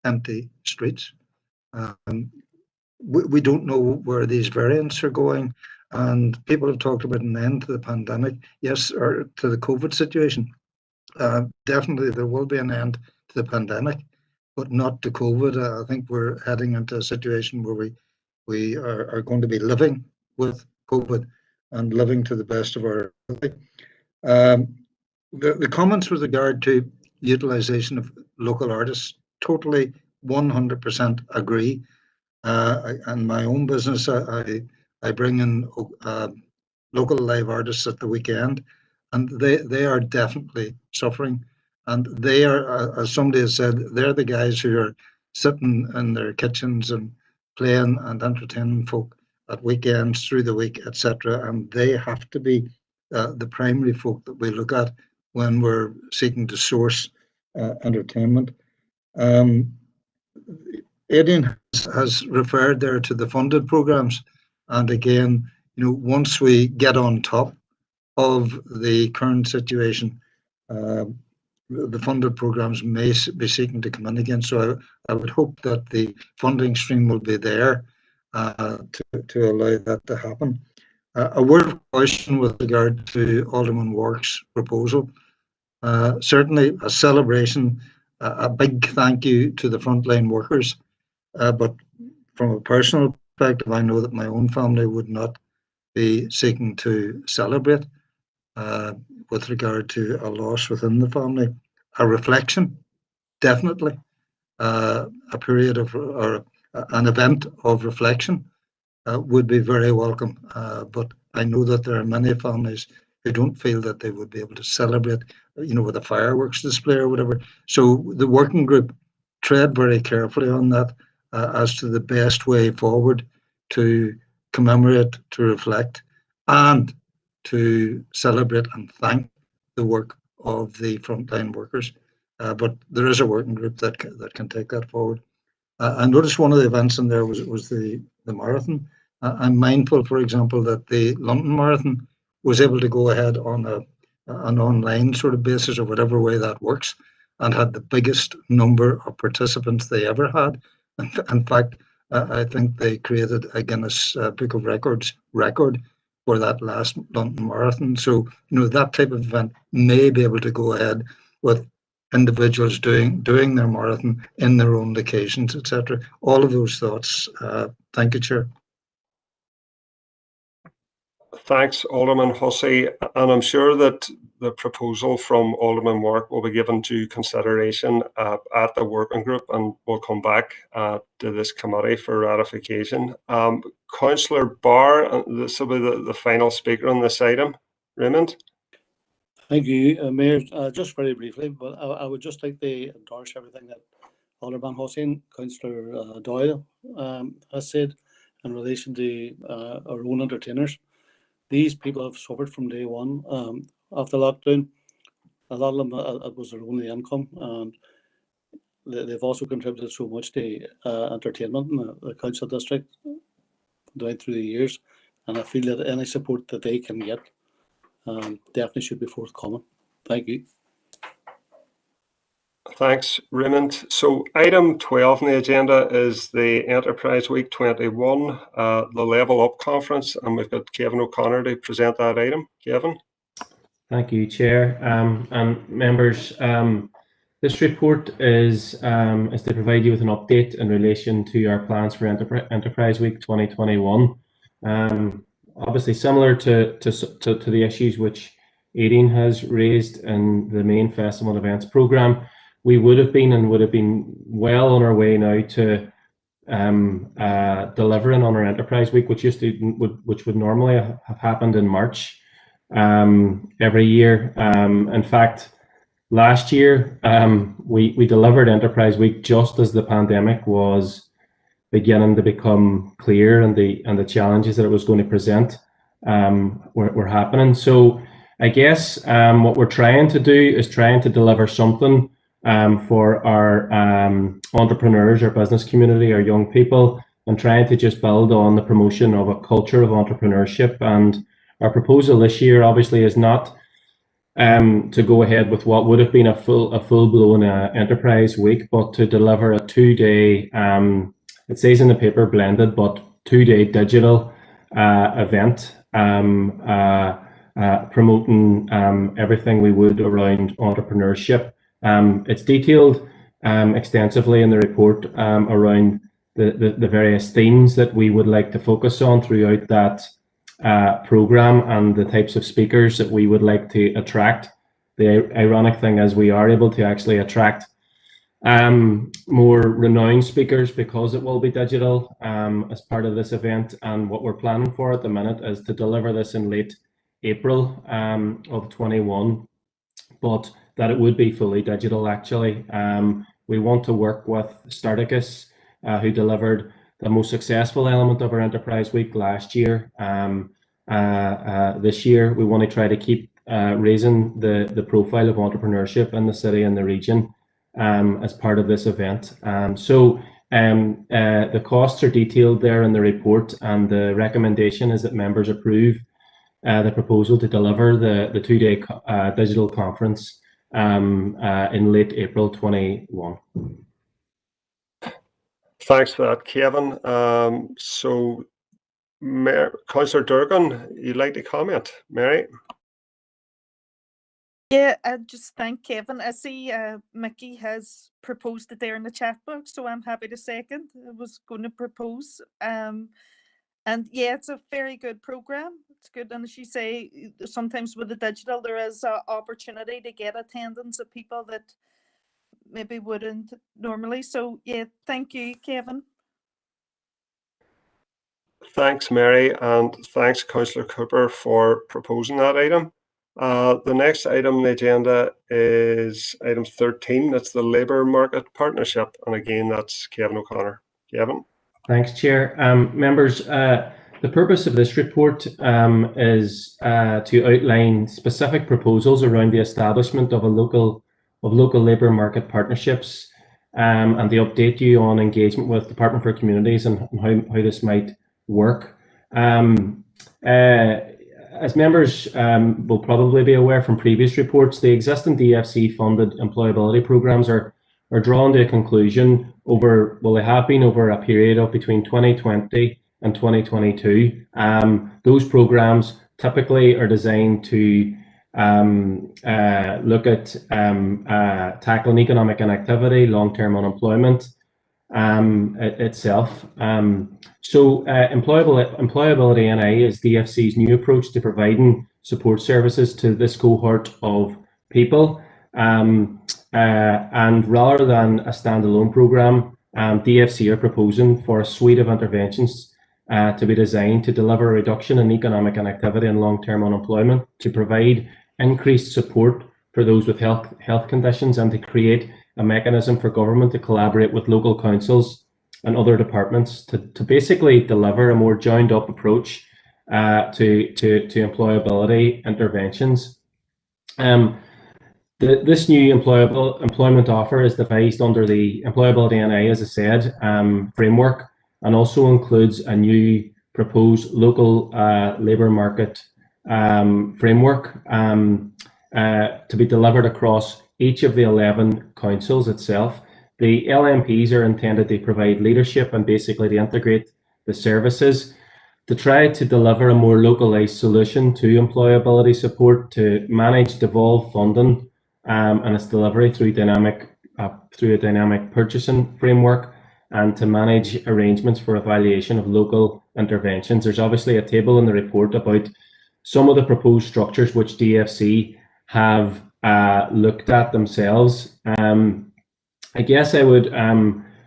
empty streets? We don't know where these variants are going, and people have talked about an end to the pandemic, yes, or to the COVID situation. Definitely there will be an end to the pandemic, but not to COVID. I think we're heading into a situation where we are going to be living with COVID and living to the best of our ability. The comments with regard to utilisation of local artists, totally 100% agree. And my own business, I bring in local live artists at the weekend, and they are definitely suffering. And they are, as somebody has said, they're the guys who are sitting in their kitchens and playing and entertaining folk at weekends, through the week, etc. And they have to be the primary folk that we look at when we're seeking to source entertainment. Aideen has referred there to the funded programs, and again, once we get on top of the current situation, the funded programs may be seeking to come in again. So I would hope that the funding stream will be there to allow that to happen. A word of caution with regard to Alderman Wark's proposal. Certainly a celebration, a big thank you to the frontline workers. But from a personal perspective, I know that my own family would not be seeking to celebrate with regard to a loss within the family. A reflection, definitely, a period of, or an event of reflection would be very welcome. But I know that there are many families who don't feel that they would be able to celebrate, with a fireworks display or whatever. So the working group tread very carefully on that as to the best way forward to commemorate, to reflect, and to celebrate and thank the work of the frontline workers. But there is a working group that can take that forward. I noticed one of the events in there was the marathon. I'm mindful, for example, that the London Marathon was able to go ahead on an online sort of basis, or whatever way that works, and had the biggest number of participants they ever had. In fact, I think they created a Guinness Book of Records record for that last London Marathon. So, that type of event may be able to go ahead with individuals doing their marathon in their own locations, etc. All of those thoughts. Thank you, Chair. Thanks, Alderman Hussey. And I'm sure that the proposal from Alderman Wark will be given due consideration at the working group, and will come back to this committee for ratification. Councillor Barr, this will be the final speaker on this item. Raymond? Thank you, Mayor. Just very briefly, but I would just like to endorse everything that Alderman Hussein, Councillor Doyle has said in relation to our own entertainers. These people have suffered from day one of the lockdown. A lot of them, it was their only income, and they've also contributed so much to entertainment in the council district. down through the years, and I feel that any support that they can get definitely should be forthcoming. Thank you. Thanks, Raymond. So item 12 on the agenda is the Enterprise Week 21, the Level Up Conference, and we've got Kevin O'Connor to present that item. Kevin? Thank you, Chair. And members, this report is to provide you with an update in relation to our plans for Enterprise Week 2021. Obviously, similar to the issues which Aideen has raised in the main festival and events programme, we would have been well on our way now to delivering on our Enterprise Week, which would normally have happened in March every year. In fact, last year we delivered Enterprise Week just as the pandemic was beginning to become clear, and the challenges that it was going to present were happening. So I guess what we're trying to do is trying to deliver something for our entrepreneurs, our business community, our young people, and trying to just build on the promotion of a culture of entrepreneurship. And our proposal this year obviously is not to go ahead with what would have been a full-blown Enterprise Week, but to deliver a 2-day, it says in the paper blended, but 2-day digital event promoting everything we would around entrepreneurship. It's detailed extensively in the report around the various themes that we would like to focus on throughout that program, and the types of speakers that we would like to attract. The ironic thing is we are able to actually attract more renowned speakers because it will be digital as part of this event. And what we're planning for at the minute is to deliver this in late April of 21, but that it would be fully digital actually. We want to work with Starticus, who delivered the most successful element of our Enterprise Week last year. This year, we want to try to keep raising the profile of entrepreneurship in the city and the region as part of this event. The costs are detailed there in the report, and the recommendation is that members approve the proposal to deliver the 2-day digital conference in late April 21. Thanks for that, Kevin. Councillor Durgan, you'd like to comment? Mary? Yeah, I just thank Kevin. I see Mickey has proposed it there in the chat box, so I'm happy to second. I was going to propose. And yeah, it's a very good program. It's good. And as you say, sometimes with the digital, there is an opportunity to get attendance of people that maybe wouldn't normally. So yeah, thank you, Kevin. Thanks, Mary, and thanks, Councillor Cooper, for proposing that item. The next item on the agenda is item 13. That's the Labour Market Partnership, and again, that's Kevin O'Connor. Kevin? Thanks, Chair. Members, the purpose of this report is to outline specific proposals around the establishment of local labour market partnerships, and to update you on engagement with Department for Communities and how this might work. As members will probably be aware from previous reports, the existing DFC funded employability programs are drawn to a conclusion they have been over a period of between 2020 and 2022. Those programs typically are designed to look at tackling economic inactivity, long-term unemployment itself. Employability NI is DFC's new approach to providing support services to this cohort of people. And rather than a standalone program, DFC are proposing for a suite of interventions to be designed to deliver a reduction in economic inactivity and long-term unemployment, to provide increased support for those with health conditions, and to create a mechanism for government to collaborate with local councils and other departments to basically deliver a more joined up approach to employability interventions. This new employment offer is devised under the Employability NI, as I said, framework, and also includes a new proposed local labour market framework to be delivered across each of the 11 councils itself. The LMPs are intended to provide leadership and basically to integrate the services to try to deliver a more localised solution to employability support, to manage devolved funding and its delivery through a dynamic purchasing framework, and to manage arrangements for evaluation of local interventions. There's obviously a table in the report about some of the proposed structures which DFC have looked at themselves. I guess I would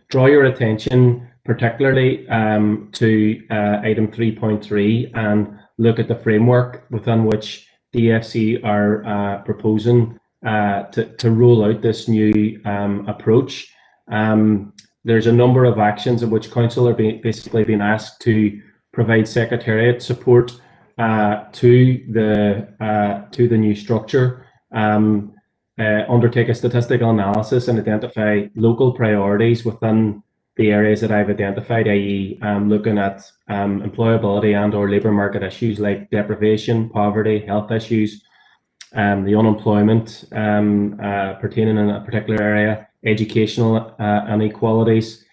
draw your attention particularly to item 3.3 and look at the framework within which DFC are proposing to roll out this new approach. There's a number of actions in which council are basically being asked to provide secretariat support to the new structure, undertake a statistical analysis and identify local priorities within the areas that I've identified, i.e. looking at employability and/or labour market issues like deprivation, poverty, health issues, the unemployment pertaining in a particular area, educational inequalities.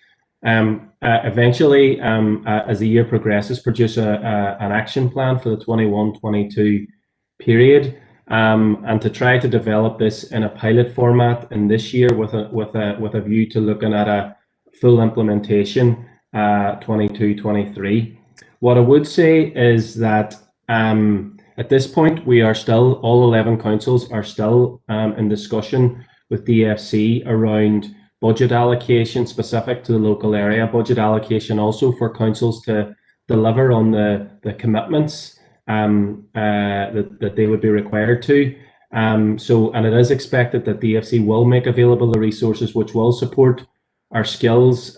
Eventually, as the year progresses, produce an action plan for the 21-22 period, and to try to develop this in a pilot format in this year with a view to looking at a full implementation 22-23. What I would say is that at this point we are still, all 11 councils are still in discussion with DFC around budget allocation specific to the local area, budget allocation also for councils to deliver on the commitments that they would be required to. And it is expected that DFC will make available the resources which will support our skills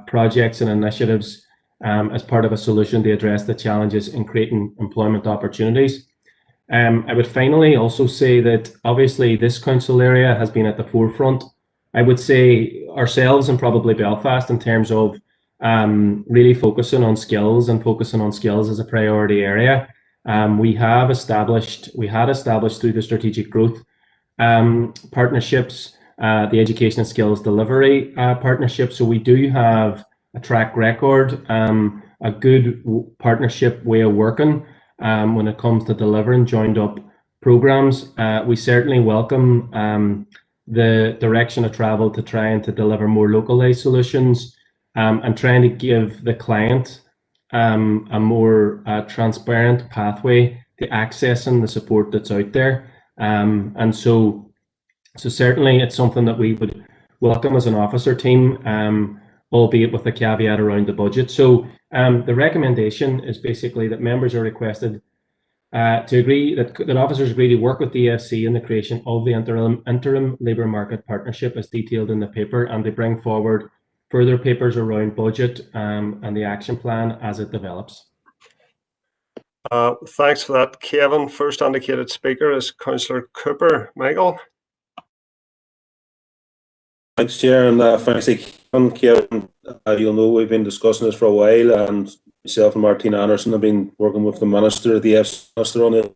projects and initiatives as part of a solution to address the challenges in creating employment opportunities. I would finally also say that obviously this council area has been at the forefront, I would say, ourselves and probably Belfast, in terms of really focusing on skills and focusing on skills as a priority area. We had established through the strategic growth partnerships, the education and skills delivery partnership. So we do have a track record, a good partnership way of working when it comes to delivering joined up programs. We certainly welcome the direction of travel to try and to deliver more localized solutions and trying to give the client a more transparent pathway to accessing the support that's out there. And so certainly it's something that we would welcome as an officer team, albeit with a caveat around the budget. So the recommendation is basically that members are requested to agree that officers agree to work with DFC in the creation of the interim labour market partnership as detailed in the paper, and they bring forward further papers around budget and the action plan as it develops. Thanks for that, Kevin. First indicated speaker is Councillor Cooper. Michael. Thanks, Chair, and thanks to Kevin. You'll know we've been discussing this for a while, and myself and Martin Anderson have been working with the Minister, the EFC Minister, on it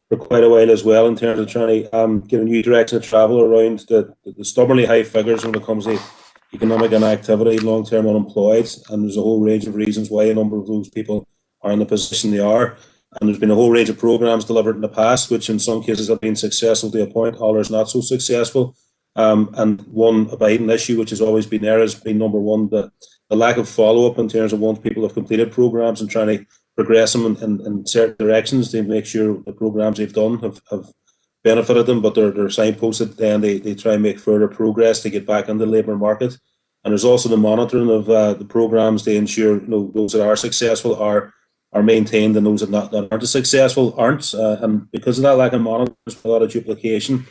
for quite a while as well, in terms of trying to get a new direction of travel around the stubbornly high figures when it comes to economic inactivity, long-term unemployed, and there's a whole range of reasons why a number of those people are in the position they are. And there's been a whole range of programmes delivered in the past, which in some cases have been successful to a point, others not so successful. And one abiding issue which has always been there has been, number one, the lack of follow-up in terms of once people have completed programmes and trying to progress them in certain directions to make sure the programmes they've done have benefited them, but they're signposted, then they try and make further progress to get back into the labour market. And there's also the monitoring of the programmes to ensure those that are successful are maintained and those that aren't as successful aren't. And because of that lack of monitoring, there's a lot of duplication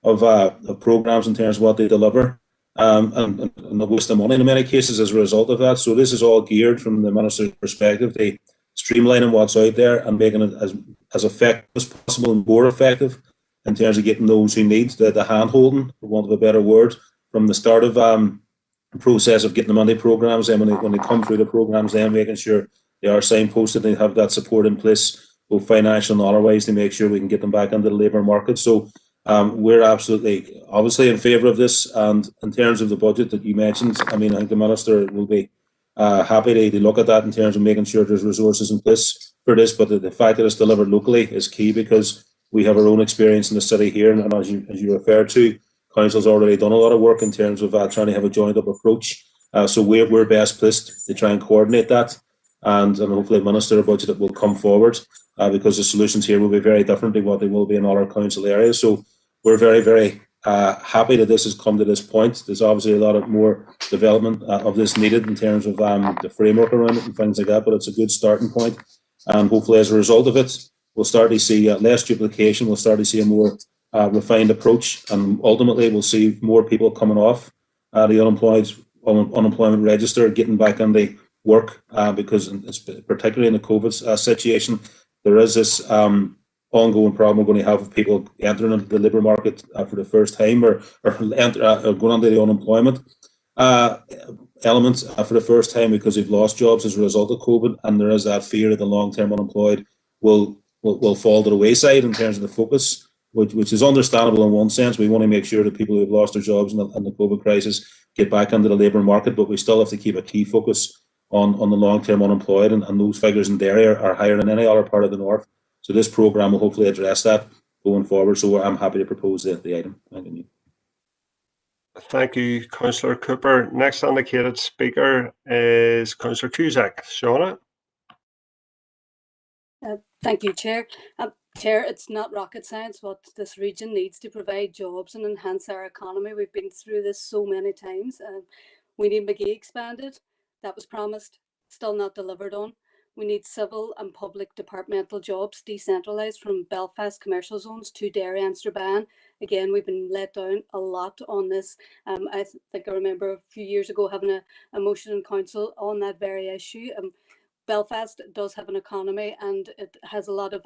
of programmes in terms of what they deliver, and the waste of money in many cases as a result of that. So this is all geared from the Minister's perspective to streamlining what's out there and making it as effective as possible and more effective in terms of getting those who need the hand-holding, for want of a better word, from the start of the process of getting them on the programmes, and when they come through the programmes, then making sure they are signposted, they have that support in place, both financial and otherwise, to make sure we can get them back into the labour market. So we're absolutely, obviously, in favour of this. And in terms of the budget that you mentioned, I mean, I think the Minister will be happy to look at that in terms of making sure there's resources in place for this. But the fact that it's delivered locally is key, because we have our own experience in the city here, and as you referred to, Council's already done a lot of work in terms of trying to have a joined up approach. So we're best placed to try and coordinate that, and hopefully Minister budget will come forward, because the solutions here will be very different to what they will be in other council areas. So we're very, very happy that this has come to this point. There's obviously a lot of more development of this needed in terms of the framework around it and things like that, but it's a good starting point. And hopefully, as a result of it, we'll start to see less duplication. We'll start to see a more refined approach, and ultimately, we'll see more people coming off the unemployment register, getting back into work, because it's particularly in the COVID situation, there is this ongoing problem we're going to have with people entering into the labour market for the first time, or going under the unemployment elements for the first time, because they've lost jobs as a result of COVID, and there is that fear that the long-term unemployed will fall to the wayside in terms of the focus, which is understandable in one sense. We want to make sure that people who have lost their jobs in the COVID crisis get back into the labour market, but we still have to keep a key focus on the long-term unemployed, and those figures in Derry are higher than any other part of the north. So this programme will hopefully address that going forward. So I'm happy to propose the item. Thank you. Thank you, Councillor Cooper. Next indicated speaker is Councillor Cusack. Shauna? Thank you, Chair. Chair, it's not rocket science what this region needs to provide jobs and enhance our economy. We've been through this so many times. We need McGee expanded. That was promised, still not delivered on. We need civil and public departmental jobs decentralised from Belfast commercial zones to Derry and Strabane. Again, we've been let down a lot on this. I think I remember a few years ago having a motion in council on that very issue. Belfast does have an economy, and it has a lot of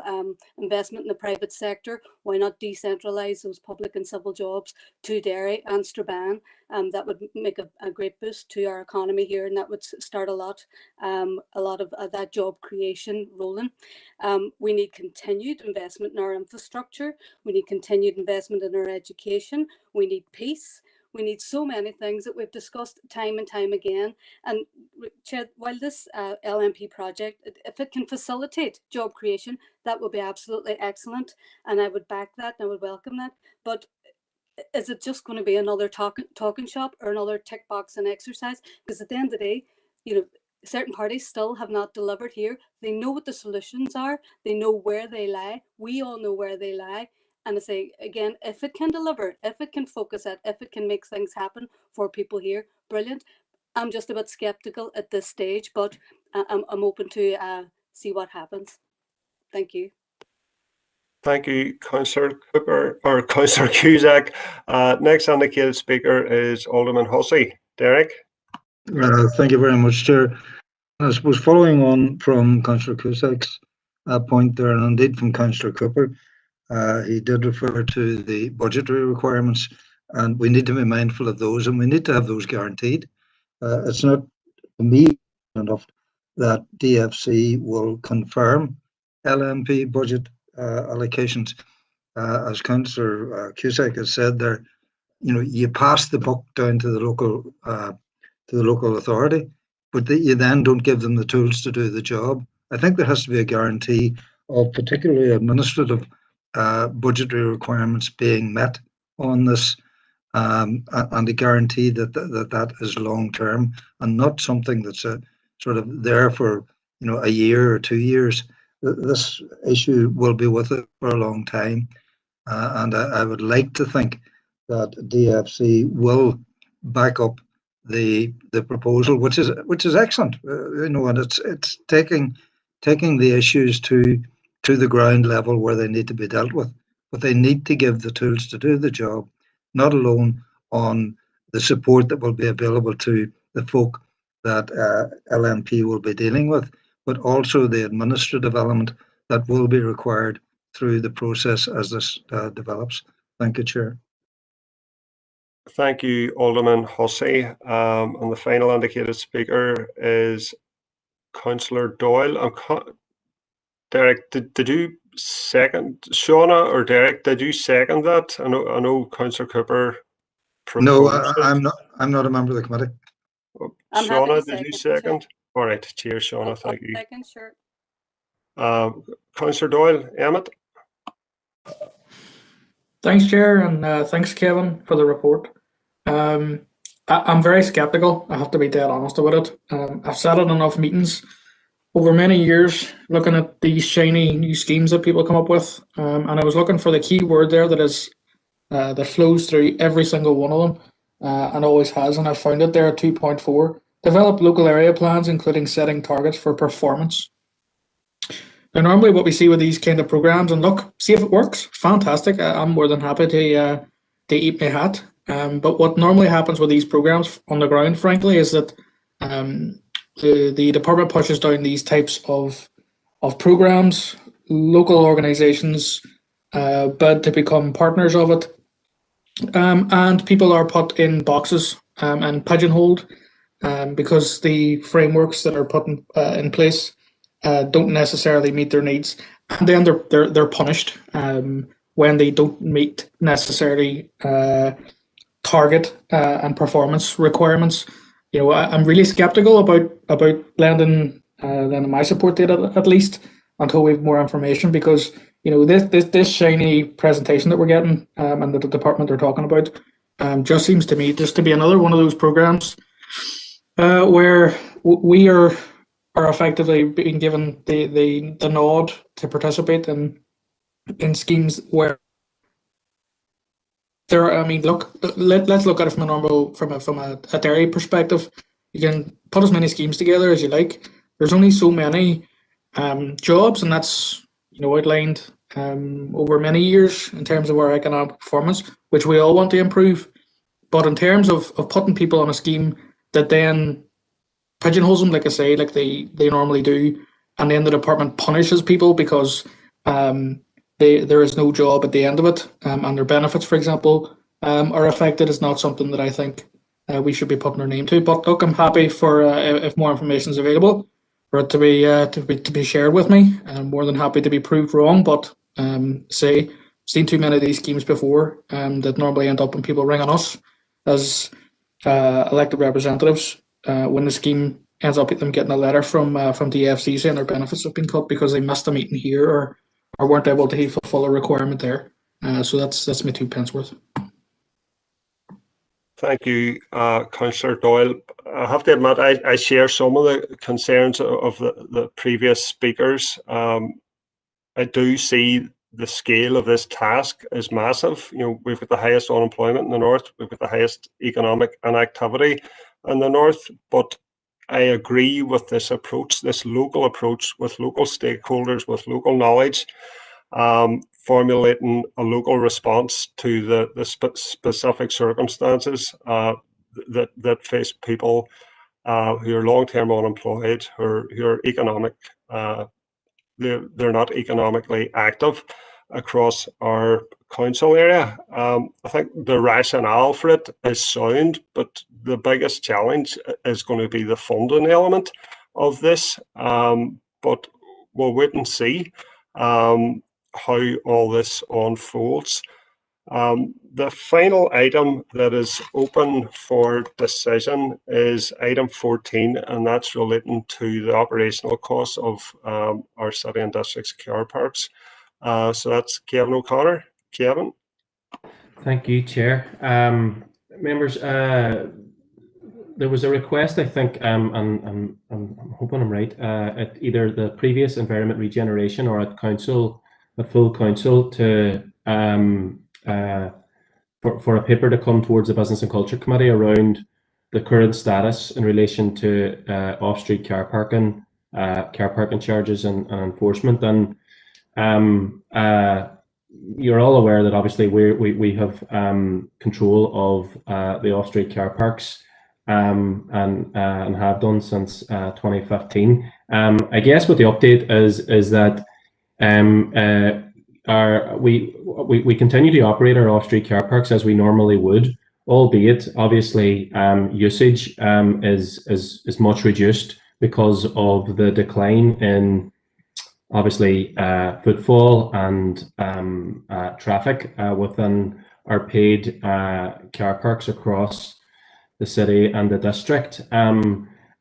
investment in the private sector. Why not decentralise those public and civil jobs to Derry and Strabane? That would make a great boost to our economy here, and that would start a lot of that job creation rolling. We need continued investment in our infrastructure. We need continued investment in our education. We need peace. We need so many things that we've discussed time and time again. And Chair, while this LMP project, if it can facilitate job creation, that would be absolutely excellent. And I would back that and I would welcome that. But is it just going to be another talking shop or another tick boxing exercise? Because at the end of the day, certain parties still have not delivered here. They know what the solutions are. They know where they lie. We all know where they lie. And I say, again, if it can deliver, if it can focus it, if it can make things happen for people here, brilliant. I'm just a bit sceptical at this stage, but I'm open to see what happens. Thank you. Thank you, Councillor Cooper, or Councillor Cusack. Next indicated speaker is Alderman Hussey. Derek? Thank you very much, Chair. I suppose following on from Councillor Cusack's point there, and indeed from Councillor Cooper, he did refer to the budgetary requirements, and we need to be mindful of those, and we need to have those guaranteed. It's not, to me, enough that DFC will confirm LMP budget allocations. As Councillor Cusack has said there, you pass the buck down to the local authority, but you then don't give them the tools to do the job. I think there has to be a guarantee of particularly administrative budgetary requirements being met on this, and a guarantee that is long term and not something that's sort of there for a year or 2 years. This issue will be with it for a long time, and I would like to think that DFC will back up the proposal, which is excellent, and it's taking the issues to the ground level where they need to be dealt with, but they need to give the tools to do the job, not alone on the support that will be available to the folk that LMP will be dealing with, but also the administrative element that will be required through the process as this develops. Thank you, Chair. Thank you, Alderman Hussey. And the final indicated speaker is Councillor Doyle. Derek, did you second, Shauna or Derek? Did you second that? I know Councillor Cooper No, proposed it. I'm not a member of the committee. I'm happy Shauna, to did you second, Chair. second? All right, cheers, Shauna. Thank you. Second, sure. Councillor Doyle, Emmett. Thanks, Chair, and thanks, Kevin, for the report. I'm very skeptical. I have to be dead honest about it. I've sat in enough meetings over many years looking at these shiny new schemes that people come up with, and I was looking for the key word there that flows through every single one of them, and always has, and I found it there at 2.4. Develop local area plans, including setting targets for performance. Now, normally what we see with these kind of programs, and look, see if it works, fantastic. I'm more than happy to eat my hat. But what normally happens with these programs on the ground, frankly, is that the department pushes down these types of programs. Local organisations bid to become partners of it, and people are put in boxes and pigeonholed because the frameworks that are put in place don't necessarily meet their needs, and then they're punished when they don't meet necessarily target and performance requirements. I'm really skeptical about lending my support to it, at least until we have more information, because this shiny presentation that we're getting and that the department are talking about just seems to me just to be another one of those programs where we are effectively being given the nod to participate in schemes where look, let's look at it from a Derry perspective. You can put as many schemes together as you like. There's only so many jobs, and that's outlined over many years in terms of our economic performance, which we all want to improve. But in terms of putting people on a scheme that then pigeonholes them, like I say, like they normally do, and then the department punishes people because there is no job at the end of it, and their benefits, for example, are affected, is not something that I think we should be putting our name to. But look, I'm happy for if more information is available for it to be shared with me. I'm more than happy to be proved wrong, but seen too many of these schemes before that normally end up when people ring on us as elected representatives when the scheme ends up them getting a letter from DFC saying their benefits have been cut because they missed a meeting here or weren't able to fulfill a requirement there. So that's my 2 pence worth. Thank you, Councillor Doyle. I have to admit, I share some of the concerns of the previous speakers. I do see the scale of this task is massive. We've got the highest unemployment in the north, we've got the highest economic inactivity in the north, but I agree with this approach, this local approach with local stakeholders, with local knowledge, formulating a local response to the specific circumstances that face people who are long-term unemployed, who are economic, they're not economically active across our council area. I think the rationale for it is sound, but the biggest challenge is going to be the funding element of this. But we'll wait and see how all this unfolds. The final item that is open for decision is item 14, and that's relating to the operational costs of our city and district's car parks. So that's Kevin O'Connor. Kevin. Thank you, Chair. Members, there was a request, I think, and I'm hoping I'm right, at either the previous Environment Regeneration or at Council, the full Council, to for a paper to come towards the Business and Culture Committee around the current status in relation to off-street car parking charges and enforcement. And you're all aware that obviously we have control of the off-street car parks and have done since 2015. I guess what the update is that we continue to operate our off-street car parks as we normally would, albeit obviously usage is much reduced because of the decline in obviously footfall and traffic within our paid car parks across the city and the district.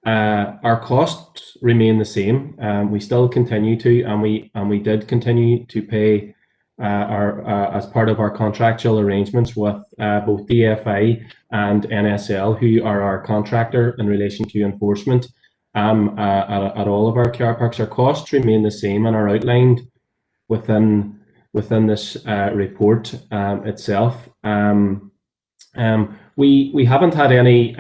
Our costs remain the same. We still continue to, and we did continue to pay our as part of our contractual arrangements with both DFI and NSL, who are our contractor in relation to enforcement at all of our car parks. Our costs remain the same and are outlined within this report itself. We haven't had any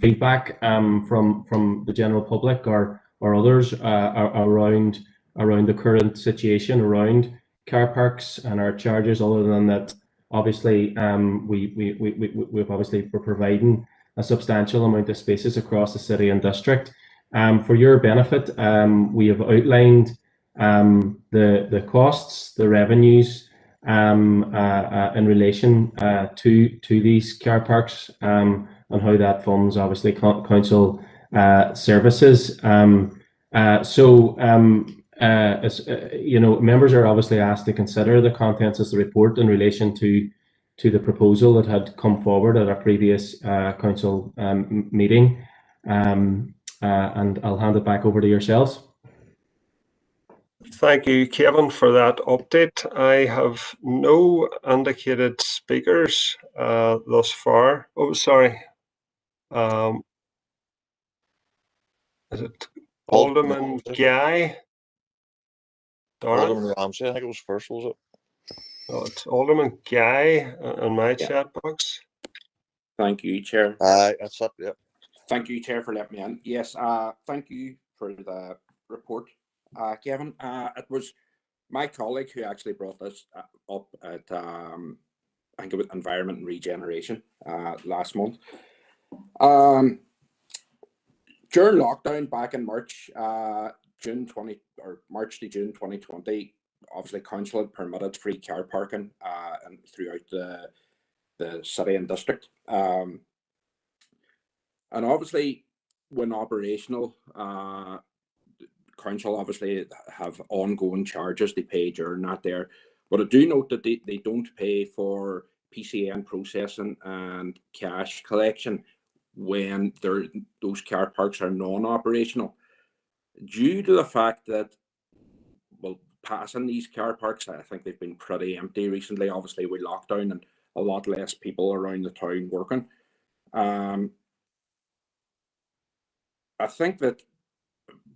feedback from the general public or others around the current situation around car parks and our charges, other than that obviously we're providing a substantial amount of spaces across the city and district. For your benefit, we have outlined the costs, the revenues in relation to these car parks, and how that funds obviously council services. As you know, members are obviously asked to consider the contents of the report in relation to the proposal that had come forward at a previous council meeting, and I'll hand it back over to yourselves. Thank you, Kevin, for that update. I have no indicated speakers thus far. Oh, sorry. Is it Alderman Guy? Alderman Ramsey, I think it was first, was it? Oh, it's Alderman Guy in my chat box. Thank you, Chair. That's it, yeah. Thank you, Chair, for letting me in. Yes, thank you for the report, Kevin. It was my colleague who actually brought this up at, I think it was Environment and Regeneration last month. During lockdown back in March, March to June 2020, obviously council had permitted free car parking and throughout the city and district. And obviously, when operational, council obviously have ongoing charges they pay during that there. But I do note that they don't pay for PCN processing and cash collection when those car parks are non-operational, due to the fact that, well, passing these car parks, I think they've been pretty empty recently. Obviously, with lockdown and a lot less people around the town working. I think that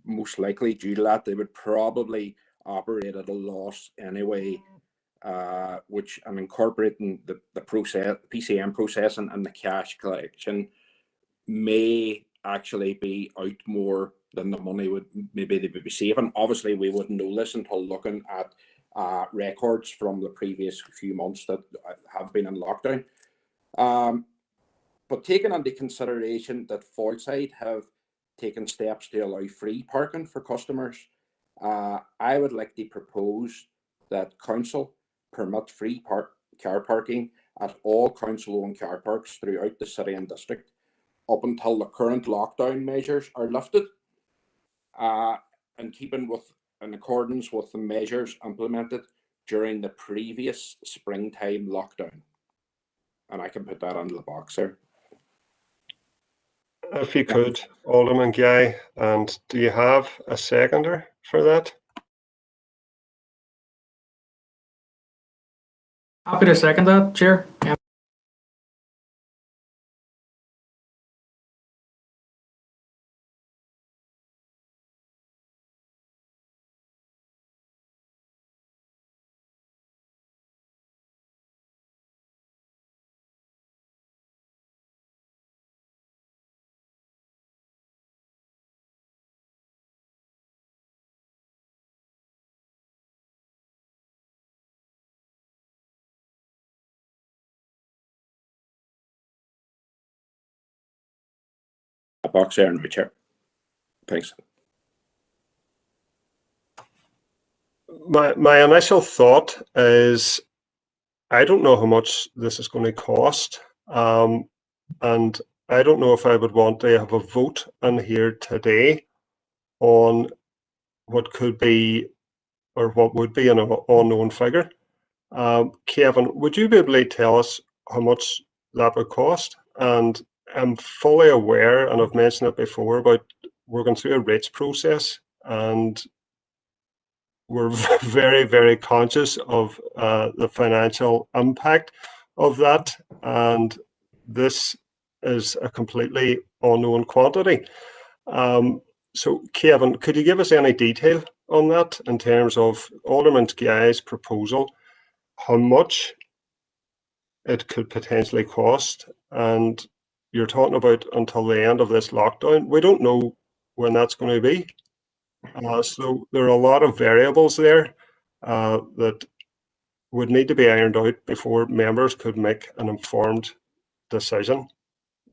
most likely due to that, they would probably operate at a loss anyway, which I'm incorporating the process, PCM processing and the cash collection may actually be out more than the money would maybe they would be saving. Obviously, we wouldn't know this until looking at records from the previous few months that have been in lockdown. But taking into consideration that Fallside have taken steps to allow free parking for customers, I would like to propose that council permit free car parking at all council-owned car parks throughout the city and district up until the current lockdown measures are lifted, and in accordance with the measures implemented during the previous springtime lockdown. And I can put that under the box there. If you could, Alderman Guy, and do you have a seconder for that? Happy to second that, Chair. A box there in my chair. Thanks. My initial thought is, I don't know how much this is going to cost, and I don't know if I would want to have a vote in here today on what could be or what would be an unknown figure. Kevin, would you be able to tell us how much that would cost? And I'm fully aware, and I've mentioned it before, about we're going through a rates process, and we're very, very conscious of the financial impact of that. And this is a completely unknown quantity. So, Kevin, could you give us any detail on that in terms of Alderman Guy's proposal, how much it could potentially cost? And you're talking about until the end of this lockdown. We don't know when that's going to be. So there are a lot of variables there that would need to be ironed out before members could make an informed decision.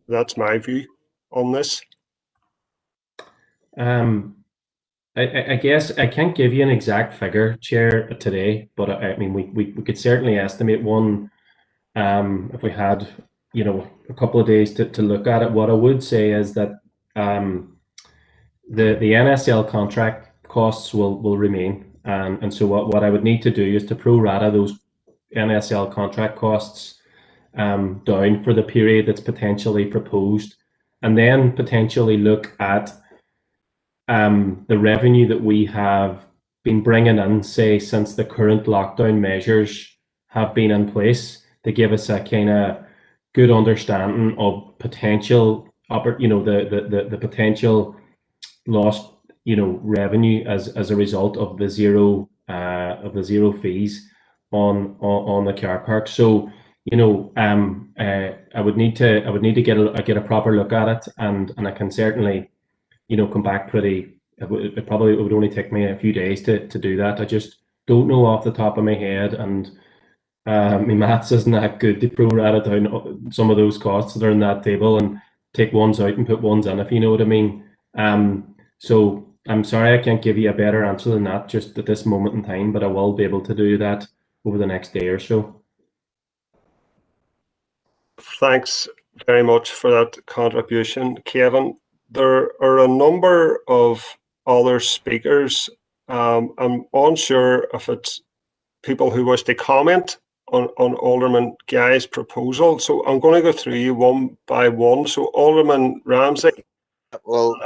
That's my view on this. I guess I can't give you an exact figure, Chair, today, but I mean, we could certainly estimate one if we had, a couple of days to look at it. What I would say is that the NSL contract costs will remain, and so what I would need to do is to pro rata those NSL contract costs down for the period that's potentially proposed, and then potentially look at the revenue that we have been bringing in, say, since the current lockdown measures have been in place, to give us a kind of good understanding of potential, the potential lost, revenue as a result of the zero fees on the car park. So, I would need to get a proper look at it, and I can certainly, come back pretty. It would only take me a few days to do that. I just don't know off the top of my head, and my maths isn't that good to pro rata down some of those costs that are in that table and take ones out and put ones in, if you know what I mean. So I'm sorry I can't give you a better answer than that just at this moment in time, but I will be able to do that over the next day or so. Thanks very much for that contribution, Kevin. There are a number of other speakers. I'm unsure if it's people who wish to comment on Alderman Guy's proposal. So I'm going to go through you one by one. So Alderman Ramsey. Well,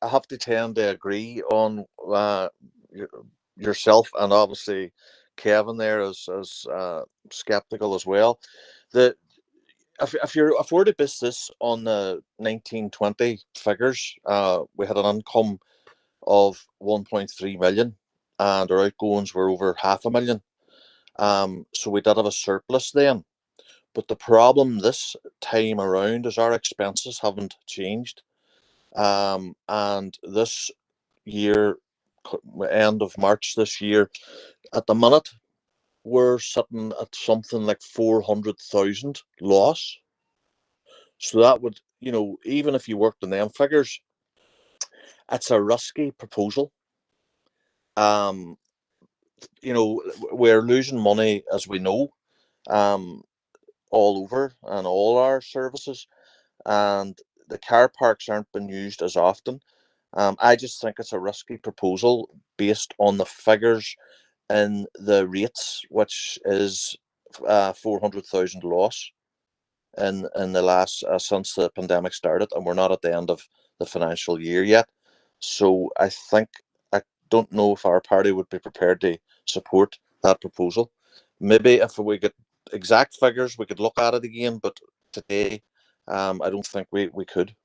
I have to tend to agree on yourself, and obviously Kevin there is skeptical as well. If we're to base this on the 1920 figures, we had an income of 1.3 million, and our outgoings were over 500,000. So we did have a surplus then. But the problem this time around is our expenses haven't changed. And this year, end of March this year, at the minute, we're sitting at something like 400,000 loss. So that would, even if you worked on them figures, it's a risky proposal. We're losing money, as we know, all over and all our services, and the car parks aren't being used as often. I just think it's a risky proposal based on the figures in the rates, which is 400,000 loss in the last since the pandemic started, and we're not at the end of the financial year yet. So I don't know if our party would be prepared to support that proposal. Maybe if we get exact figures, we could look at it again, but today I don't think we could.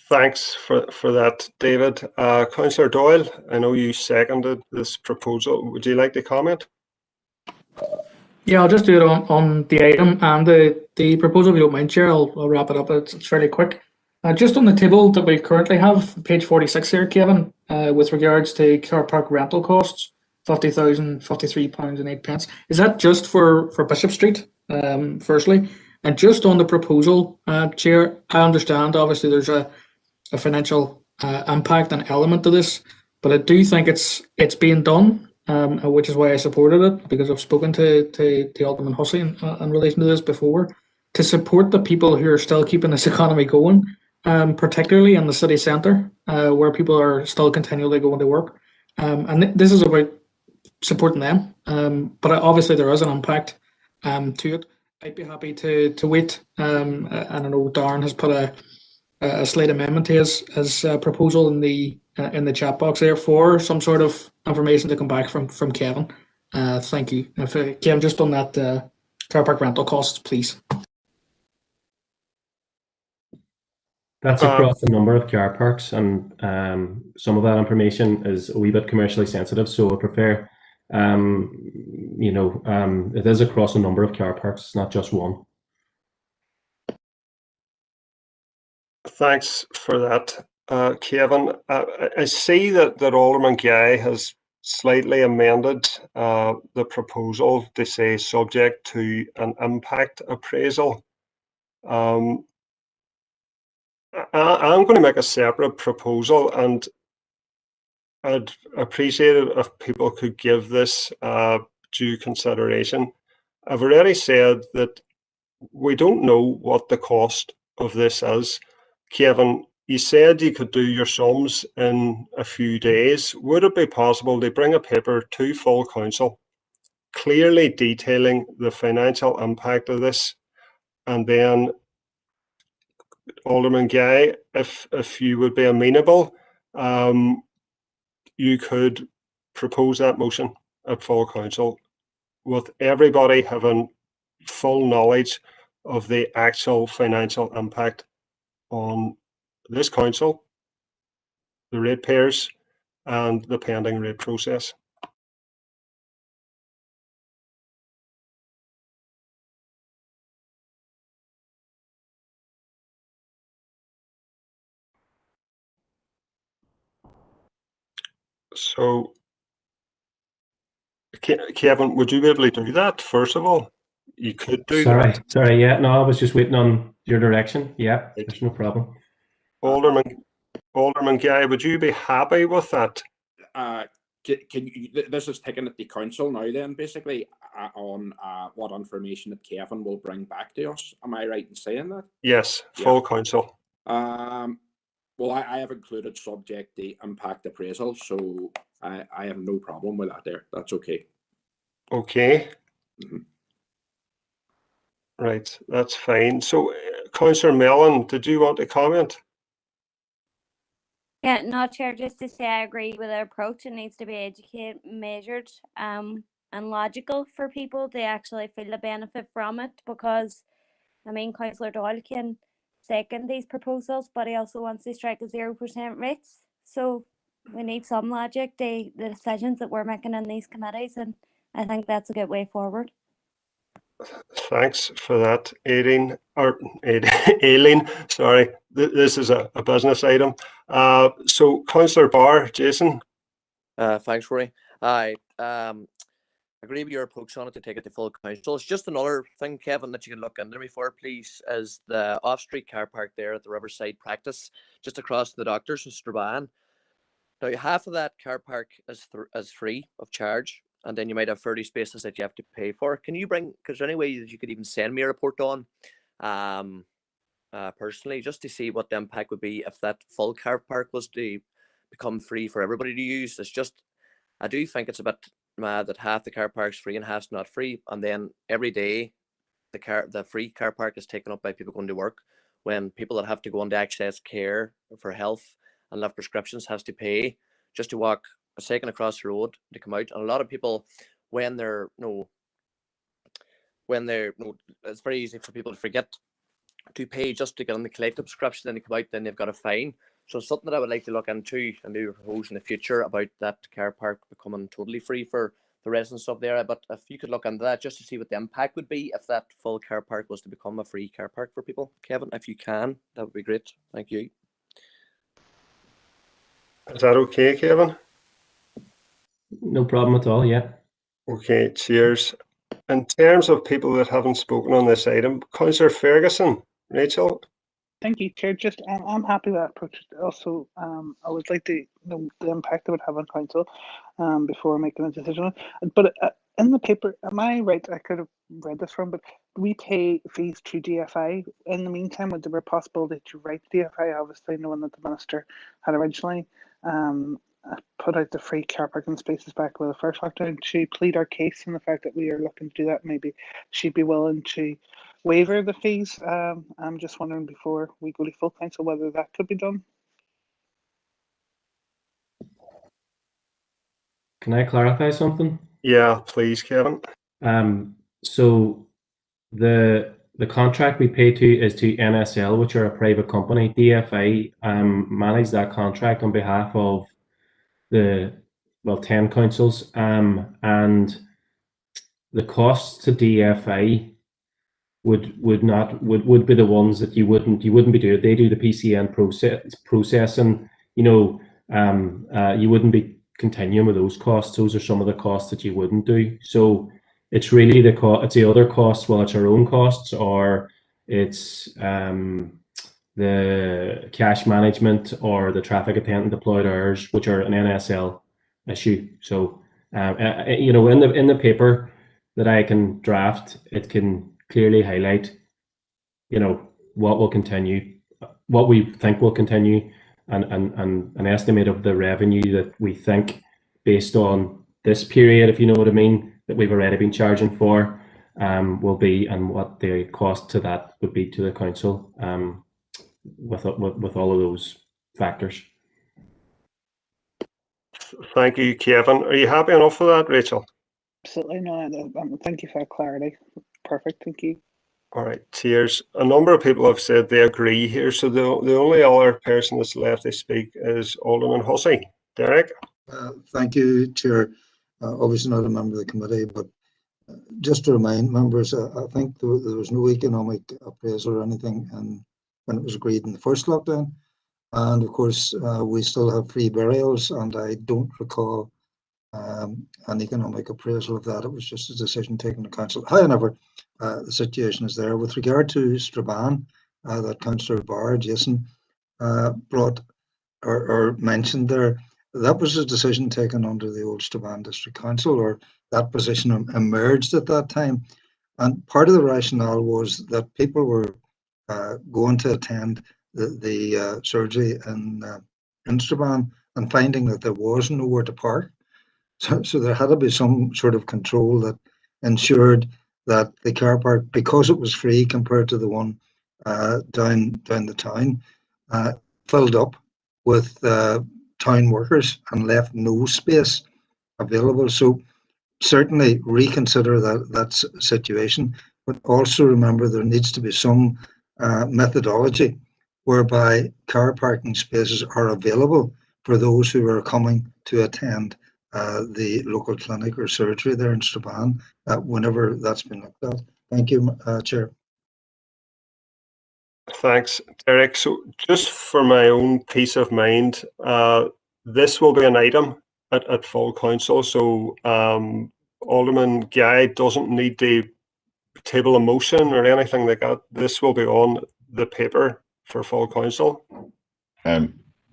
Thanks for that, David. Councillor Doyle, I know you seconded this proposal. Would you like to comment? Yeah, I'll just do it on the item and the proposal, if you don't mind, Chair. I'll wrap it up. It's fairly quick. Just on the table that we currently have, page 46 here, Kevin, with regards to car park rental costs, £50,053.08. Is that just for Bishop Street, firstly? And just on the proposal, Chair, I understand obviously there's a financial impact and element to this, but I do think it's being done, which is why I supported it, because I've spoken to Alderman Hussey in relation to this before, to support the people who are still keeping this economy going. particularly in the city centre, where people are still continually going to work. And this is about supporting them. But obviously there is an impact to it. I'd be happy to wait. And I know Darren has put a slight amendment to his proposal in the chat box there for some sort of information to come back from Kevin. Thank you. If Kevin, just on that car park rental costs, please. That's across a number of car parks, and some of that information is a wee bit commercially sensitive, so I prefer, it is across a number of car parks. It's not just one. Thanks for that, Kevin. I see that Alderman Guy has slightly amended the proposal to say subject to an impact appraisal. I'm going to make a separate proposal, and I'd appreciate it if people could give this due consideration. I've already said that we don't know what the cost of this is. Kevin, you said you could do your sums in a few days. Would it be possible to bring a paper to full council, clearly detailing the financial impact of this, and then Alderman Guy, if you would be amenable, you could propose that motion at full council with everybody having full knowledge of the actual financial impact on this council, the ratepayers, and the pending rate process. So, Kevin, would you be able to do that, first of all? You could do that. Sorry, yeah, no, I was just waiting on your direction. Yeah, there's no problem. Alderman Guy, would you be happy with that? Can you, this is taken at the council now then, basically, on what information that Kevin will bring back to us. Am I right in saying that? Yes, full council. Well, I have included subject the impact appraisal, so I have no problem with that there. That's okay. Okay. Right, that's fine. So, Councillor Mellon, did you want to comment? Yeah, no, Chair, just to say I agree with the approach. It needs to be educated, measured, and logical for people to actually feel the benefit from it, because, I mean, Councillor Doyle can second these proposals, but he also wants to strike a 0% rates. So we need some logic to the decisions that we're making in these committees, and I think that's a good way forward. Thanks for that, Aileen. Aileen, sorry, this is a business item. So, Councillor Barr, Jason. Thanks, Rory. I agree with your approach on it to take it to full council. It's just another thing, Kevin, that you can look into me for, please, is the off-street car park there at the Riverside Practice, just across the doctors in Strabane. Now, half of that car park is free of charge, and then you might have 30 spaces that you have to pay for. Can you bring, because there any way that you could even send me a report on, personally, just to see what the impact would be if that full car park was to become free for everybody to use? It's just, I do think it's a bit mad that half the car park's free and half's not free, and then every day the free car park is taken up by people going to work, when people that have to go on to access care for health and have prescriptions has to pay just to walk a second across the road to come out. And a lot of people, when they're it's very easy for people to forget to pay just to get on the collective prescription, then they come out, then they've got a fine. So it's something that I would like to look into and do propose in the future about that car park becoming totally free for the residents of the area. But if you could look into that just to see what the impact would be if that full car park was to become a free car park for people, Kevin, if you can, that would be great. Thank you. Is that okay, Kevin? No problem at all, yeah. Okay, cheers. In terms of people that haven't spoken on this item, Councillor Ferguson, Rachel. Thank you, Chair. Just, I'm happy with that approach. Also, I would like to know the impact it would have on council before making a decision. But in the paper, am I right? I could have read this wrong, but we pay fees to DFI. In the meantime, would there be a possibility to write DFI, obviously knowing that the minister had originally put out the free car parking spaces back with the first lockdown, to plead our case and the fact that we are looking to do that? Maybe she'd be willing to waiver the fees. I'm just wondering, before we go to full council, whether that could be done. Can I clarify something? Yeah, please, Kevin. So the contract we pay to is to NSL, which are a private company. DFI manage that contract on behalf of the 10 councils, and the costs to DFI would be the ones that you wouldn't be doing. They do the PCN processing. You wouldn't be continuing with those costs. Those are some of the costs that you wouldn't do. So it's really it's the other costs, well, it's our own costs, or it's the cash management or the traffic attendant deployed hours, which are an NSL issue. So in the paper that I can draft, it can clearly highlight what will continue, what we think will continue, and an estimate of the revenue that we think, based on this period, if you know what I mean, that we've already been charging for, will be, and what the cost to that would be to the council, with all of those factors. Thank you, Kevin. Are you happy enough with that, Rachel? Absolutely. No, thank you for that clarity. Perfect. Thank you. All right, cheers. A number of people have said they agree here, so the only other person that's left to speak is Alderman Hussey. Derek? Thank you, Chair. Obviously not a member of the committee, but just to remind members, I think there was no economic appraisal or anything when it was agreed in the first lockdown. And of course, we still have free burials, and I don't recall an economic appraisal of that. It was just a decision taken to council. However, the situation is there. With regard to Strabane, that Councillor Barr, Jason, brought or mentioned there, that was a decision taken under the old Strabane District Council, or that position emerged at that time. And part of the rationale was that people were going to attend the surgery in Strabane and finding that there was nowhere to park. So there had to be some sort of control that ensured that the car park, because it was free compared to the one down the town, filled up with town workers and left no space available. So certainly reconsider that situation, but also remember there needs to be some methodology whereby car parking spaces are available for those who are coming to attend the local clinic or surgery there in Strabane, whenever that's been looked at. Thank you, Chair. Thanks, Derek. So just for my own peace of mind, this will be an item at full council. So Alderman Guy doesn't need to table a motion or anything like that. This will be on the paper for full council.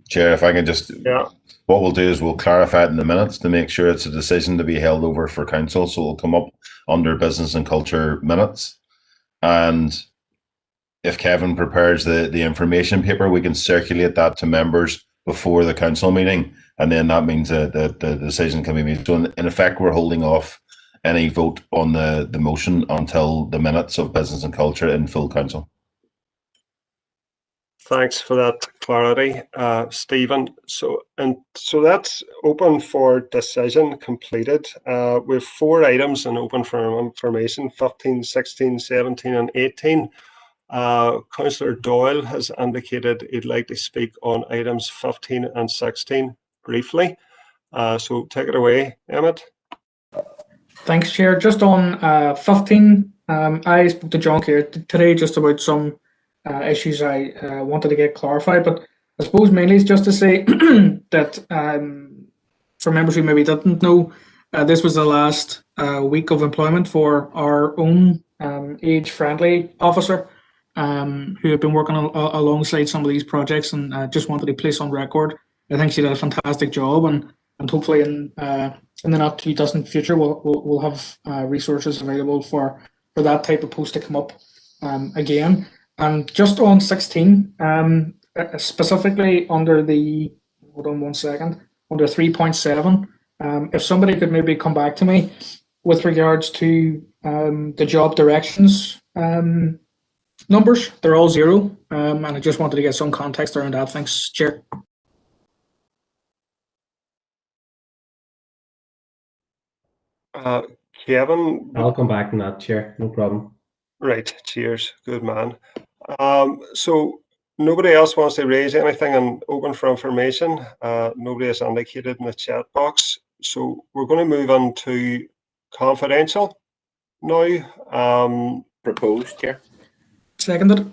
Chair, if I can just, yeah. What we'll do is we'll clarify it in the minutes to make sure it's a decision to be held over for council. So it'll come up under business and culture minutes. And if Kevin prepares the information paper, we can circulate that to members before the council meeting. And then that means that the decision can be made. So in effect, we're holding off any vote on the motion until the minutes of business and culture in full council. Thanks for that clarity, Stephen. So that's open for decision completed. We have 4 items and open for information: 15, 16, 17, and 18. Councillor Doyle has indicated he'd like to speak on items 15 and 16 briefly. So take it away, Emmett. Thanks, Chair. Just on 15, I spoke to John here today just about some issues I wanted to get clarified, but I suppose mainly it's just to say that for members who maybe didn't know, this was the last week of employment for our own age-friendly officer, who had been working alongside some of these projects, and just wanted to place on record, I think she did a fantastic job, and and hopefully in the not too distant future, we'll have resources available for that type of post to come up again. And just on 16, specifically under the, hold on one second, under 3.7, if somebody could maybe come back to me with regards to the job directions numbers. They're all 0, and I just wanted to get some context around that. Thanks, Chair. Kevin? I'll come back on that, Chair. No problem. Right, cheers. Good man. So nobody else wants to raise anything and open for information. Nobody has indicated in the chat box. So we're going to move on to confidential now. Proposed, Chair. Seconded.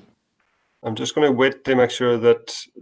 I'm just going to wait to make sure that